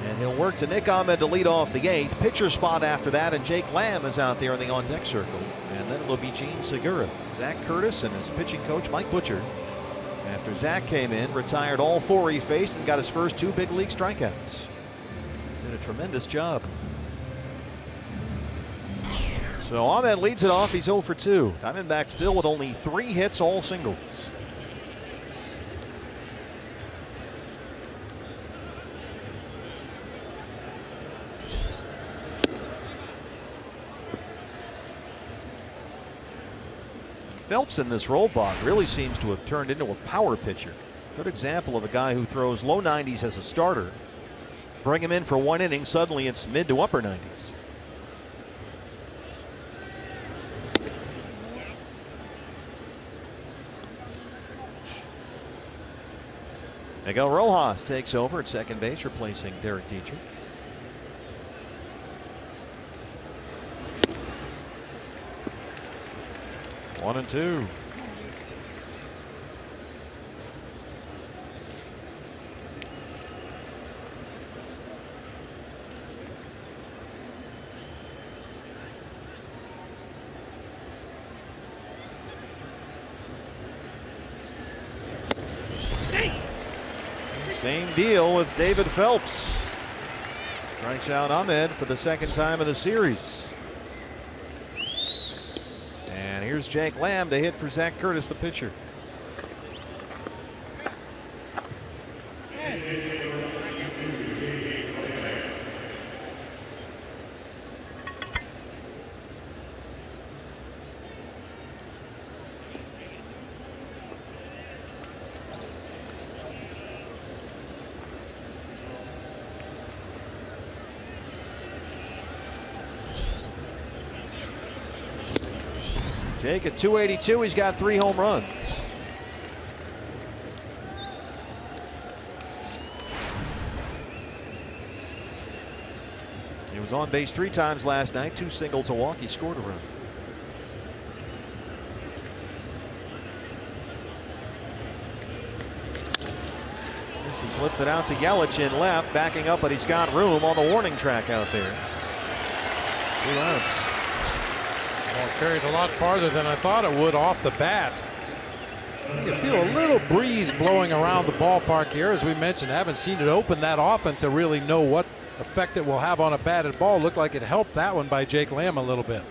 And he'll work to Nick Ahmed to lead off the 8th. Pitcher spot after that, and Jake Lamb is out there in the on-deck circle. And then it'll be Gene Segura. Zach Curtis and his pitching coach, Mike Butcher. After Zach came in, retired all 4 he faced and got his first 2 big league strikeouts. Did a tremendous job. So Ahmed leads it off. He's 0 for 2. Diamondbacks still with only 3 hits, all singles. Phelps in this role, Bob, really seems to have turned into a power pitcher. Good example of a guy who throws low 90s as a starter. Bring him in for 1 inning, suddenly it's mid to upper 90s. Miguel Rojas takes over at second base, replacing Derek Dietrich. One and 2. Same deal with David Phelps. Strikes out Ahmed for the 2nd time of the series. And here's Jake Lamb to hit for Zach Curtis, the pitcher. Jake at 282, he's got 3 home runs. He was on base 3 times last night, 2 singles, a walk. He scored a run. This is lifted out to Yelich in left, backing up, but he's got room on the warning track out there. 2 outs. Well, carried a lot farther than I thought it would off the bat. You feel a little breeze blowing around the ballpark here. As we mentioned, haven't seen it open that often to really know what effect it will have on a batted ball. Looked like it helped that one by Jake Lamb a little bit.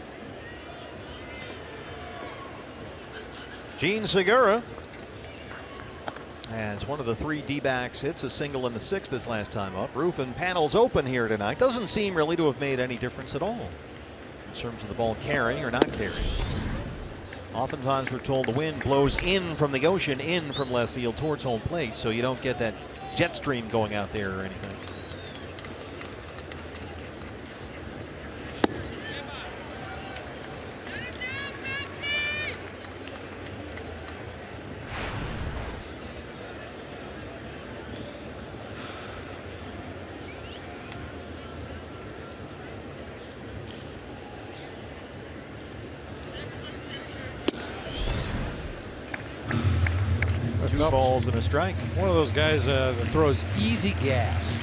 Gene Segura as one of the 3 D-backs hits a single in the 6th his last time up. Roof and panels open here tonight. Doesn't seem really to have made any difference at all in terms of the ball carrying or not carrying. Oftentimes we're told the wind blows in from the ocean, in from left field towards home plate, so you don't get that jet stream going out there or anything. Balls and a strike. One of those guys that throws easy gas.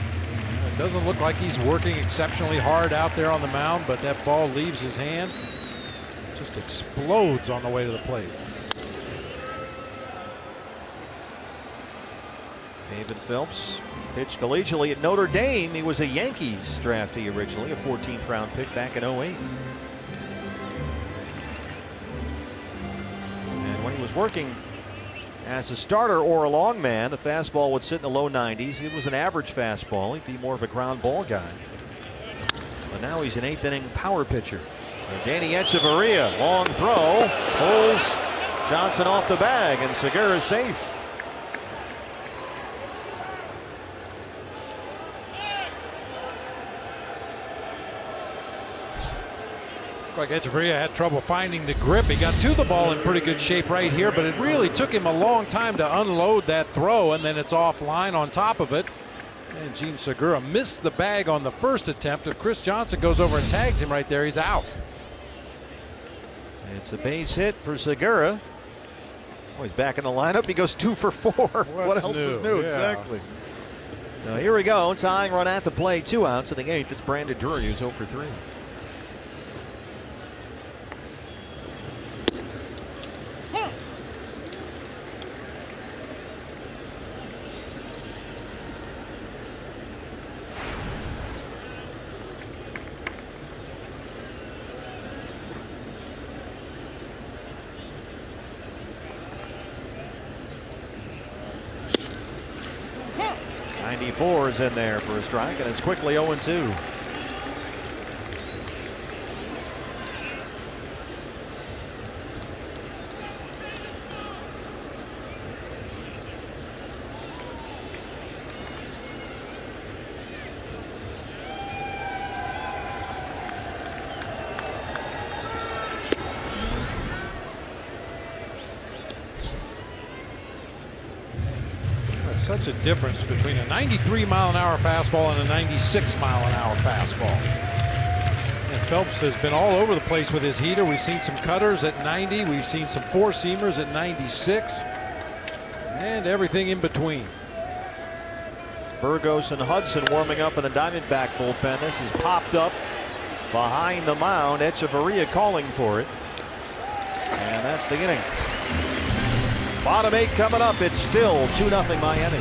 It doesn't look like he's working exceptionally hard out there on the mound, but that ball leaves his hand. Just explodes on the way to the plate. David Phelps pitched collegiately at Notre Dame. He was a Yankees draftee originally, a 14th round pick back in 08. And when he was was working as a starter or a long man. The fastball would sit in the low 90s. It was an average fastball. He'd be more of a ground ball guy. But now he's an 8th inning power pitcher. Danny Echeverria, long throw, pulls Johnson off the bag, and Segura is safe. Like Echeverria had trouble finding the grip. He got to the ball in pretty good shape right here, but it really took him a long time to unload that throw, and then it's offline on top of it. And Gene Segura missed the bag on the first attempt. If Chris Johnson goes over and tags him right there, he's out. It's a base hit for Segura. Oh, he's back in the lineup. He goes 2 for 4. What else is new? Yeah. Exactly. So here we go. Tying run at the plate. 2 outs in the 8th. It's Brandon Drury, who's 0 for 3. Is in there for a strike, and it's quickly 0-2. Such a difference between a 93-mile-an-hour fastball and a 96-mile-an-hour fastball. And Phelps has been all over the place with his heater. We've seen some cutters at 90. We've seen some 4-seamers at 96. And everything in between. Burgos and Hudson warming up in the Diamondback bullpen. This is popped up behind the mound. Echeverria calling for it. And that's the inning. Bottom 8 coming up. It's still 2-0 Miami.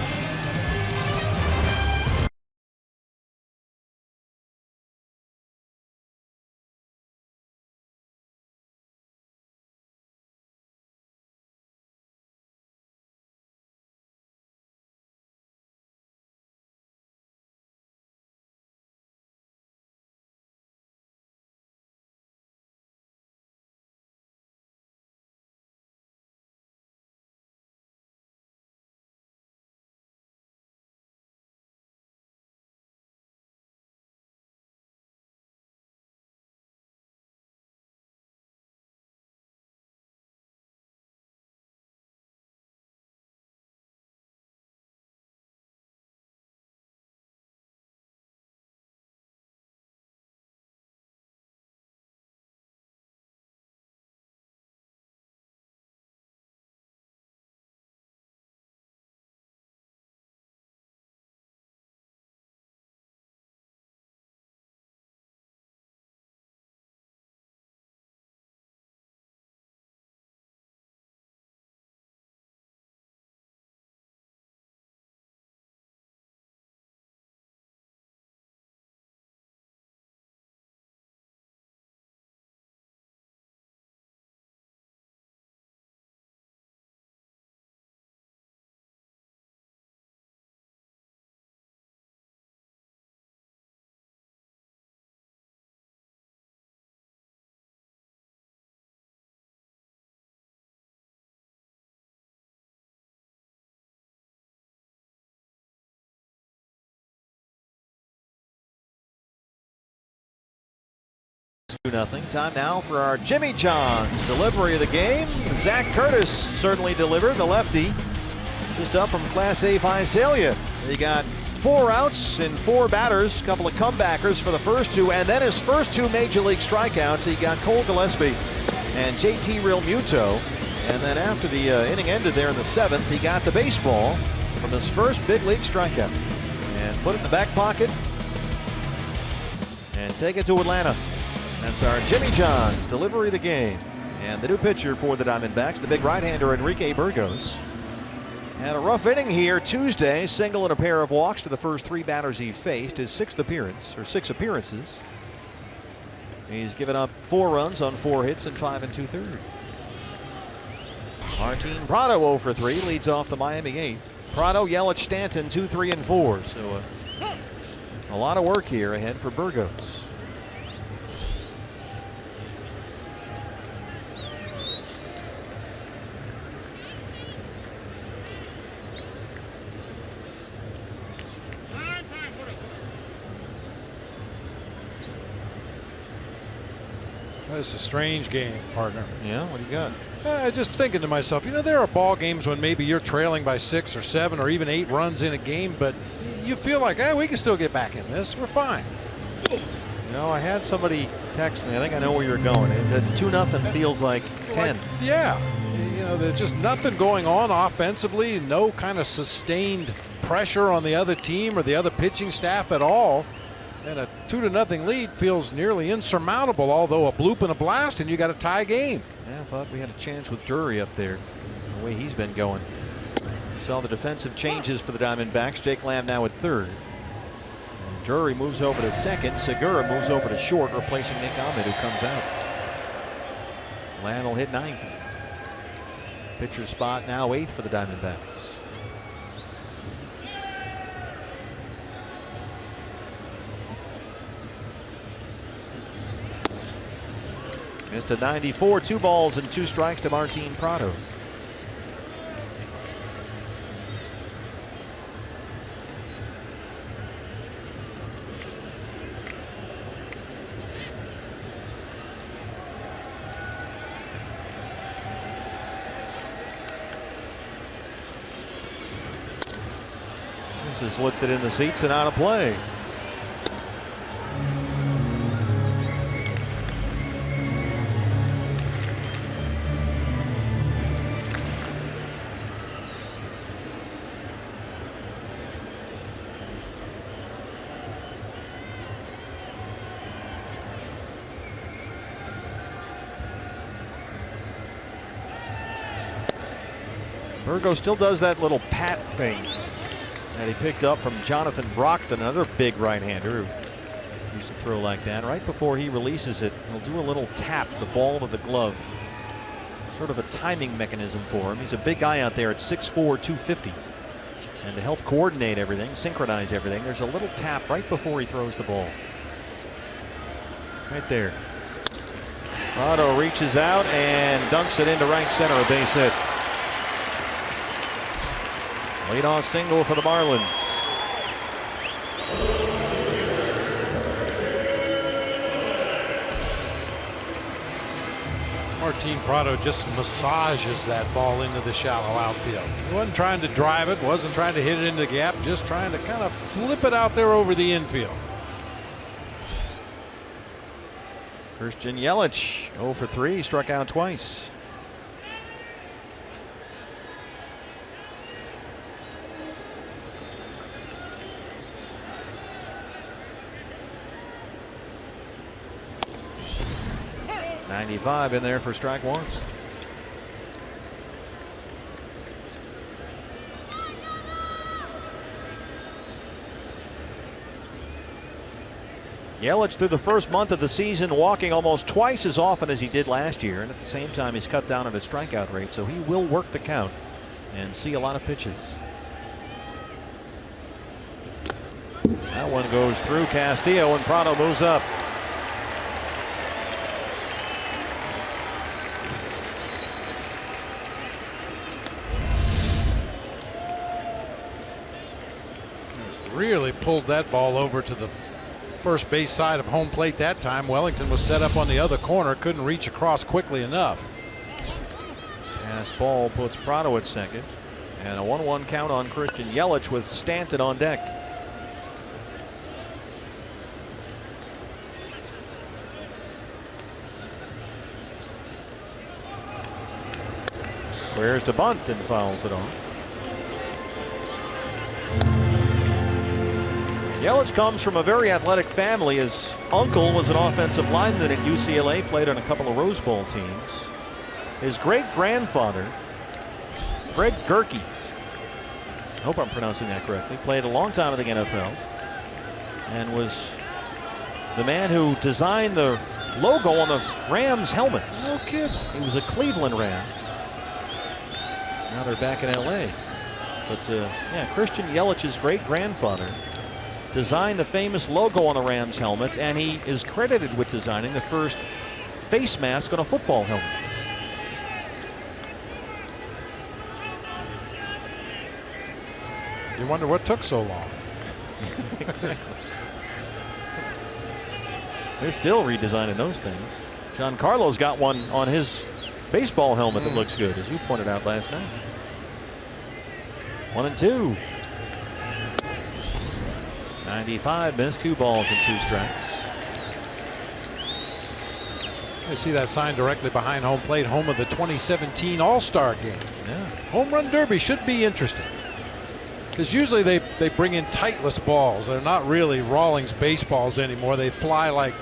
Nothing. Time now for our Jimmy John's delivery of the game. Zach Curtis certainly delivered. The lefty just up from Class A Visalia. He got 4 outs and 4 batters, a couple of comebackers for the first 2, and then his first 2 major league strikeouts. He got Cole Gillespie and JT Realmuto. And then after the inning ended there in the 7th, he got the baseball from his first big league strikeout and put it in the back pocket and take it to Atlanta. That's our Jimmy John's delivery of the game. And the new pitcher for the Diamondbacks, the big right-hander Enrique Burgos, had a rough inning here Tuesday. Single and a pair of walks to the first 3 batters he faced. His 6th appearance, or 6 appearances. He's given up 4 runs on 4 hits and 5 2/3. Martin Prado 0 for 3 leads off the Miami 8th. Prado, Yelich, Stanton 2, 3, and 4. So a lot of work here ahead for Burgos. It's a strange game, partner. Yeah, what do you got? Just thinking to myself, you know, there are ball games when maybe you're trailing by 6 or 7 or even 8 runs in a game, but you feel like, hey, we can still get back in this. We're fine. You know, I had somebody text me. I think I know where you're going. 2-0 feels like 10. Yeah. You know, there's just nothing going on offensively. No kind of sustained pressure on the other team or the other pitching staff at all. And a 2-0 lead feels nearly insurmountable, although a bloop and a blast, and you got a tie game. Yeah, I thought we had a chance with Drury up there, the way he's been going. We saw the defensive changes for the Diamondbacks. Jake Lamb now at third. And Drury moves over to second. Segura moves over to short, replacing Nick Ahmed, who comes out. Lamb will hit 9th. Pitcher spot now 8th for the Diamondbacks. Missed a 94, 2 balls and 2 strikes to Martin Prado. This is lifted in the seats and out of play. Burgo still does that little pat thing that he picked up from Jonathan Brockton, another big right-hander who used to throw like that. Right before he releases it, he'll do a little tap, the ball to the glove. Sort of a timing mechanism for him. He's a big guy out there at 6'4", 250. And to help coordinate everything, synchronize everything, there's a little tap right before he throws the ball. Right there. Prado reaches out and dunks it into right center, a base hit. Leadoff single for the Marlins. Martin Prado just massages that ball into the shallow outfield. He wasn't trying to drive it, wasn't trying to hit it into the gap, just trying to kind of flip it out there over the infield. Christian Yelich 0 for 3, struck out twice. .95 in there for strike 1. Yelich through the first month of the season walking almost twice as often as he did last year, and at the same time he's cut down on his strikeout rate, so he will work the count and see a lot of pitches. That one goes through Castillo, and Prado moves up. Really pulled that ball over to the first base side of home plate that time. Wellington was set up on the other corner, couldn't reach across quickly enough. Pass ball puts Prado at second, and a 1-1 count on Christian Yelich with Stanton on deck. Squares to bunt and fouls it on. Yelich comes from a very athletic family. His uncle was an offensive lineman at UCLA, played on a couple of Rose Bowl teams. His great-grandfather, Fred Gerke, I hope I'm pronouncing that correctly, played a long time in the NFL and was the man who designed the logo on the Rams helmets. No kidding. He was a Cleveland Ram. Now they're back in LA. But yeah, Christian Yelich's great-grandfather designed the famous logo on the Rams helmets, and he is credited with designing the first face mask on a football helmet. You wonder what took so long. Exactly. They're still redesigning those things. Giancarlo's got one on his baseball helmet that looks good, as you pointed out last night. 1-2. 95 missed, 2 balls and 2 strikes. You see that sign directly behind home plate, home of the 2017 All-Star game. Yeah. Home run derby should be interesting, because usually they bring in tightless balls. They're not really Rawlings baseballs anymore. They fly like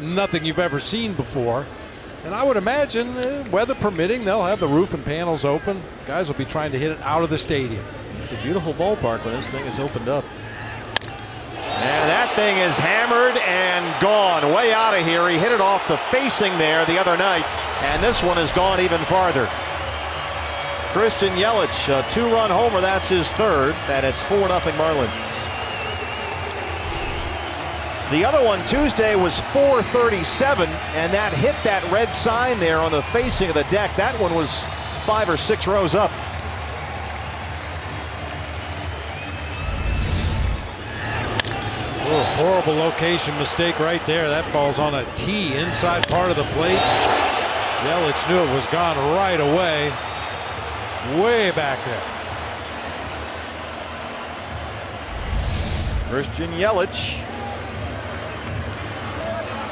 nothing you've ever seen before. And I would imagine, weather permitting, they'll have the roof and panels open. Guys will be trying to hit it out of the stadium. It's a beautiful ballpark when this thing is opened up. And that thing is hammered and gone. Way out of here. He hit it off the facing there the other night. And this one has gone even farther. Christian Yelich, a 2-run homer. That's his 3rd. And it's 4-0 Marlins. The other one Tuesday was 437, and that hit that red sign there on the facing of the deck. That one was 5 or 6 rows up. Oh, horrible location mistake right there. That ball's on a tee inside part of the plate. Yelich knew it was gone right away. Way back there. Christian Yelich.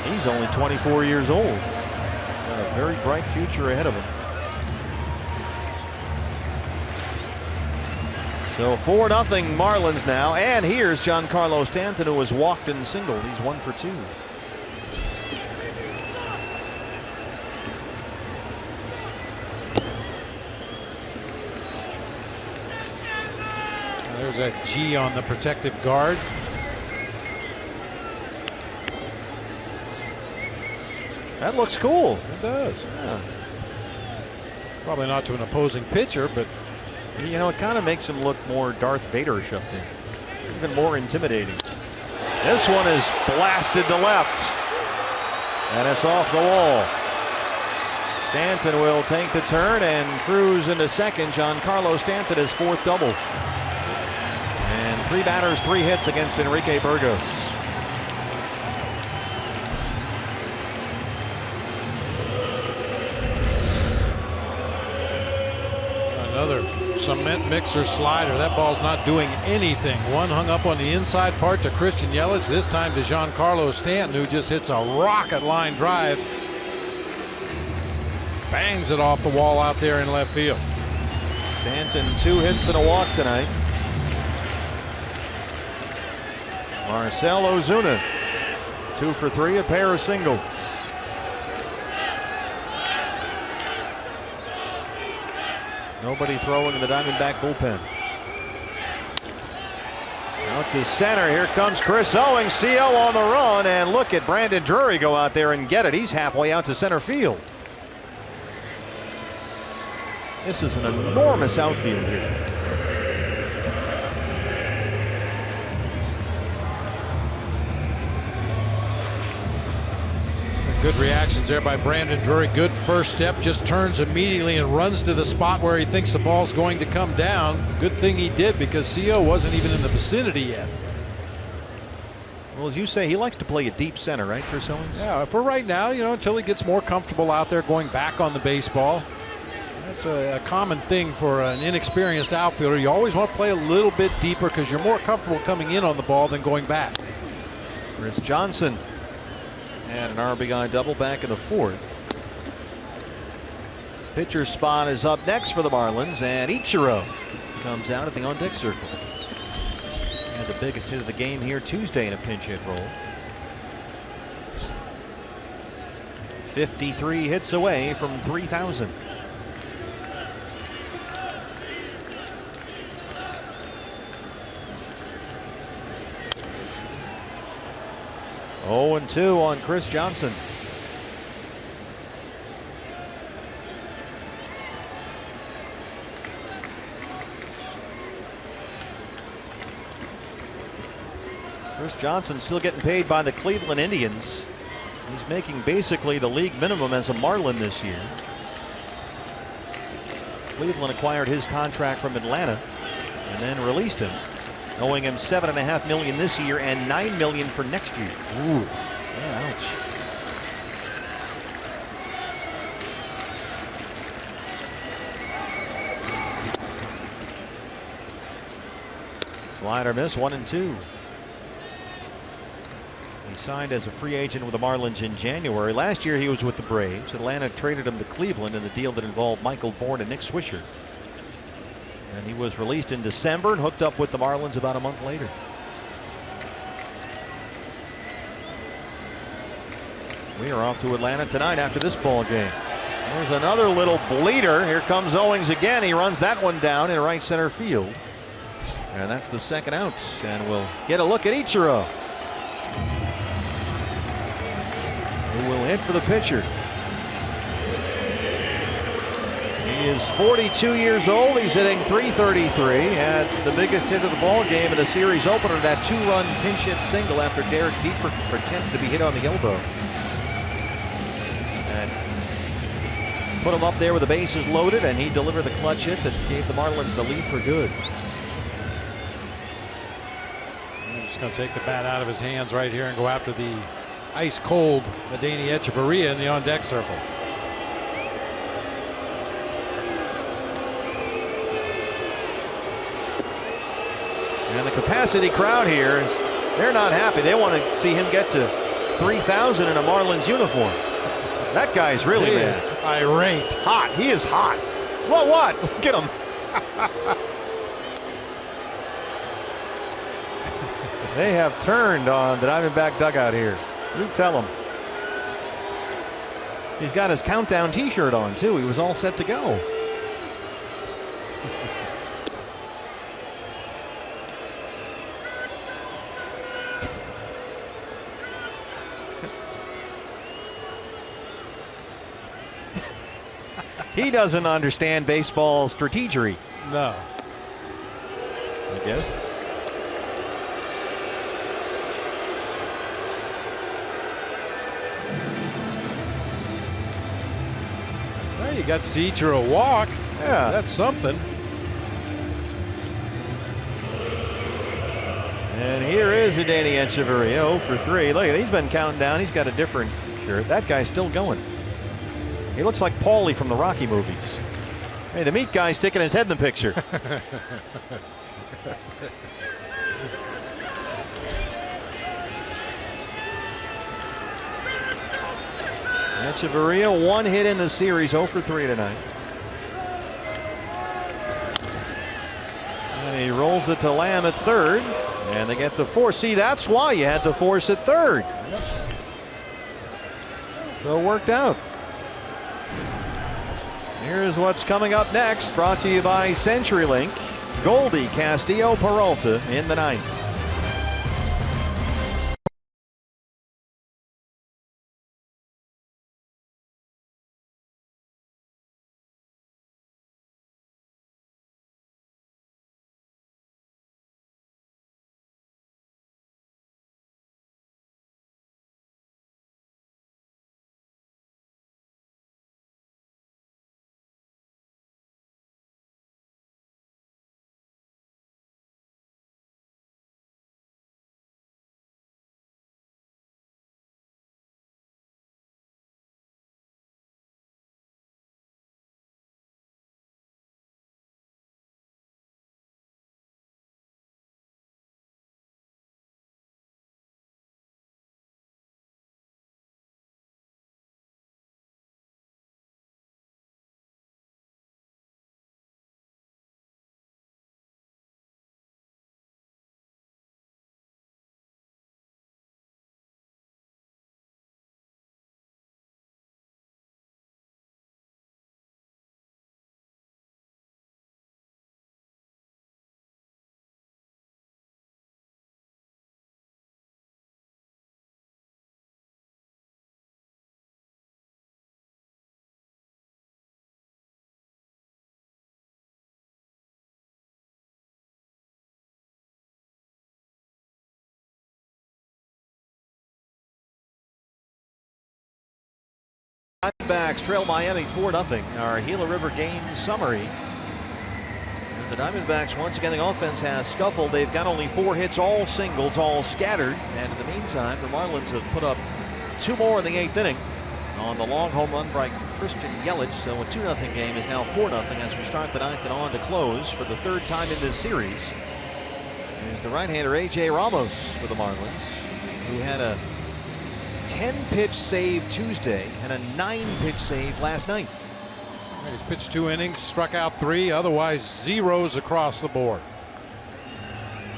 He's only 24 years old. Got a very bright future ahead of him. So 4-0 Marlins now. And here's Giancarlo Stanton, who was walked and singled. He's 1 for 2. There's that G on the protective guard. That looks cool. It does. Yeah. Probably not to an opposing pitcher, but you know, it kind of makes him look more Darth Vader-ish up there. It's even more intimidating. This one is blasted to left. And it's off the wall. Stanton will take the turn and cruise into second. Giancarlo Stanton, his 4th double. And 3 batters, 3 hits against Enrique Burgos. another cement mixer slider. That ball's not doing anything. One hung up on the inside part to Christian Yelich. This time to Giancarlo Stanton, who just hits a rocket line drive. Bangs it off the wall out there in left field. Stanton 2 hits and a walk tonight. Marcell Ozuna 2 for 3, a pair of singles. Nobody throwing in the Diamondback bullpen. Out to center. Here comes Chris Owings. CO on the run, and look at Brandon Drury go out there and get it. He's halfway out to center field. This is an enormous outfield here. Good reactions there by Brandon Drury. Good first step. Just turns immediately and runs to the spot where he thinks the ball's going to come down. Good thing he did, because CO wasn't even in the vicinity yet. Well, as you say, he likes to play a deep center, right, Chris Owings? Yeah, for right now, you know, until he gets more comfortable out there going back on the baseball. That's a common thing for an inexperienced outfielder. You always want to play a little bit deeper because you're more comfortable coming in on the ball than going back. Chris Johnson and an RBI double back in the 4th. Pitcher spot is up next for the Marlins, and Ichiro comes out at the on-deck circle. And the biggest hit of the game here Tuesday in a pinch hit roll. 53 hits away from 3,000. Oh, and 2 on Chris Johnson. Chris Johnson still getting paid by the Cleveland Indians. He's making basically the league minimum as a Marlin this year. Cleveland acquired his contract from Atlanta and then released him, owing him $7.5 million this year and $9 million for next year. Ooh. Yeah, ouch. Slider miss, 1-2. He signed as a free agent with the Marlins in January. Last year he was with the Braves. Atlanta traded him to Cleveland in the deal that involved Michael Bourne and Nick Swisher. And he was released in December and hooked up with the Marlins about a month later. We are off to Atlanta tonight after this ball game. There's another little bleeder. Here comes Owings again. He runs that one down in right center field. And that's the second out. And we'll get a look at Ichiro, who will hit for the pitcher. He is 42 years old. He's hitting .333. Had the biggest hit of the ball game in the series opener, that two-run pinch hit single after Derek Dietrich pretended to be hit on the elbow. And put him up there with the bases loaded, and he delivered the clutch hit that gave the Marlins the lead for good. He's just going to take the bat out of his hands right here and go after the ice-cold Adeiny Echeverria in the on-deck circle. And the capacity crowd here, they're not happy. They want to see him get to 3,000 in a Marlins uniform. That guy's really mad. Is irate. Hot. He is hot. What? Look at him. They have turned on the Diamondback dugout here. You tell him. He's got his countdown t-shirt on too. He was all set to go. He doesn't understand baseball strategery. No. I guess. Well, you got to see Ichiro walk. Yeah. That's something. And here is Adeiny Echeverria, 0 for 3. Look, he's been counting down. He's got a different shirt. That guy's still going. He looks like Paulie from the Rocky movies. Hey, the meat guy's sticking his head in the picture. Echeverria, one hit in the series, 0 for 3 tonight. And he rolls it to Lamb at third. And they get the force. See, that's why you had the force at third. So it worked out. Here's what's coming up next, brought to you by CenturyLink. Goldie Castillo Peralta in the ninth. Diamondbacks trail Miami 4-0. Our Gila River game summary. The Diamondbacks, once again, the offense has scuffled. They've got only 4 hits, all singles, all scattered. And in the meantime, the Marlins have put up 2 more in the 8th inning on the long home run by Christian Yelich. So a 2-0 game is now 4-0 as we start the 9th and on to close for the 3rd time in this series. Is the right-hander A.J. Ramos for the Marlins, who had a 10-pitch save Tuesday and a 9-pitch save last night. He's pitched 2 innings, struck out 3, otherwise zeros across the board.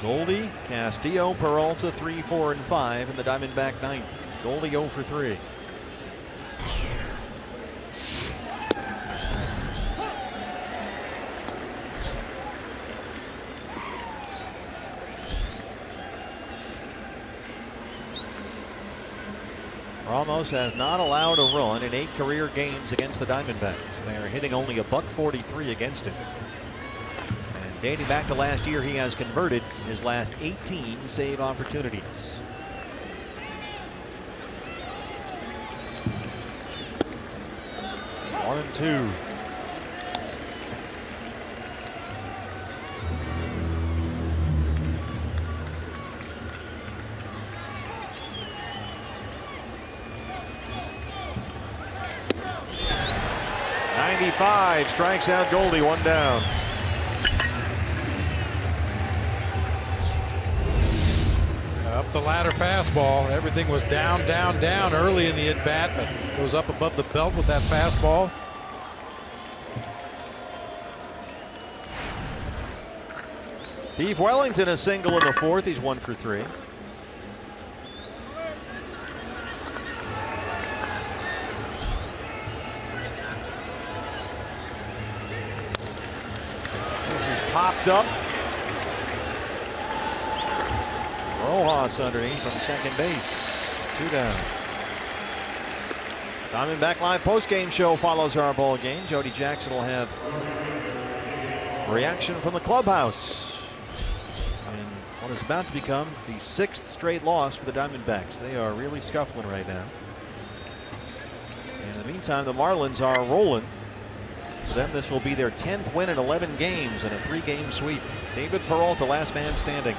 Goldie, Castillo, Peralta 3, 4, and 5 in the Diamondback 9th. Goldie 0 for 3. Ramos has not allowed a run in 8 career games against the Diamondbacks. They are hitting only a .143 against him. And dating back to last year, he has converted his last 18 save opportunities. One and two. Strikes out Goldie, 1 down. Up the ladder fastball. Everything was down, down, down early in the at-bat, but goes up above the belt with that fastball. Steve Wellington a single in the 4th. He's 1 for 3. Popped up. Rojas underneath from second base. 2 down. Diamondback Live postgame show follows our ball game. Jody Jackson will have reaction from the clubhouse. And what is about to become the 6th straight loss for the Diamondbacks. They are really scuffling right now. In the meantime, the Marlins are rolling. For them, this will be their 10th win in 11 games and a 3-game sweep. David Peralta, last man standing.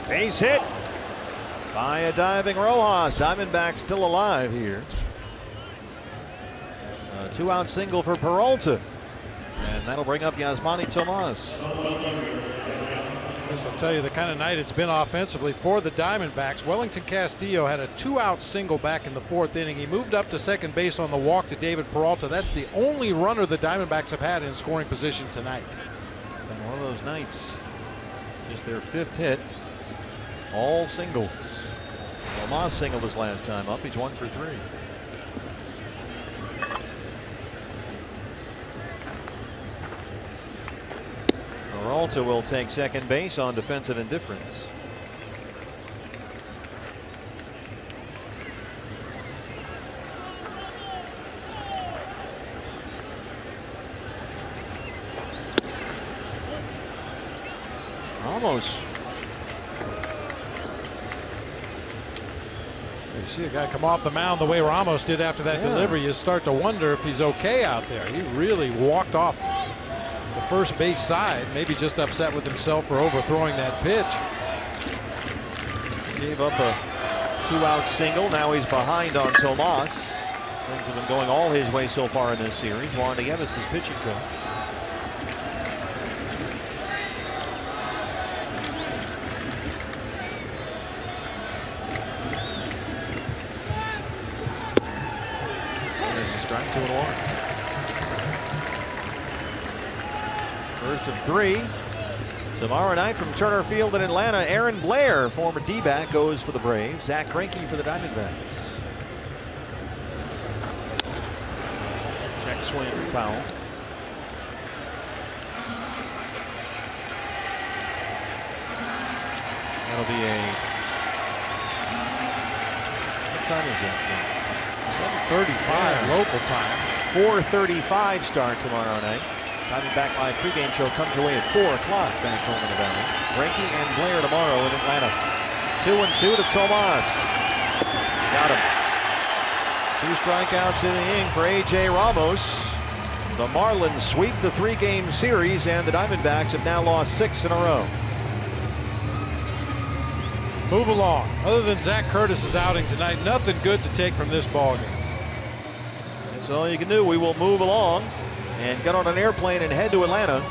Base hit by a diving Rojas. Diamondbacks still alive here. A 2-out single for Peralta. And that'll bring up Yasmani Tomas. This will tell you the kind of night it's been offensively for the Diamondbacks. Wellington Castillo had a 2-out single back in the 4th inning. He moved up to second base on the walk to David Peralta. That's the only runner the Diamondbacks have had in scoring position tonight. And one of those nights, just their 5th hit. All singles. Tomas singled his last time up. He's 1 for 3. Peralta will take second base on defensive indifference. Almost. You see a guy come off the mound the way Ramos did after that delivery, you start to wonder if he's okay out there. He really walked off the first base side, maybe just upset with himself for overthrowing that pitch. Gave up a 2-out single. Now he's behind on Tomas. Things have been going all his way so far in this series. Juan Nieves is pitching coach. Strike 2 and 1. First of 3. Tomorrow night from Turner Field in Atlanta, Aaron Blair, former D-back, goes for the Braves. Zach Greinke for the Diamondbacks. Check swing, foul. That'll be a... What time is that? 7:35 local time. 4:35 start tomorrow night. Diamondback Live pregame show comes away at 4 o'clock back home in the Valley. Greinke and Blair tomorrow in Atlanta. 2-2 to Tomas. Got him. 2 strikeouts in the inning for A.J. Ramos. The Marlins sweep the 3-game series, and the Diamondbacks have now lost 6 in a row. Move along. Other than Zach Curtis's outing tonight, nothing good to take from this ball game. That's all you can do. We will move along and get on an airplane and head to Atlanta.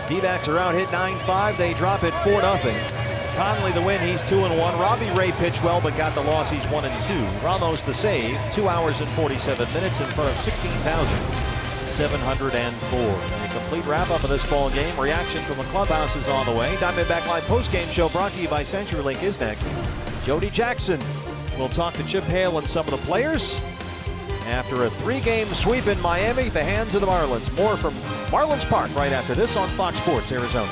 D-backs are out, hit 9-5. They drop it 4-0. Conley the win, he's 2-1. Robbie Ray pitched well, but got the loss, he's 1-2. Ramos the save, 2 hours and 47 minutes in front of 16,704. A complete wrap-up of this ball game. Reaction from the clubhouse is on the way. Diamondback Live postgame show brought to you by CenturyLink is next. Jody Jackson will talk to Chip Hale and some of the players after a 3-game sweep in Miami at the hands of the Marlins. More from Marlins Park right after this on Fox Sports Arizona.